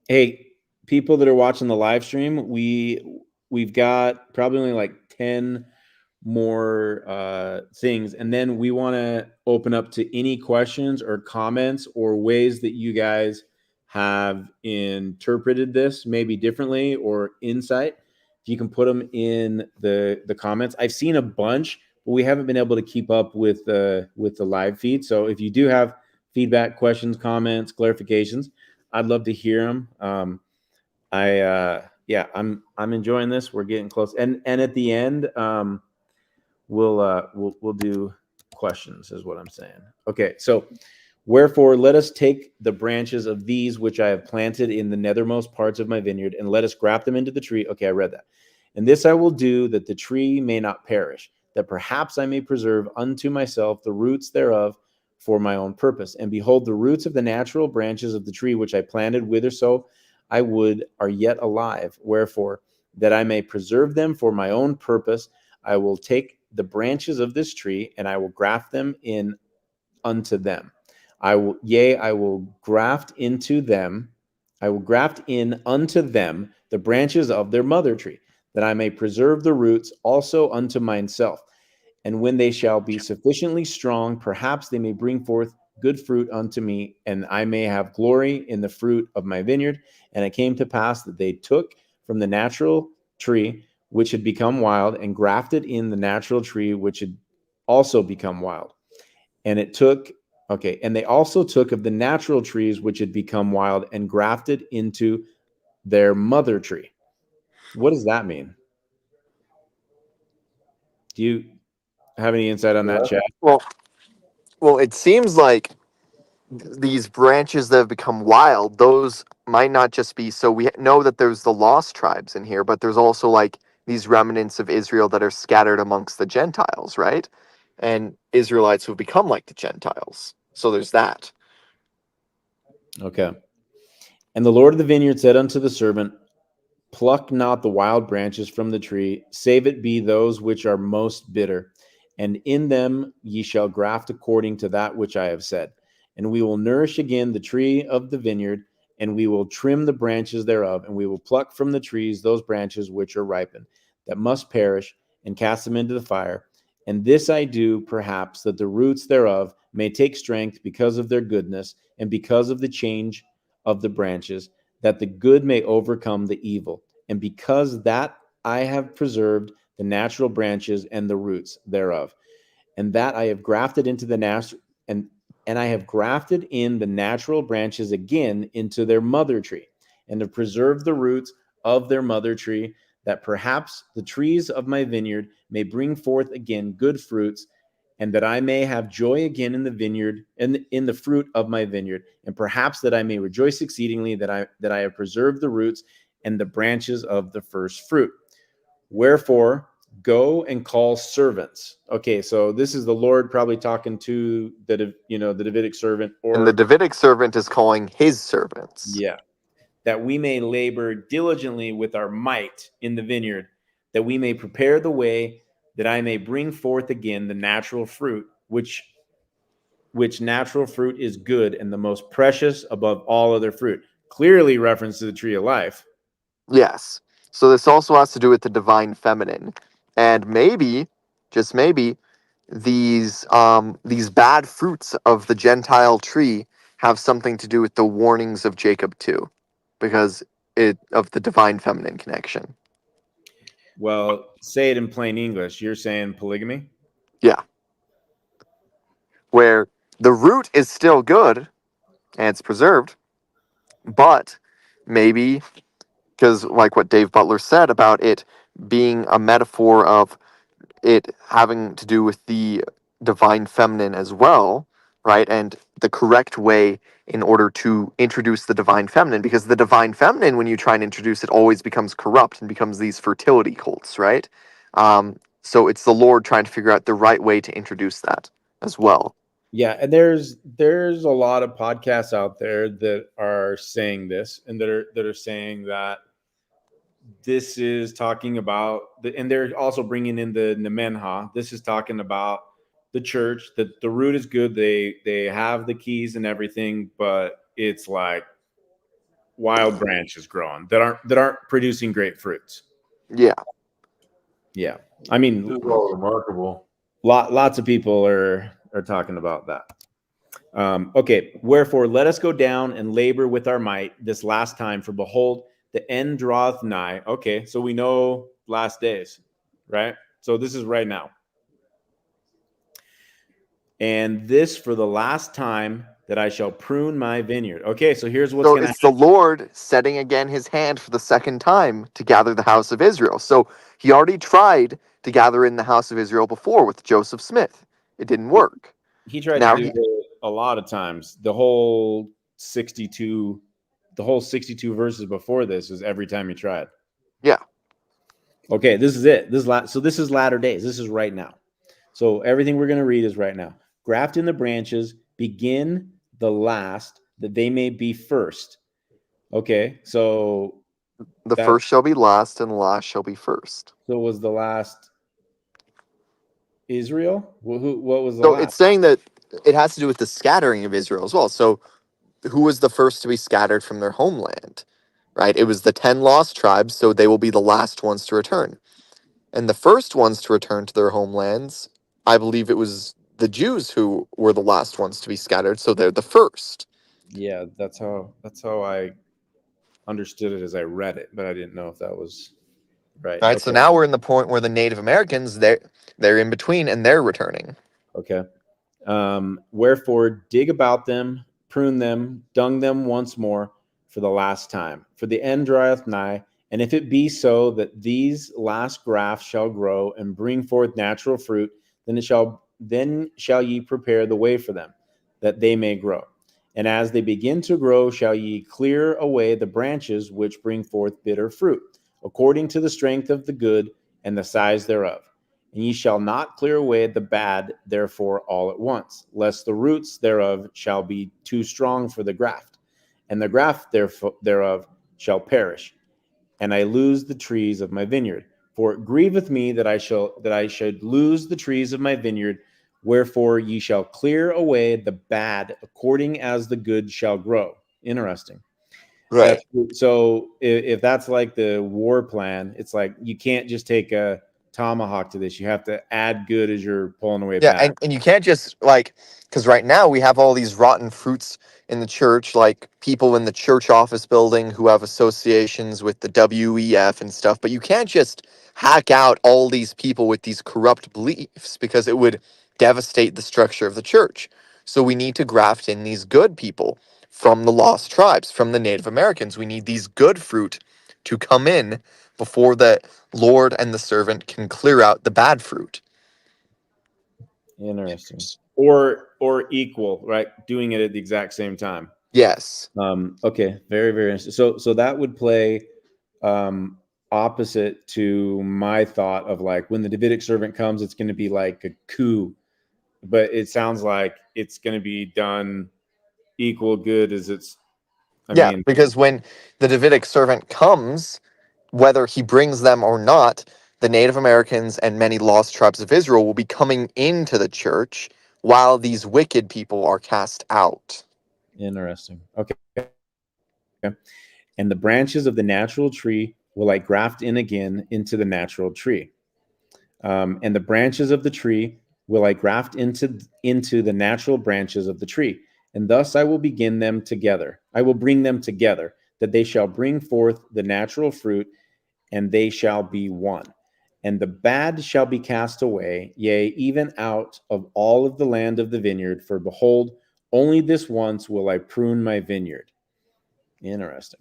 Hey, people that are watching the live stream, we've got probably only like 10 more things, and then we want to open up to any questions or comments or ways that you guys have interpreted this maybe differently, or insight. If you can put them in the comments. I've seen a bunch, but we haven't been able to keep up with the live feed. So if you do have feedback, questions, comments, clarifications, I'd love to hear them. I'm enjoying this. We're getting close, and at the end, we'll do questions, is what I'm saying. Okay, so wherefore let us take the branches of these which I have planted in the nethermost parts of my vineyard, and let us graft them into the tree. Okay, I read that. And this I will do, that the tree may not perish, that perhaps I may preserve unto myself the roots thereof for my own purpose. And behold, the roots of the natural branches of the tree which I planted whitherso I would are yet alive. Wherefore, that I may preserve them for my own purpose, I will take the branches of this tree, and I will graft them in unto them. I will graft into them. I will graft in unto them the branches of their mother tree, that I may preserve the roots also unto myself. And when they shall be sufficiently strong, perhaps they may bring forth good fruit unto me, and I may have glory in the fruit of my vineyard. And it came to pass that they took from the natural tree which had become wild, and grafted in the natural tree which had also become wild. And they also took of the natural trees which had become wild and grafted into their mother tree. What does that mean? Do you have any insight on that, Chad? Well, it seems like these branches that have become wild, those might not just be, so we know that there's the lost tribes in here, but there's also like these remnants of Israel that are scattered amongst the Gentiles, right? And Israelites who have become like the Gentiles. So there's that. Okay. And the Lord of the vineyard said unto the servant, pluck not the wild branches from the tree, save it be those which are most bitter, and in them ye shall graft according to that which I have said. And we will nourish again the tree of the vineyard, and we will trim the branches thereof, and we will pluck from the trees those branches which are ripened, that must perish, and cast them into the fire. And this I do, perhaps, that the roots thereof may take strength because of their goodness, and because of the change of the branches, that the good may overcome the evil. And because that I have preserved the natural branches and the roots thereof, and that I have grafted into the natural and I have grafted in the natural branches again into their mother tree, and have preserved the roots of their mother tree, that perhaps the trees of my vineyard may bring forth again good fruits, and that I may have joy again in the vineyard and in the fruit of my vineyard, and perhaps that I may rejoice exceedingly that I have preserved the roots and the branches of the first fruit. Wherefore, go and call servants. Okay, so this is the Lord probably talking to the Davidic servant, And the Davidic servant is calling his servants. Yeah, that we may labor diligently with our might in the vineyard, that we may prepare the way, that I may bring forth again the natural fruit, which natural fruit is good and the most precious above all other fruit. Clearly reference to the tree of life. Yes. So this also has to do with the divine feminine. And maybe, just maybe, these bad fruits of the Gentile tree have something to do with the warnings of Jacob too, because of the divine feminine connection. Well, say it in plain English. You're saying polygamy? Yeah. Where the root is still good and it's preserved, but maybe, because like what Dave Butler said about it being a metaphor of it having to do with the divine feminine as well, right? And the correct way in order to introduce the divine feminine, because the divine feminine, when you try and introduce it, always becomes corrupt and becomes these fertility cults, right? So it's the Lord trying to figure out the right way to introduce that as well. Yeah, and there's a lot of podcasts out there that are saying this, and that are saying that this is talking about and they're also bringing in the Nemenha. This is talking about the church, that the root is good. They have the keys and everything, but it's like wild branches growing that aren't producing great fruits. Yeah. Yeah. I mean, This is all remarkable. Lots of people are talking about that. Okay. Wherefore, let us go down and labor with our might this last time, for behold, the end draweth nigh. Okay. So we know last days, right? So this is right now. And this for the last time that I shall prune my vineyard. Okay. So here's what's going to happen. So it's the Lord setting again his hand for the second time to gather the house of Israel. So he already tried to gather in the house of Israel before with Joseph Smith. It didn't work. He tried to do it a lot of times. The whole 62 verses before this is every time he tried. Yeah. Okay, this is it. So this is latter days. This is right now. So everything we're going to read is right now. Graft in the branches, begin the last, that they may be first. Okay, so the first shall be last, and the last shall be first. So was the last Israel? What was the last? So it's saying that it has to do with the scattering of Israel as well. So who was the first to be scattered from their homeland? Right? It was the 10 lost tribes, so they will be the last ones to return. And the first ones to return to their homelands, I believe it was the Jews who were the last ones to be scattered, so they're the first. Yeah, that's how I understood it as I read it, but I didn't know if that was Right. Right. So Okay. now we're in the point where the Native Americans, they're in between and they're returning. Okay. Wherefore, dig about them, prune them, dung them once more for the last time. For the end draweth nigh. And if it be so that these last grafts shall grow and bring forth natural fruit, then shall ye prepare the way for them, that they may grow. And as they begin to grow, shall ye clear away the branches which bring forth bitter fruit, according to the strength of the good and the size thereof. And ye shall not clear away the bad, therefore, all at once, lest the roots thereof shall be too strong for the graft, and the graft thereof shall perish, and I lose the trees of my vineyard. For it grieveth me that I should lose the trees of my vineyard. Wherefore ye shall clear away the bad, according as the good shall grow. Interesting. Right. So if that's like the war plan, it's like you can't just take a tomahawk to this. You have to add good as you're pulling away Yeah, bad. and you can't just like, because right now we have all these rotten fruits in the church, like people in the church office building who have associations with the WEF and stuff, but you can't just hack out all these people with these corrupt beliefs because it would devastate the structure of the church. So we need to graft in these good people from the lost tribes, from the Native Americans. We need these good fruit to come in before the Lord and the servant can clear out the bad fruit. Interesting. Or equal, right? Doing it at the exact same time. Yes. Okay, very, very interesting. So that would play opposite to my thought of like when the Davidic servant comes, it's going to be like a coup, but it sounds like it's going to be done equal good as it's. I Yeah, mean, because when the Davidic servant comes, whether he brings them or not, the Native Americans and many lost tribes of Israel will be coming into the church while these wicked people are cast out. interesting. Okay. And the branches of the natural tree will I graft in again into the natural tree. And the branches of the tree will I graft into the natural branches of the tree. And thus I will begin them together. I will bring them together, that they shall bring forth the natural fruit, and they shall be one. And the bad shall be cast away, yea, even out of all of the land of the vineyard. For behold, only this once will I prune my vineyard. Interesting.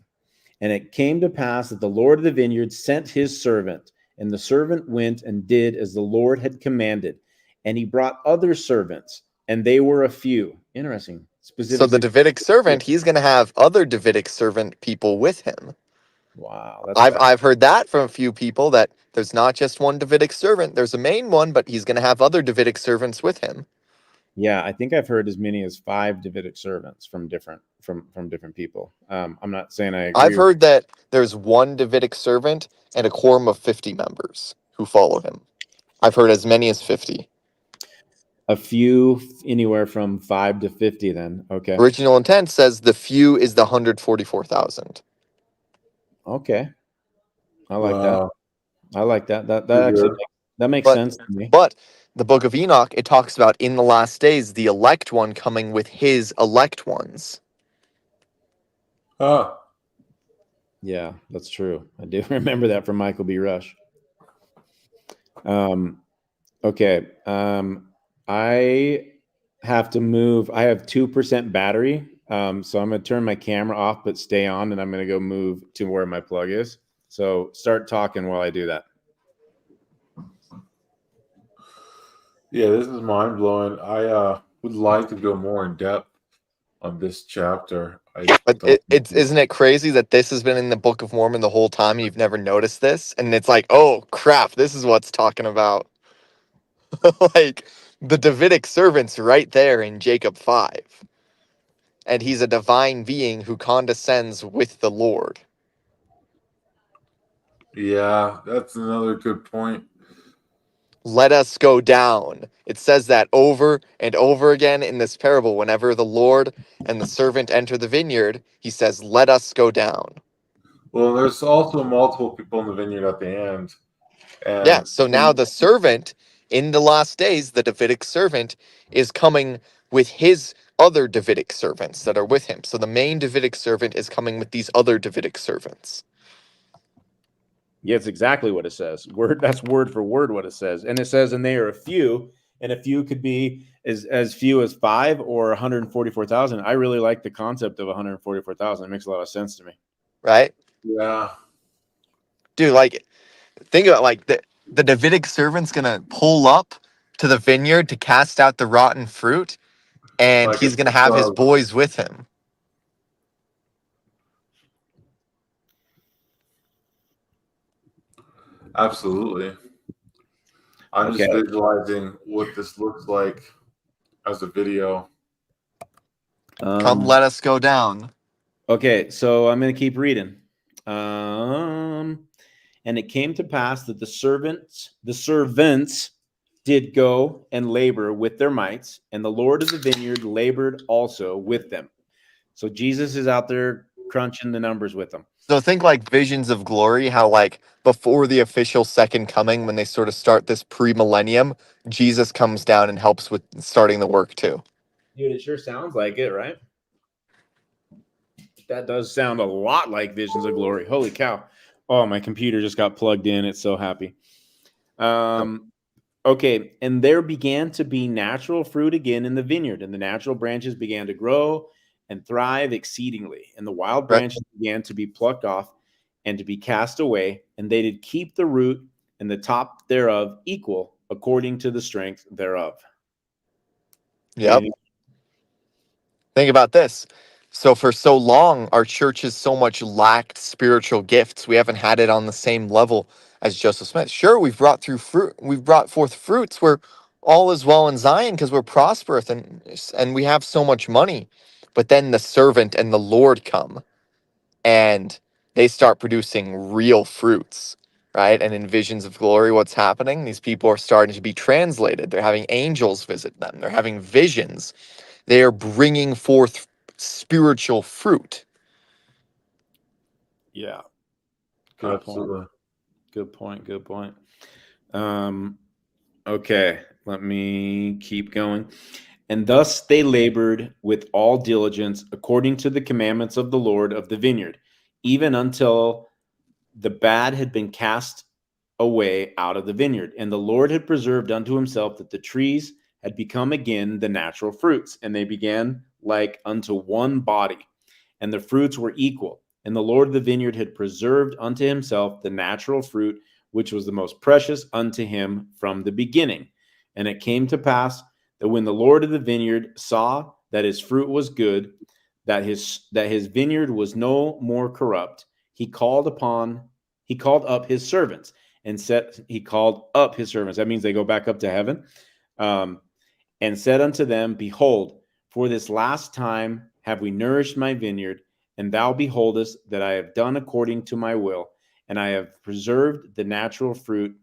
And it came to pass that the Lord of the vineyard sent his servant, and the servant went and did as the Lord had commanded. And he brought other servants, and they were a few. Interesting. So the Specifics. Davidic servant, he's going to have other Davidic servant people with him. Wow, that's I've heard that from a few people that there's not just one Davidic servant. There's a main one, but he's going to have other Davidic servants with him. Yeah, I think I've heard as many as 5 Davidic servants from different people. I'm not saying I agree. I've heard that there's one Davidic servant and a quorum of 50 members who follow him. I've heard as many as 50. A few, anywhere from 5 to 50 then. Okay. Original intent says the few is the 144,000. Okay. I like Wow. that. I like that. That Pretty actually good. that makes But- sense to me. But the book of Enoch, it talks about in the last days, the elect one coming with his elect ones. Huh. Yeah, that's true. I do remember that from Michael B. Rush. Okay. I have to move. I have 2% battery. So I'm going to turn my camera off, but stay on, and I'm going to go move to where my plug is. So start talking while I do that. Yeah, this is mind blowing. I would like to go more in depth on this chapter. But isn't it crazy that this has been in the Book of Mormon the whole time and you've never noticed this? And it's like, oh crap, this is what's talking about. Like the Davidic servant's right there in Jacob 5. And he's a divine being who condescends with the Lord. Yeah, that's another good point. Let us go down. It says that over and over again in this parable. Whenever the Lord and the servant enter the vineyard, he says, let us go down. Well, there's also multiple people in the vineyard at the end. And Yeah, so now the servant in the last days, the Davidic servant, is coming with his other Davidic servants that are with him. So the main Davidic servant is coming with these other Davidic servants. yeah, Yeah, it's exactly what it says. That's word for word what it says. And it says, and they are a few, and a few could be as few as 5 or 144,000. I really like the concept of 144,000. It makes a lot of sense to me. right? Yeah. Dude, like, think about like the Davidic servant's gonna pull up to the vineyard to cast out the rotten fruit, and Like he's gonna it's have his boys with him. absolutely. I'm just Okay. visualizing what this looks like as a video. Come, let us go down. Okay, so I'm going to keep reading. And it came to pass that the servants did go and labor with their mites, and the Lord of the vineyard labored also with them. So Jesus is out there crunching the numbers with them. So think like visions of glory, how like before the official second coming, when they sort of start this pre-millennium, Jesus comes down and helps with starting the work too. Dude, it sure sounds like it, right? That does sound a lot like visions of glory. Holy cow. Oh, my computer just got plugged in. It's so happy. Okay, and there began to be natural fruit again in the vineyard, and the natural branches began to grow and thrive exceedingly, and the wild branches began to be plucked off and to be cast away, and they did keep the root and the top thereof equal according to the strength thereof. Yep. Think about this. So for so long, our church has so much lacked spiritual gifts. We haven't had it on the same level as Joseph Smith. Sure, we've brought forth fruits where all is well in Zion because we're prosperous and we have so much money. But then the servant and the Lord come and they start producing real fruits, right? And in visions of glory, what's happening? These people are starting to be translated. They're having angels visit them. They're having visions. They are bringing forth spiritual fruit. Yeah. Good Absolutely. point. Good point. Okay, let me keep going. And thus they labored with all diligence according to the commandments of the Lord of the vineyard, even until the bad had been cast away out of the vineyard. And the Lord had preserved unto himself that the trees had become again the natural fruits, and they began like unto one body, and the fruits were equal. And the Lord of the vineyard had preserved unto himself the natural fruit, which was the most precious unto him from the beginning. And it came to pass that when the Lord of the vineyard saw that his fruit was good, that his vineyard was no more corrupt, he called up his servants and said, he called up his servants. That means they go back up to heaven, and said unto them, behold, for this last time have we nourished my vineyard, and thou beholdest that I have done according to my will, and I have preserved the natural fruit,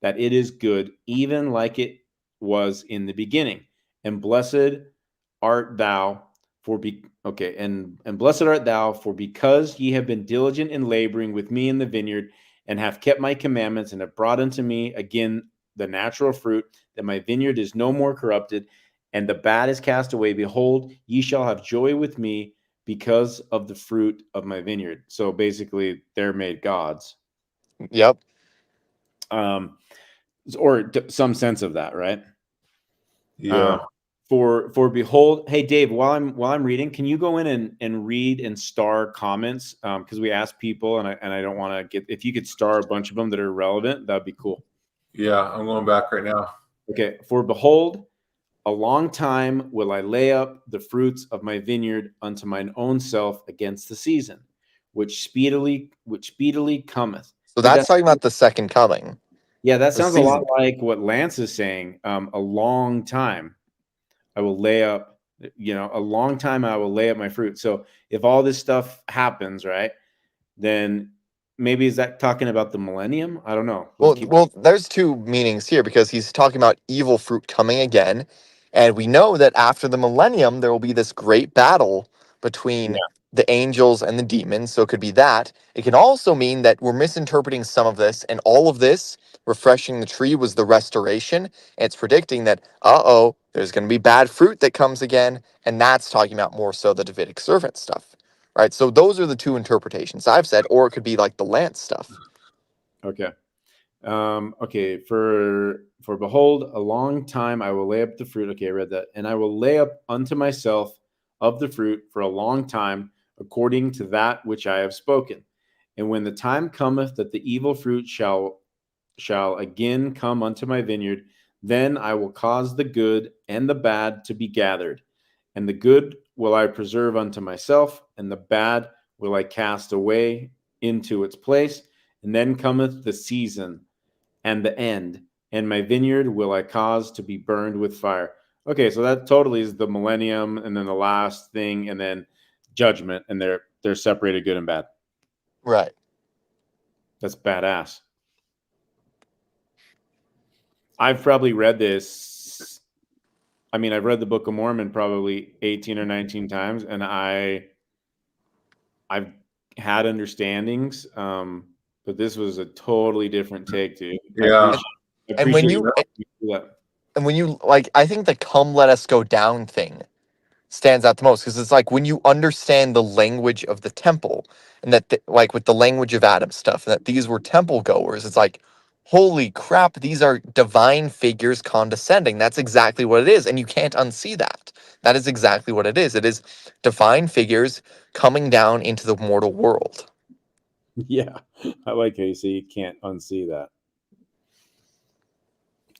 that it is good, even like it was in the beginning. And blessed art thou and blessed art thou, for because ye have been diligent in laboring with me in the vineyard, and have kept my commandments, and have brought unto me again the natural fruit, that my vineyard is no more corrupted, and the bad is cast away. Behold, ye shall have joy with me because of the fruit of my vineyard. So basically, they're made gods. Yep. Or some sense of that, right? Yeah. For behold, hey Dave, while I'm reading, can you go in and read and star comments? Because we asked people, and I don't want to get, if you could star a bunch of them that are relevant, that'd be cool. Yeah, I'm going back right now. Okay. For behold, a long time will I lay up the fruits of my vineyard unto mine own self against the season, which speedily cometh. So that's talking about the second coming. Yeah, that The sounds a lot season. like what Lance is saying. A long time I will lay up, a long time I will lay up my fruit. So if all this stuff happens, right, then maybe is that talking about the millennium? I don't know. Well, there's two meanings here because he's talking about evil fruit coming again. And we know that after the millennium, there will be this great battle between the angels and the demons. So it could be that. It can also mean that we're misinterpreting some of this, and all of this refreshing the tree was the restoration. And it's predicting that, there's going to be bad fruit that comes again. And that's talking about more so the Davidic servant stuff. Right. So those are the two interpretations I've said, or it could be like the Lance stuff. Okay. Okay. For behold, a long time I will lay up the fruit. Okay, I read that. And I will lay up unto myself of the fruit for a long time, according to that which I have spoken. And when the time cometh that the evil fruit shall again come unto my vineyard, then I will cause the good and the bad to be gathered. And the good will I preserve unto myself, and the bad will I cast away into its place. And then cometh the season and the end, and my vineyard will I cause to be burned with fire. Okay, so that totally is the millennium, and then the last thing, and then judgment, and they're separated good and bad. Right. That's badass. I've probably read this. I mean, I've read the Book of Mormon probably 18 or 19 times, and I've had understandings, but this was a totally different take, dude. Yeah. And when you like, I think the "come let us go down" thing stands out the most, because it's like when you understand the language of the temple, and that like with the language of Adam stuff, and that these were temple goers, it's like, holy crap, these are divine figures condescending. That's exactly what it is, and you can't unsee that. That is exactly what it is. It is divine figures coming down into the mortal world. Yeah, I like how you say you can't unsee that.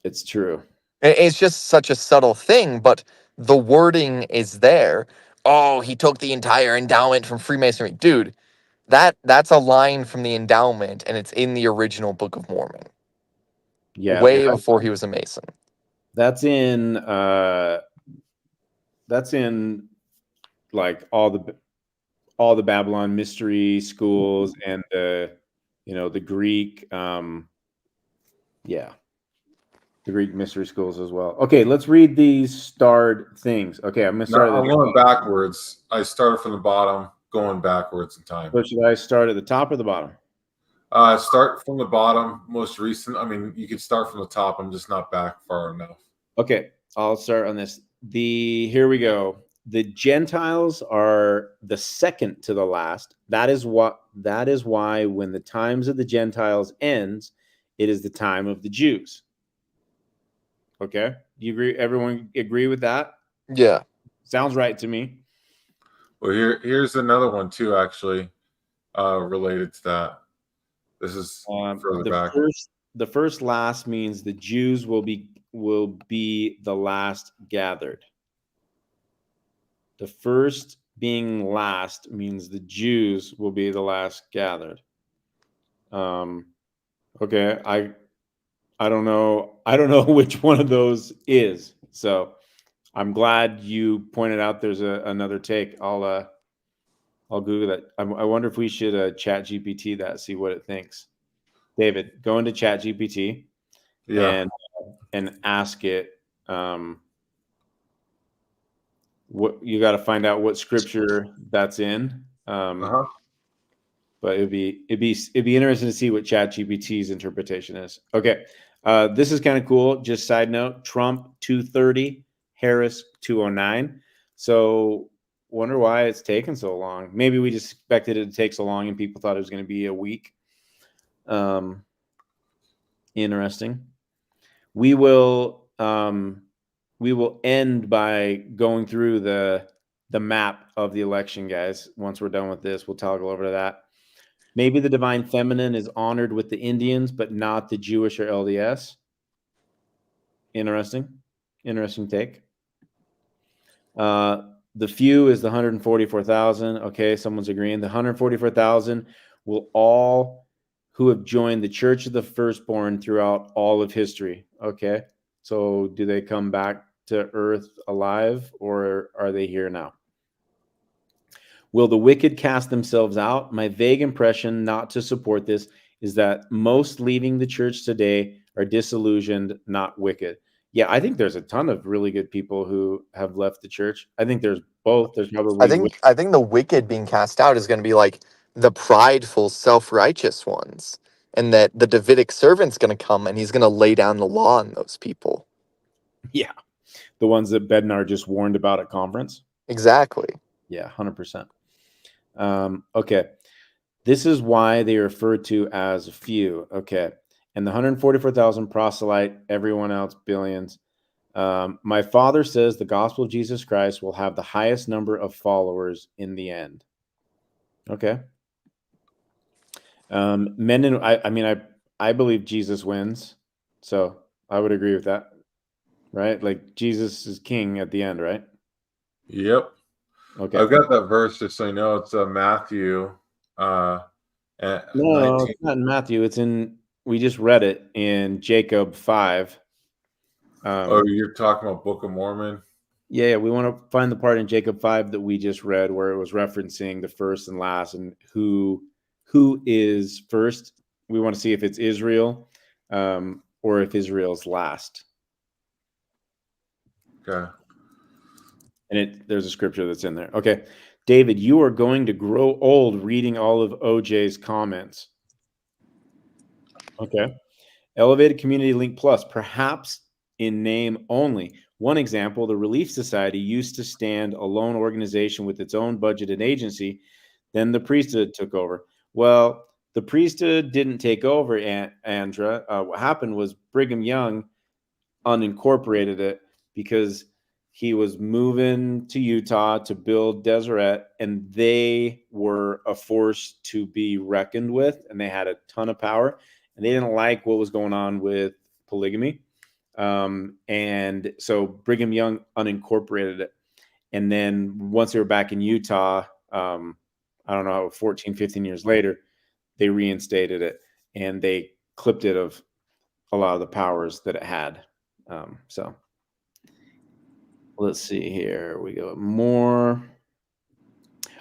It's true. It's just such a subtle thing, but the wording is there. Oh, he took the entire endowment from Freemasonry. Dude, that's a line from the endowment, and it's in the original Book of Mormon. Yeah, way before he was a Mason. That's in like all the Babylon mystery schools and the Greek the Greek mystery schools as well. Okay, let's read these starred things. Okay, I'm gonna start. I'm going backwards. I started from the bottom, going backwards in time. So should I start at the top or the bottom? Start from the bottom, most recent. I mean, you could start from the top. I'm just not back far enough. Okay, I'll start on this. Here we go. The Gentiles are the second to the last. That is why when the times of the Gentiles ends, it is the time of the Jews. Okay, do you agree? Everyone agree with that? Yeah, sounds right to me. Well, here's another one too, actually, related to that. This is further back. The first last means the Jews will be the last gathered. The first being last means the Jews will be the last gathered. Okay, I don't know which one of those is. So I'm glad you pointed out there's another take. I'll Google that. I wonder if we should chat GPT that, see what it thinks. David, go into chat GPT and ask it what you got to find out what scripture that's in. But it'd be interesting to see what ChatGPT's interpretation is. Okay, this is kind of cool. Just side note: Trump 230, Harris 209. So wonder why it's taken so long. Maybe we just expected it to take so long, and people thought it was going to be a week. Interesting. We will end by going through the map of the election, guys. Once we're done with this, we'll toggle over to that. Maybe the divine feminine is honored with the Indians, but not the Jewish or LDS. Interesting take. The few is the 144,000. Okay, someone's agreeing. The 144,000 will all who have joined the Church of the Firstborn throughout all of history. Okay, so do they come back to Earth alive, or are they here now? Will the wicked cast themselves out? My vague impression, not to support this, is that most leaving the church today are disillusioned, not wicked. Yeah, I think there's a ton of really good people who have left the church. I think there's both. There's probably I think the wicked being cast out is going to be like the prideful, self-righteous ones, and that the Davidic servant's going to come and he's going to lay down the law on those people. Yeah, the ones that Bednar just warned about at conference. Exactly. Yeah, 100%. Okay. This is why they are referred to as few. Okay. And the 144,000 proselyte, everyone else, billions. My father says the gospel of Jesus Christ will have the highest number of followers in the end. Okay. I believe Jesus wins. So I would agree with that. Right? Like Jesus is king at the end, right? Yep. Okay. I've got that verse just so you know. It's Matthew. No, 19. it's not in Matthew. It's in, we just read it in Jacob 5. Oh, you're talking about Book of Mormon? Yeah, we want to find the part in Jacob 5 that we just read where it was referencing the first and last and who is first. We want to see if it's Israel or if Israel's last. Okay. And there's a scripture that's in there. Okay. David, you are going to grow old reading all of OJ's comments. Okay. Elevated Community Link Plus, perhaps in name only. One example, the Relief Society used to stand alone organization with its own budget and agency. Then the priesthood took over. Well, the priesthood didn't take over, Andra. What happened was Brigham Young unincorporated it because he was moving to Utah to build Deseret, and they were a force to be reckoned with, and they had a ton of power, and they didn't like what was going on with polygamy. And so Brigham Young unincorporated it. And then once they were back in Utah, I don't know, 14, 15 years later, they reinstated it and they clipped it of a lot of the powers that it had. So let's see here. We go more.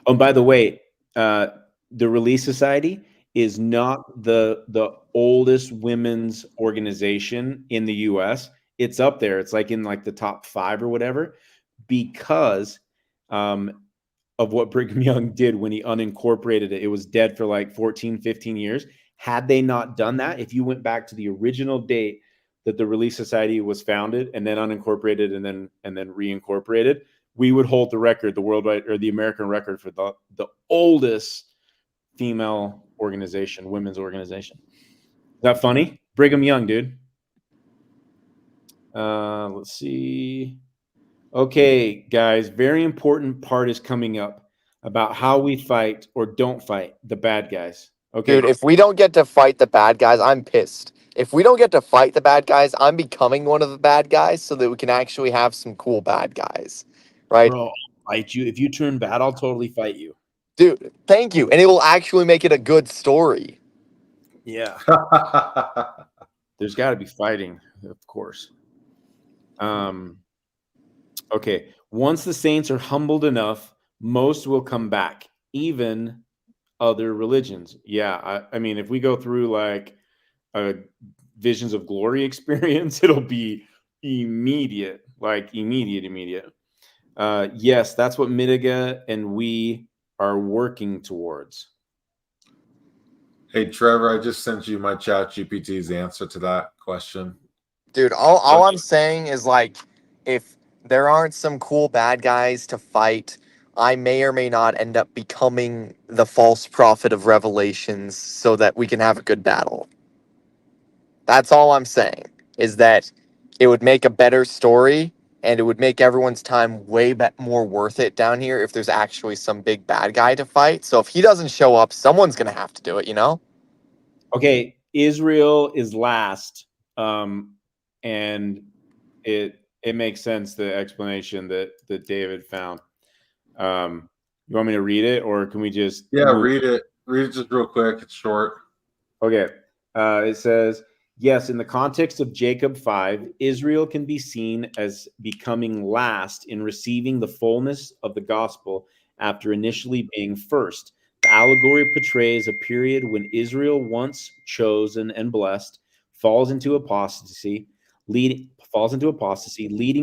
Oh, by the way, the Relief Society is not the oldest women's organization in the U.S. It's up there. It's like in like the top 5 or whatever, because of what Brigham Young did when he unincorporated it. It was dead for like 14, 15 years. Had they not done that, if you went back to the original date that the Relief Society was founded and then unincorporated and then reincorporated, we would hold the record, the worldwide or the American record for the oldest female organization, women's organization. Is that funny? Brigham Young, dude. Let's see. Okay, guys, very important part is coming up about how we fight or don't fight the bad guys. Okay. Dude, if we don't get to fight the bad guys, I'm pissed. If we don't get to fight the bad guys, I'm becoming one of the bad guys so that we can actually have some cool bad guys. Right? Bro, I'll fight you. If you turn bad, I'll totally fight you. Dude, thank you. And it will actually make it a good story. Yeah. There's got to be fighting, of course. Okay. Once the saints are humbled enough, most will come back, even other religions. Yeah. I mean, if we go through like a Visions of Glory experience, it'll be immediate. Yes, that's what Mitiga and we are working towards. Hey, Trevor, I just sent you my ChatGPT's answer to that question. Dude, all I'm saying is, like, if there aren't some cool bad guys to fight, I may or may not end up becoming the false prophet of Revelations so that we can have a good battle. That's all I'm saying, is that it would make a better story and it would make everyone's time way more worth it down here if there's actually some big bad guy to fight. So if he doesn't show up, someone's going to have to do it, you know? Okay, Israel is last. And it makes sense, the explanation that David found. You want me to read it, or can we just read it just real quick? It's short. Okay. It says, yes, in the context of Jacob 5, Israel can be seen as becoming last in receiving the fullness of the gospel after initially being first. The allegory portrays a period when Israel, once chosen and blessed, falls into apostasy, leading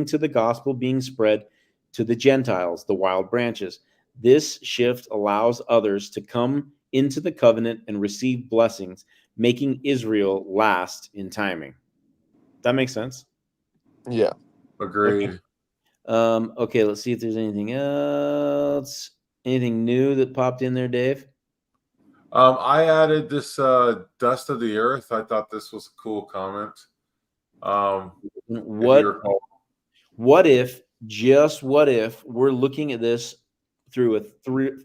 to the gospel being spread to the Gentiles, the wild branches. This shift allows others to come into the covenant and receive blessings, making Israel last in timing. That makes sense? Yeah. Agreed. Okay, let's see if there's anything else. Anything new that popped in there, Dave? I added this dust of the earth. I thought this was a cool comment. What if, just what if, we're looking at this through a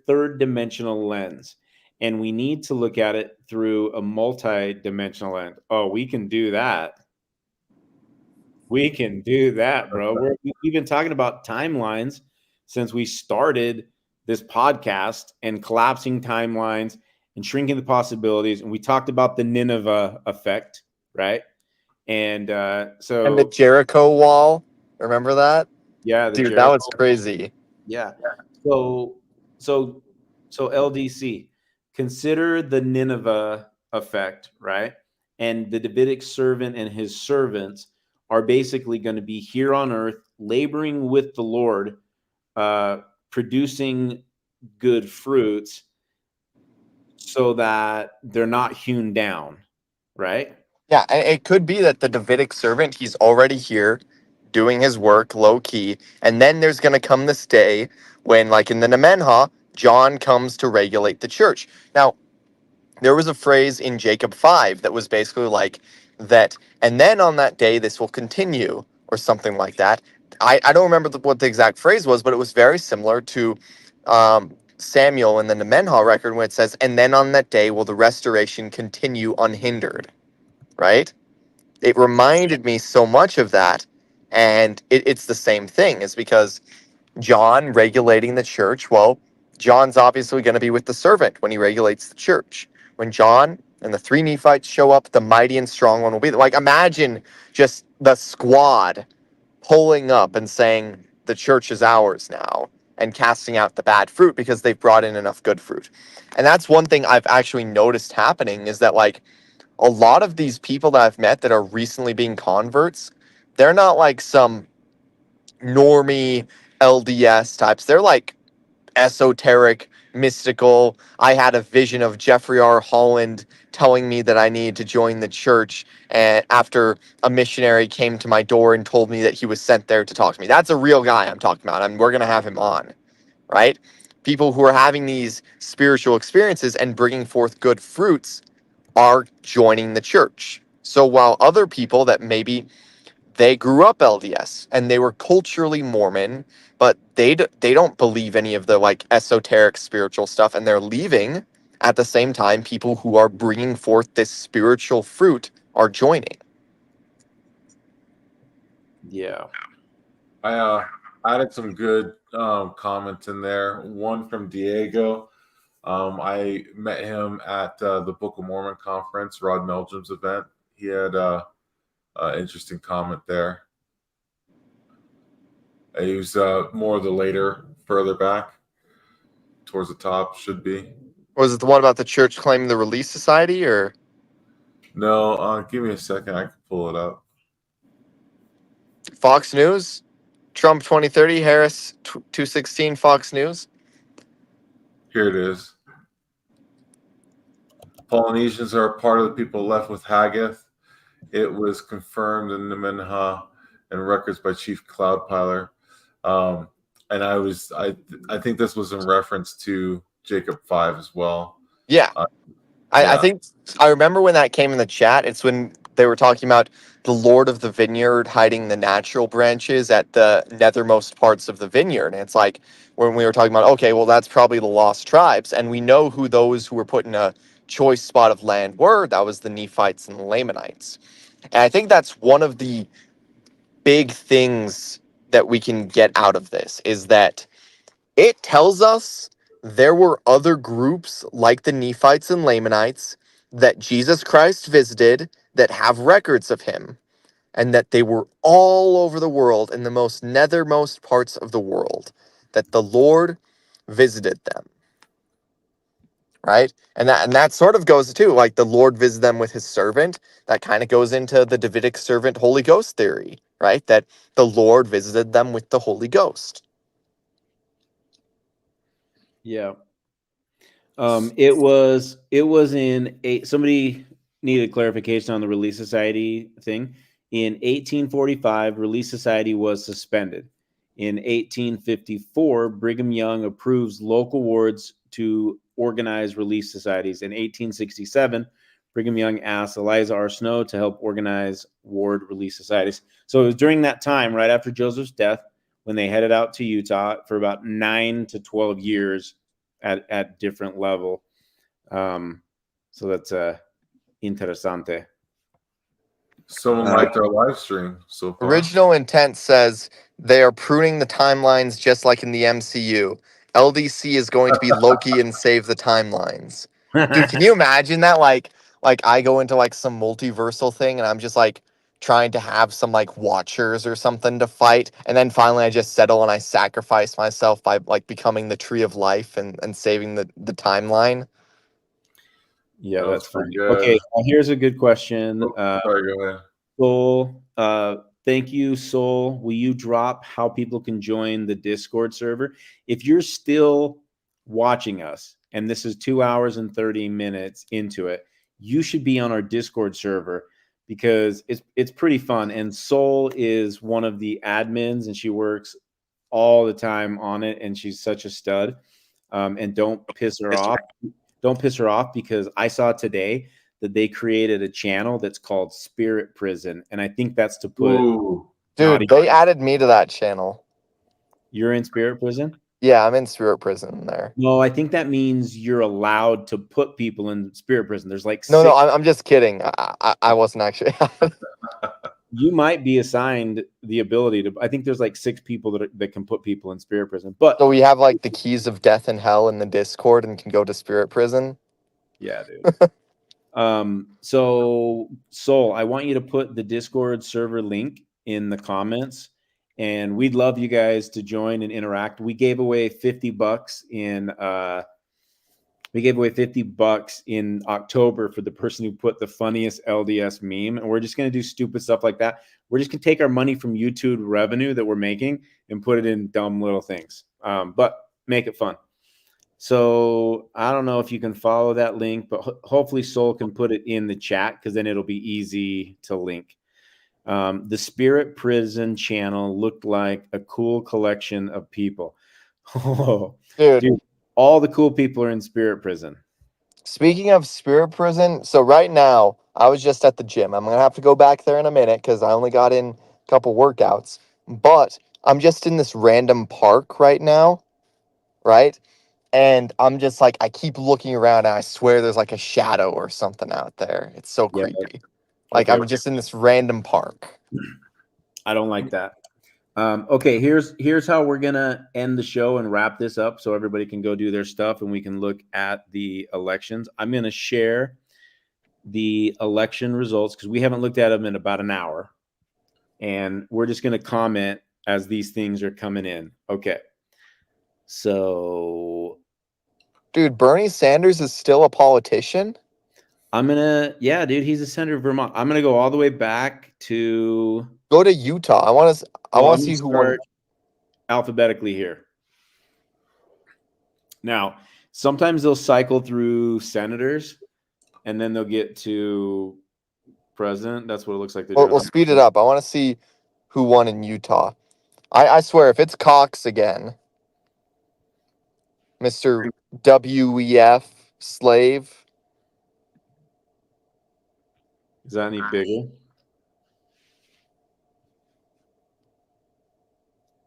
third dimensional lens, and we need to look at it through a multi-dimensional lens? Oh, we can do that. We can do that, bro. We've been talking about timelines since we started this podcast, and collapsing timelines and shrinking the possibilities. And we talked about the Nineveh effect, right? And And the Jericho wall, remember that? Yeah, dude, Jericho. that was crazy. Yeah. So LDC, consider the Nineveh effect, right? And the Davidic servant and his servants are basically going to be here on earth, laboring with the Lord, producing good fruits, so that they're not hewn down, right? Yeah, and it could be that the Davidic servant, he's already here doing his work low key, and then there's going to come this day when, like in the Nemenha, John comes to regulate the church. Now, there was a phrase in Jacob 5 that was basically like that, and then on that day this will continue, or something like that. I don't remember what the exact phrase was, but it was very similar to Samuel in the Nemenha record when it says, and then on that day will the restoration continue unhindered, right? It reminded me so much of that, and it's the same thing. It's because John regulating the church, well, John's obviously going to be with the servant when he regulates the church. When John and the three Nephites show up, the mighty and strong one will be there. Like, imagine just the squad pulling up and saying, the church is ours now, and casting out the bad fruit because they've brought in enough good fruit. And that's one thing I've actually noticed happening, is that, like, a lot of these people that I've met that are recently being converts, they're not like some normie LDS types. They're like esoteric, mystical. I had a vision of Jeffrey R. Holland telling me that I needed to join the church, and after a missionary came to my door and told me that he was sent there to talk to me. That's a real guy I'm talking about, and we're going to have him on, right? People who are having these spiritual experiences and bringing forth good fruits are joining the church. So while other people that maybe they grew up LDS and they were culturally Mormon, but they don't believe any of the like esoteric spiritual stuff, and they're leaving, at the same time people who are bringing forth this spiritual fruit are joining. Yeah. I added some good comments in there. One from Diego. I met him at the Book of Mormon conference, Rod Meldrum's event. He had an interesting comment there. He was more of the later, further back, towards the top, should be. Was it the one about the church claiming the Relief Society, or? No, give me a second. I can pull it up. Fox News? Trump 2030, Harris 216, Fox News? Here it is. Polynesians are a part of the people left with Haggith. It was confirmed in the Nemenha and records by Chief Cloudpiler. And I think this was in reference to Jacob 5 as well. Yeah. Yeah. I think I remember when that came in the chat. It's when they were talking about the Lord of the Vineyard hiding the natural branches at the nethermost parts of the vineyard. And it's like when we were talking about, okay, well, that's probably the lost tribes. And we know who those who were put in a choice spot of land were. That was the Nephites and the Lamanites. And I think that's one of the big things that we can get out of this, is that it tells us there were other groups like the Nephites and Lamanites that Jesus Christ visited that have records of him, and that they were all over the world, in the most nethermost parts of the world, that the Lord visited them. Right? And that sort of goes too, like the Lord visited them with his servant. That kind of goes into the Davidic servant Holy Ghost theory, right? That the Lord visited them with the Holy Ghost. Yeah. It was in somebody needed clarification on the Relief Society thing. In 1845, Relief Society was suspended. In 1854, Brigham Young approves local wards to organize relief societies. In 1867, Brigham Young asked Eliza R. Snow to help organize ward relief societies. So it was during that time, right after Joseph's death, when they headed out to Utah for about 9 to 12 years at different level. So that's interessante. Someone liked our live stream so far. Original intent says they are pruning the timelines just like in the MCU. LDC is going to be Loki and save the timelines. Dude, can you imagine that? Like I go into like some multiversal thing and I'm just like trying to have some like watchers or something to fight, and then finally I just settle and I sacrifice myself by like becoming the tree of life and saving the timeline. Yeah, That was that's pretty funny. good. Okay, here's a good question. Sorry, go ahead. Soul, thank you, Soul. Will you drop how people can join the Discord server? If you're still watching us, and this is 2 hours and 30 minutes into it, you should be on our Discord server because it's pretty fun. And Soul is one of the admins, and she works all the time on it, and she's such a stud. And don't piss her off. Don't piss her off because I saw today that they created a channel that's called Spirit Prison, and I think that's to put. Ooh. Dude, they added me to that channel. You're in Spirit Prison? Yeah, I'm in Spirit Prison there. No, I think that means you're allowed to put people in Spirit Prison. There's like No, six. I'm just kidding. I wasn't actually. You might be assigned the ability to. I think there's like 6 people that can put people in Spirit Prison. But so we have like the keys of death and hell in the Discord and can go to Spirit Prison. Yeah, dude. So Soul, I want you to put the Discord server link in the comments, and we'd love you guys to join and interact. We gave away $50 in October for the person who put the funniest LDS meme, and we're just going to do stupid stuff like that. We're just going to take our money from YouTube revenue that we're making and put it in dumb little things, but make it fun. So I don't know if you can follow that link, but hopefully Soul can put it in the chat because then it'll be easy to link. The Spirit Prison channel looked like a cool collection of people. Oh, dude, all the cool people are in Spirit Prison. Speaking of Spirit Prison, so right now I was just at the gym. I'm gonna have to go back there in a minute because I only got in a couple workouts. But I'm just in this random park right now, right? And I'm just like, I keep looking around and I swear there's like a shadow or something out there. It's so creepy. Like I'm just in this random park. I don't like that. Okay, here's how we're gonna end the show and wrap this up so everybody can go do their stuff and we can look at the elections. I'm gonna share the election results because we haven't looked at them in about an hour, and we're just gonna comment as these things are coming in. Okay, so dude, Bernie Sanders is still a politician? yeah, dude, he's a senator of Vermont. I'm gonna go all the way back to go to Utah. I want to see who won alphabetically here. Now, sometimes they'll cycle through senators and then they'll get to president. That's what it looks like. We'll speed it up. I want to see who won in Utah. I swear, if it's Cox again, Mr. WEF slave. Is that any bigger?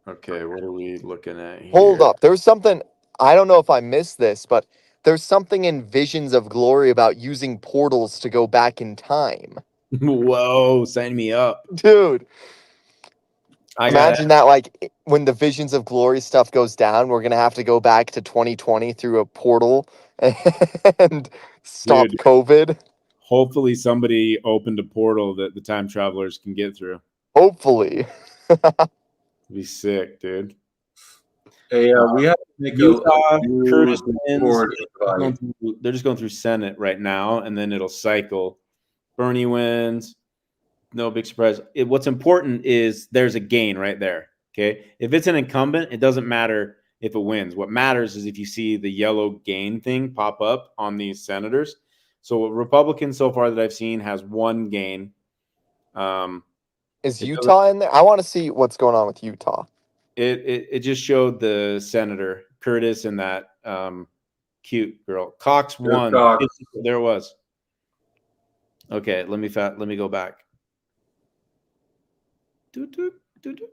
Okay, what are we looking at here? Hold up. There's something, I don't know if I missed this, but there's something in Visions of Glory about using portals to go back in time. Whoa, sign me up. Dude. Imagine that, like, when the Visions of Glory stuff goes down, we're going to have to go back to 2020 through a portal and stop COVID. Hopefully somebody opened a portal that the time travelers can get through. Hopefully. It'd be sick, dude. Hey, we have to make Utah, a Curtis wins. They're just going through Senate right now, and then it'll cycle. Bernie wins. No big surprise. What's important is there's a gain right there. Okay. If it's an incumbent, it doesn't matter if it wins. What matters is if you see the yellow gain thing pop up on these senators. So a Republican so far that I've seen has 1 gain. Is Utah in there? I want to see what's going on with Utah. It just showed the senator Curtis and that Cute girl. Cox Good won. Cox. There it was. Okay, let me go back. Doo-doo, doo-doo.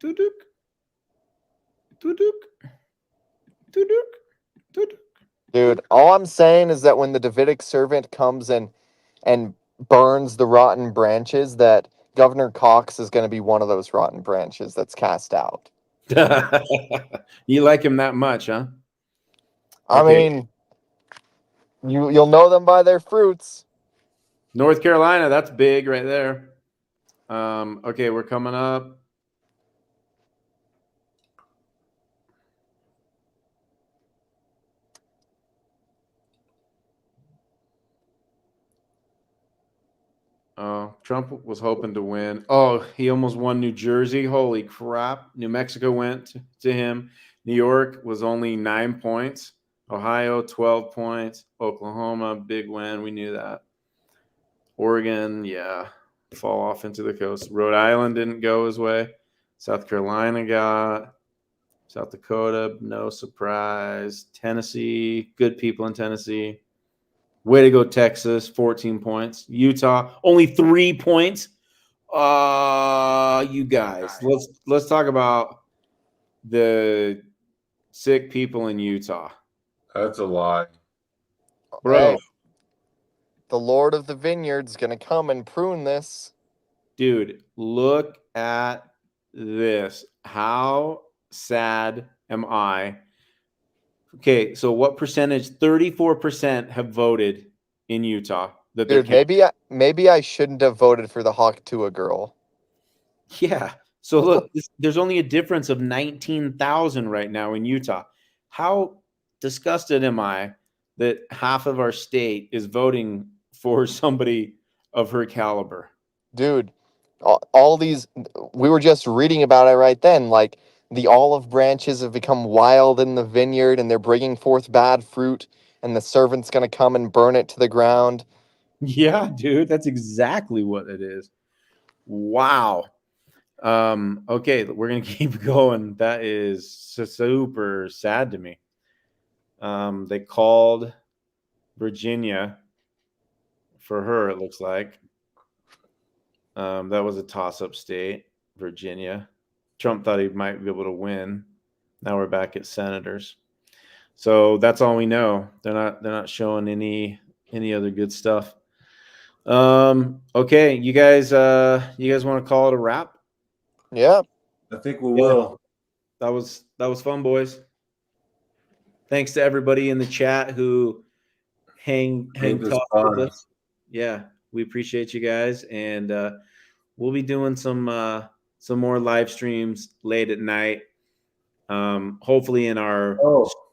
Doo-doo. Doo-doo. Doo-doo. Doo-doo. Dude, all I'm saying is that when the Davidic servant comes and burns the rotten branches, that Governor Cox is going to be one of those rotten branches that's cast out. You like him that much, huh? I Okay. mean, you'll know them by their fruits. North Carolina, that's big right there. Okay, we're coming up. Oh, Trump was hoping to win. Oh, he almost won New Jersey. Holy crap. New Mexico went to him. New York was only 9 points. Ohio, 12 points. Oklahoma, big win. We knew that. Oregon, yeah, fall off into the coast. Rhode Island didn't go his way. South Carolina got. South Dakota, no surprise. Tennessee, good people in Tennessee. Way to go, Texas, 14 points. Utah, only 3 points. You guys, let's talk about the sick people in Utah. That's a lie. Bro, Hey, the Lord of the Vineyard's going to come and prune this. dude, look at this. How sad am I? Okay, so what percentage? 34% have voted in Utah that they're Dude, maybe I shouldn't have voted for the Hawk Tua girl. Yeah. So look, there's only a difference of 19,000 right now in Utah. How disgusted am I that half of our state is voting for somebody of her caliber? Dude, all these, we were just reading about it right then. Like, the olive branches have become wild in the vineyard and they're bringing forth bad fruit, and the servant's going to come and burn it to the ground. Yeah, dude, that's exactly what it is. Wow. Okay, we're gonna keep going. That is super sad to me. They called Virginia for her, it looks like. That was a toss-up state, Virginia. Trump thought he might be able to win. Now we're back at senators. So that's all we know. They're not showing any other good stuff. Okay, you guys want to call it a wrap? Yeah. I think we will. That was fun, boys. Thanks to everybody in the chat who hang Made this tough with fun. us. Yeah, we appreciate you guys, and we'll be doing some more live streams late at night. Hopefully in our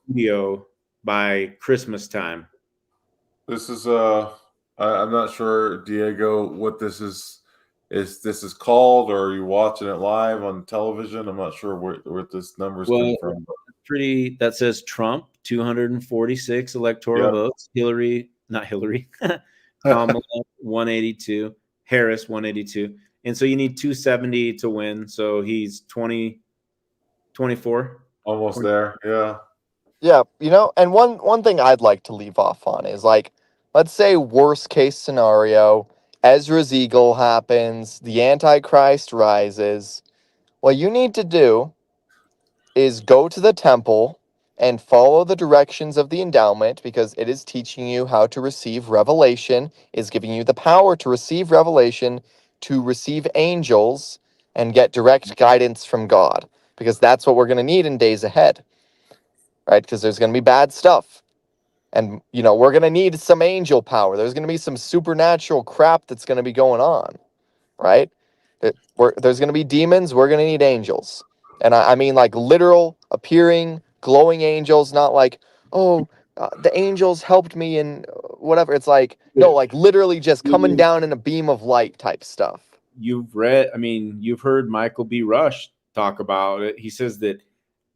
studio by Christmas time. This is I'm not sure, Diego, what this is. Is this called, or are you watching it live on television? I'm not sure where this number's come from. Pretty, that says Trump 246 electoral votes, not Hillary, Kamala 182, Harris 182, and so you need 270 to win. So he's 24, almost there. Yeah, and one thing I'd like to leave off on is, like, let's say worst case scenario, Ezra's eagle happens, the Antichrist rises. What you need to do is go to the temple and follow the directions of the endowment, because it is teaching you how to receive revelation, is giving you the power to receive revelation, to receive angels, and get direct guidance from God, because that's what we're going to need in days ahead, right? Because there's going to be bad stuff. And, we're going to need some angel power. There's going to be some supernatural crap that's going to be going on, right? There's going to be demons. We're going to need angels. And I mean, like, literal appearing, glowing angels, not like, the angels helped me and whatever. It's like, no, like literally just coming down in a beam of light type stuff. You've heard Michael B. Rush talk about it. He says that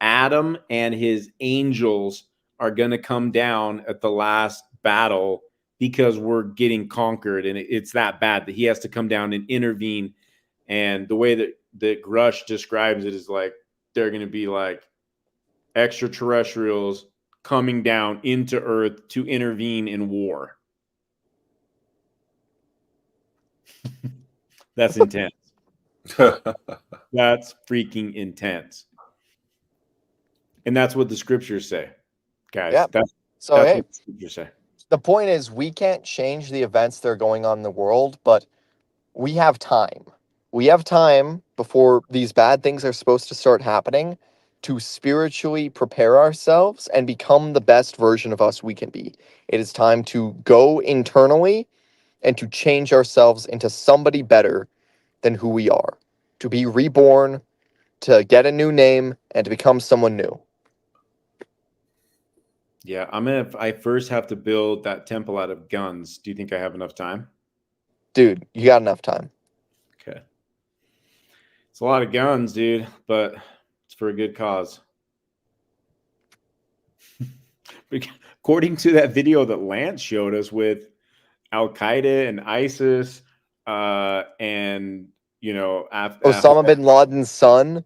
Adam and his angels are going to come down at the last battle because we're getting conquered, and it's that bad that he has to come down and intervene. And the way that Rush describes it is like they're going to be like extraterrestrials coming down into Earth to intervene in war. That's intense. That's freaking intense. And that's what the scriptures say, guys. Yep. That's So hey, what the scriptures say. the point is we can't change the events that are going on in the world, but we have time. We have time before these bad things are supposed to start happening to spiritually prepare ourselves and become the best version of us we can be. It is time to go internally and to change ourselves into somebody better than who we are, to be reborn, to get a new name, and to become someone new. Yeah, I first have to build that temple out of guns. Do you think I have enough time? Dude, you got enough time. Okay. It's a lot of guns, dude, but it's for a good cause. According to that video that Lance showed us with Al-Qaeda and ISIS, and Osama bin Laden's son,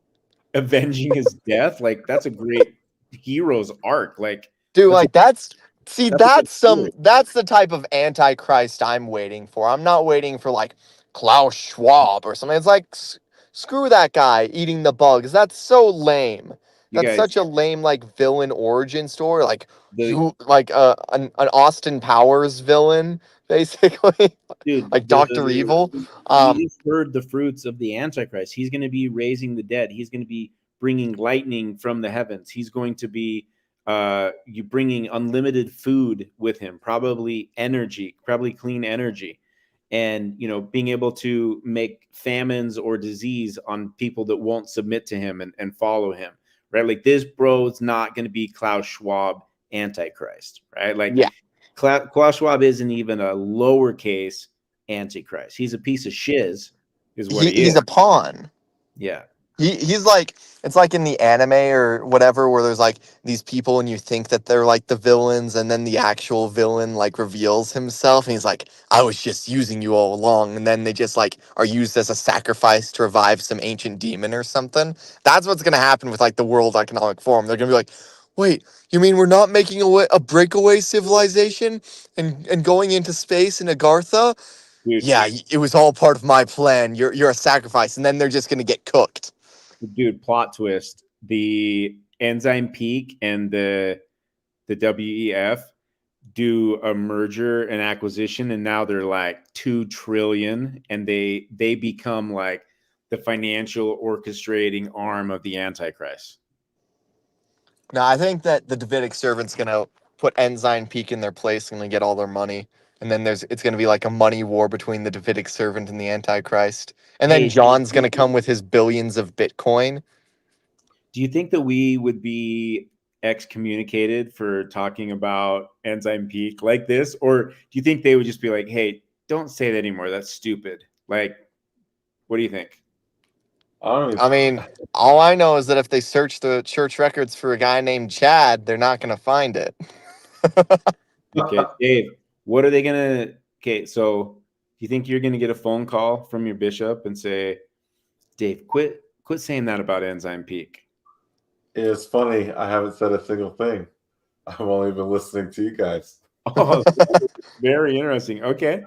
avenging his death, like that's a great hero's arc. Like, dude, that's that's the type of Antichrist I'm waiting for. I'm not waiting for like Klaus Schwab or something. It's like screw that guy eating the bugs. That's so lame. That's such a lame like villain origin story. Like an Austin Powers villain, basically. Dude, like Dr. Evil. We just heard the fruits of the Antichrist. He's going to be raising the dead. He's going to be bringing lightning from the heavens. He's going to be you bringing unlimited food with him, probably energy, probably clean energy, and being able to make famines or disease on people that won't submit to him and follow him, right? Like this bro's not going to be Klaus Schwab Antichrist, right? Like Klaus Schwab isn't even a lowercase Antichrist. He's a piece of shiz, is what he is. He's a pawn. Yeah. He's like, it's like in the anime or whatever where there's like these people and you think that they're like the villains and then the actual villain like reveals himself and he's like, I was just using you all along, and then they just like are used as a sacrifice to revive some ancient demon or something. That's what's gonna happen with like the World Economic Forum. They're gonna be like, wait, you mean we're not making a breakaway civilization and going into space in Agartha? Dude, yeah, it was all part of my plan. You're a sacrifice, and then they're just gonna get cooked. Dude, plot twist. The Enzyme Peak and the WEF do a merger and acquisition, and now they're like 2 trillion, and they become like the financial orchestrating arm of the Antichrist. No, I think that the Davidic servant's gonna put Enzyme Peak in their place and they get all their money. And then it's gonna be like a money war between the Davidic servant and the Antichrist. And then John's gonna come with his billions of Bitcoin. Do you think that we would be excommunicated for talking about Enzyme Peak like this? Or do you think they would just be like, hey, don't say that anymore, that's stupid? Like, what do you think? I mean, all I know is that if they search the church records for a guy named Chad, they're not gonna find it. Okay, Dave, what are they gonna? Okay, so do you think you're gonna get a phone call from your bishop and say, Dave, quit saying that about Enzyme Peak? It's funny, I haven't said a single thing. I've only been listening to you guys. Oh, very interesting. Okay,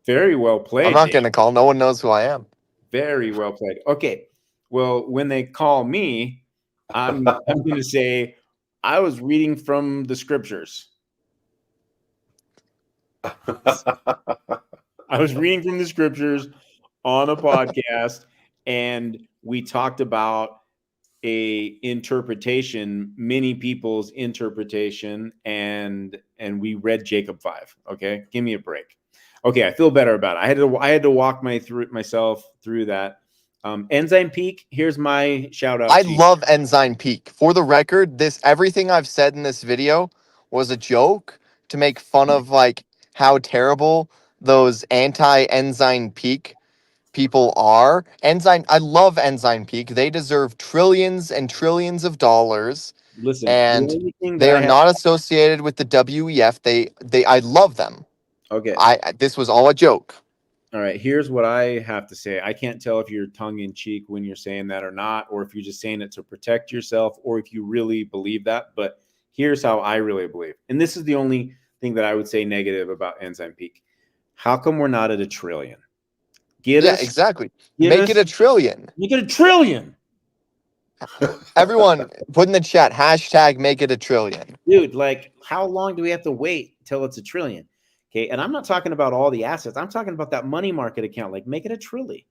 very well played. I'm not gonna call. No one knows who I am. Very well played. Okay, well, when they call me, I'm gonna say I was reading from the scriptures. I was reading from the scriptures on a podcast, and we talked about a interpretation, many people's interpretation, and we read Jacob 5. Okay, give me a break. Okay, I feel better about it. I had to walk myself through that. Enzyme Peak, here's my shout out. I love Enzyme Peak. For the record, everything I've said in this video was a joke to make fun of like how terrible those anti-Enzyme Peak people are. I love Enzyme Peak. They deserve trillions and trillions of dollars. Listen, and they are not associated with the WEF. I love them. Okay. This was all a joke. All right, here's what I have to say. I can't tell if you're tongue-in-cheek when you're saying that or not, or if you're just saying it to protect yourself, or if you really believe that. But Here's how I really believe. And this is the only thing that I would say negative about Ensign Peak. How come we're not at $1 trillion? Exactly. Make it $1 trillion. Make it $1 trillion. Everyone, put in the chat, hashtag make it $1 trillion. Dude, like, how long do we have to wait till it's $1 trillion? Okay, and I'm not talking about all the assets. I'm talking about that money market account. Like, make it $1 trillion.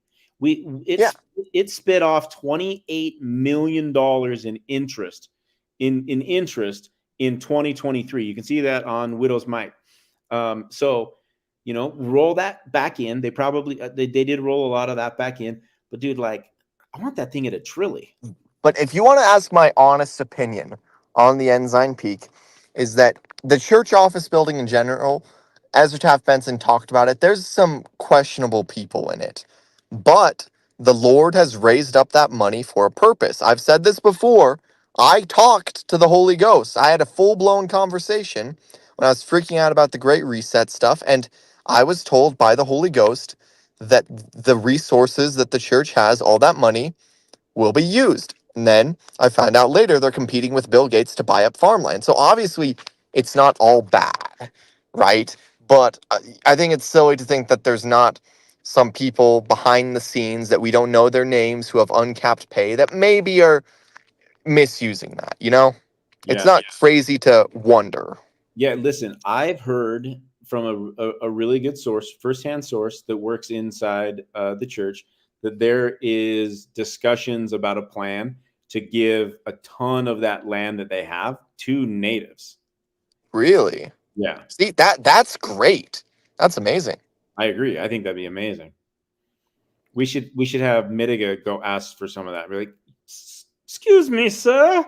It spit off $28 million in interest in 2023. You can see that on Widow's Mite. So, roll that back in. They probably they did roll a lot of that back in. But dude, like, I want that thing at $1 trillion. But if you want to ask my honest opinion on the Ensign Peak, is that the church office building in general, Ezra Taft Benson talked about it, there's some questionable people in it. But the Lord has raised up that money for a purpose. I've said this before. I talked to the Holy Ghost. I had a full-blown conversation when I was freaking out about the Great Reset stuff, and I was told by the Holy Ghost that the resources that the church has, all that money, will be used. And then I found out later they're competing with Bill Gates to buy up farmland. So obviously it's not all bad, right? But I think it's silly to think that there's not some people behind the scenes that we don't know their names who have uncapped pay that maybe are misusing that, It's not crazy to wonder. Yeah, listen, I've heard from a really good source, firsthand source that works inside the church, that there is discussions about a plan to give a ton of that land that they have to natives. Really? Yeah. See, that's great. That's amazing. I agree. I think that'd be amazing. We should have Mitiga go ask for some of that. Be like, excuse me, sir,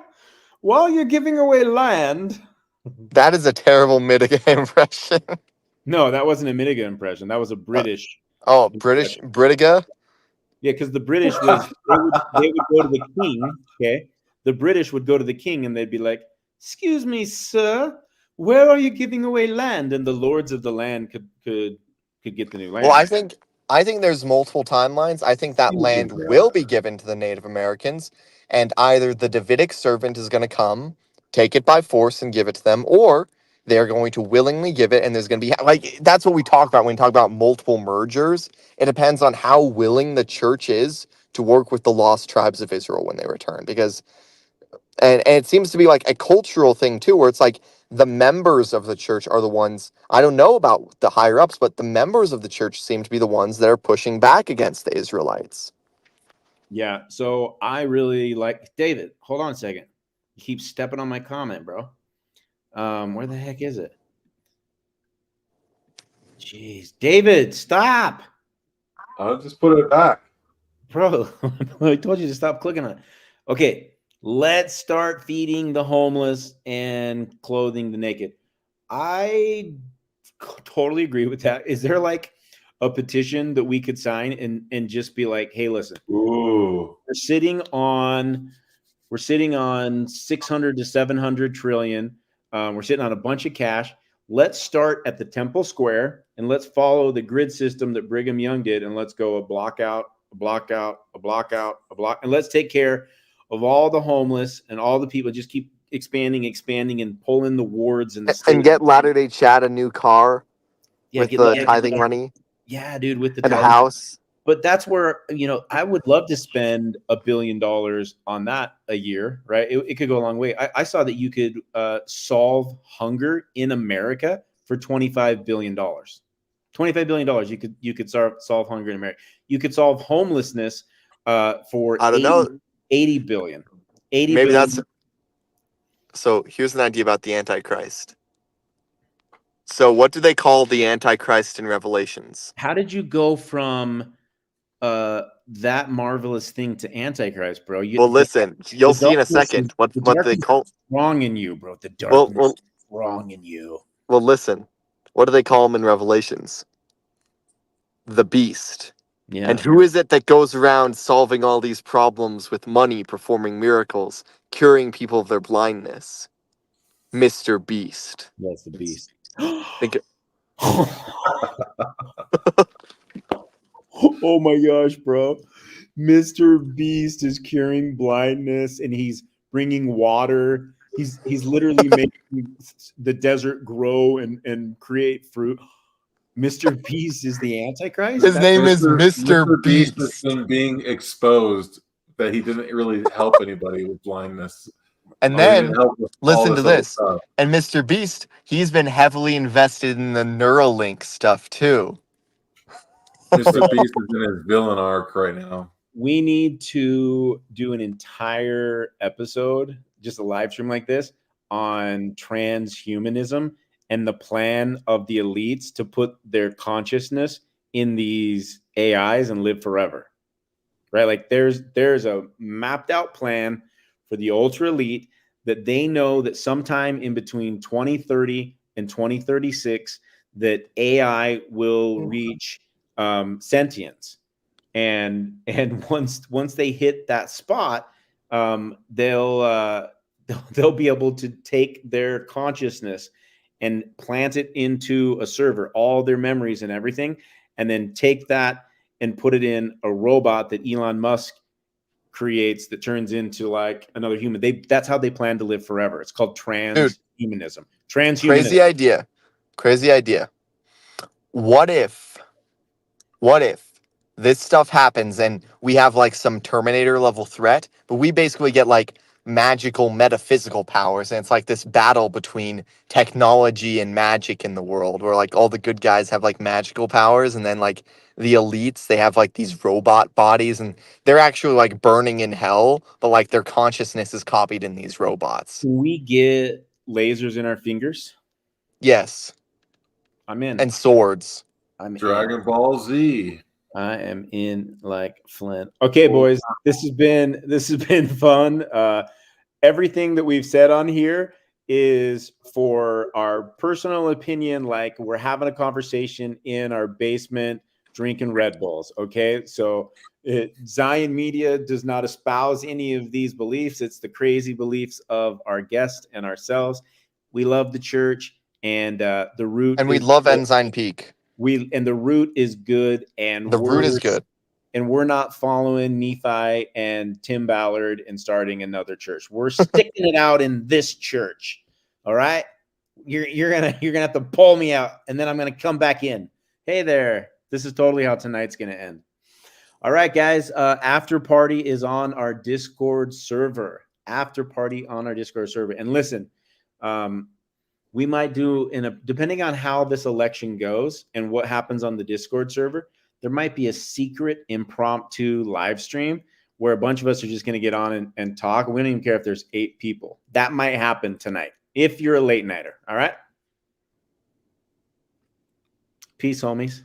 while you're giving away land. That is a terrible Mitiga impression. No, that wasn't a Mitiga impression. That was a British. British Britiga? Yeah, because the British was they would go to the king. Okay, the British would go to the king and they'd be like, "Excuse me, sir, where are you giving away land?" And the lords of the land could get the new land. Well, I think there's multiple timelines. I think that land will be given to the Native Americans, and either the Davidic servant is going to come, take it by force, and give it to them, or they're going to willingly give it, and there's going to be that's what we talk about when we talk about multiple mergers. It depends on how willing the church is to work with the lost tribes of Israel when they return, because and it seems to be like a cultural thing too, where it's like the members of the church are the ones, I don't know about the higher ups, but the members of the church seem to be the ones that are pushing back against the Israelites. Yeah, so I really like David. Hold on a second. You keep stepping on my comment, bro. Where the heck is it? Jeez, David, stop. I'll just put it back. Bro, I told you to stop clicking on it. Okay, let's start feeding the homeless and clothing the naked. I totally agree with that. Is there like a petition that we could sign and just be like, hey, listen, Ooh. we're sitting on 600 to 700 trillion. We're sitting on a bunch of cash. Let's start at the Temple Square and let's follow the grid system that Brigham Young did. And let's go a block out, a block out, a block out, a block. And let's take care of all the homeless and all the people. Just keep expanding and pull in the wards and get Latter-day Chad a new car with the tithing money. Yeah, dude, with the and a house. But that's where, I would love to spend $1 billion on that a year, right? It could go a long way. I saw that you could solve hunger in America for $25 billion. $25 billion. You could solve hunger in America. You could solve homelessness for $80 billion. Maybe billion. That's so. Here's an idea about the Antichrist. So, what do they call the Antichrist in Revelations? How did you go from that marvelous thing to Antichrist, bro? Listen, you'll see in a second what they call wrong in you, bro. The darkness is wrong in you. Well, listen, what do they call him in Revelations? The beast. Yeah. And who is it that goes around solving all these problems with money, performing miracles, curing people of their blindness? Mr. Beast. That's the beast. Oh my gosh, bro. Mr. Beast is curing blindness and he's bringing water. He's literally making the desert grow and create fruit. Mr. Beast is the Antichrist. His name is Mr. Beast has Beast. been being exposed that he didn't really help anybody with blindness. And He then didn't help with all listen to other this. stuff. And Mr. Beast, he's been heavily invested in the Neuralink stuff too. Mr. Beast is in his villain arc right now. We need to do an entire episode, just a live stream like this, on transhumanism and the plan of the elites to put their consciousness in these AIs and live forever. Right? Like there's a mapped out plan for the ultra elite that they know that sometime in between 2030 and 2036 that AI will reach sentience. And once they hit that spot, they'll be able to take their consciousness and plant it into a server, all their memories and everything, and then take that and put it in a robot that Elon Musk creates that turns into like another human. That's how they plan to live forever. It's called transhumanism. Transhumanism. Crazy idea. What if this stuff happens and we have like some Terminator level threat, but we basically get like magical metaphysical powers, and it's like this battle between technology and magic in the world, where like all the good guys have like magical powers, and then like the elites, they have like these robot bodies, and they're actually like burning in hell, but like their consciousness is copied in these robots. Can we get lasers in our fingers? Yes. I'm in. And swords. I'm Dragon Ball Z. I am in like Flint. Okay, boys, this has been fun. Everything that we've said on here is for our personal opinion. Like we're having a conversation in our basement, drinking Red Bulls. Okay, so Zion Media does not espouse any of these beliefs. It's the crazy beliefs of our guest and ourselves. We love the church and the root, and we love Ensign Peak. And the root is good, and the root is good, and we're not following Nephi and Tim Ballard and starting another church. We're sticking it out in this church. All right, you're gonna have to pull me out, and then I'm gonna come back in. Hey there, this is totally how tonight's gonna end. All right, guys, after party is on our Discord server. After party on our Discord server, and listen. We might do depending on how this election goes and what happens on the Discord server, there might be a secret impromptu live stream where a bunch of us are just going to get on and talk. We don't even care if there's 8 people. That might happen tonight if you're a late nighter. All right. Peace, homies.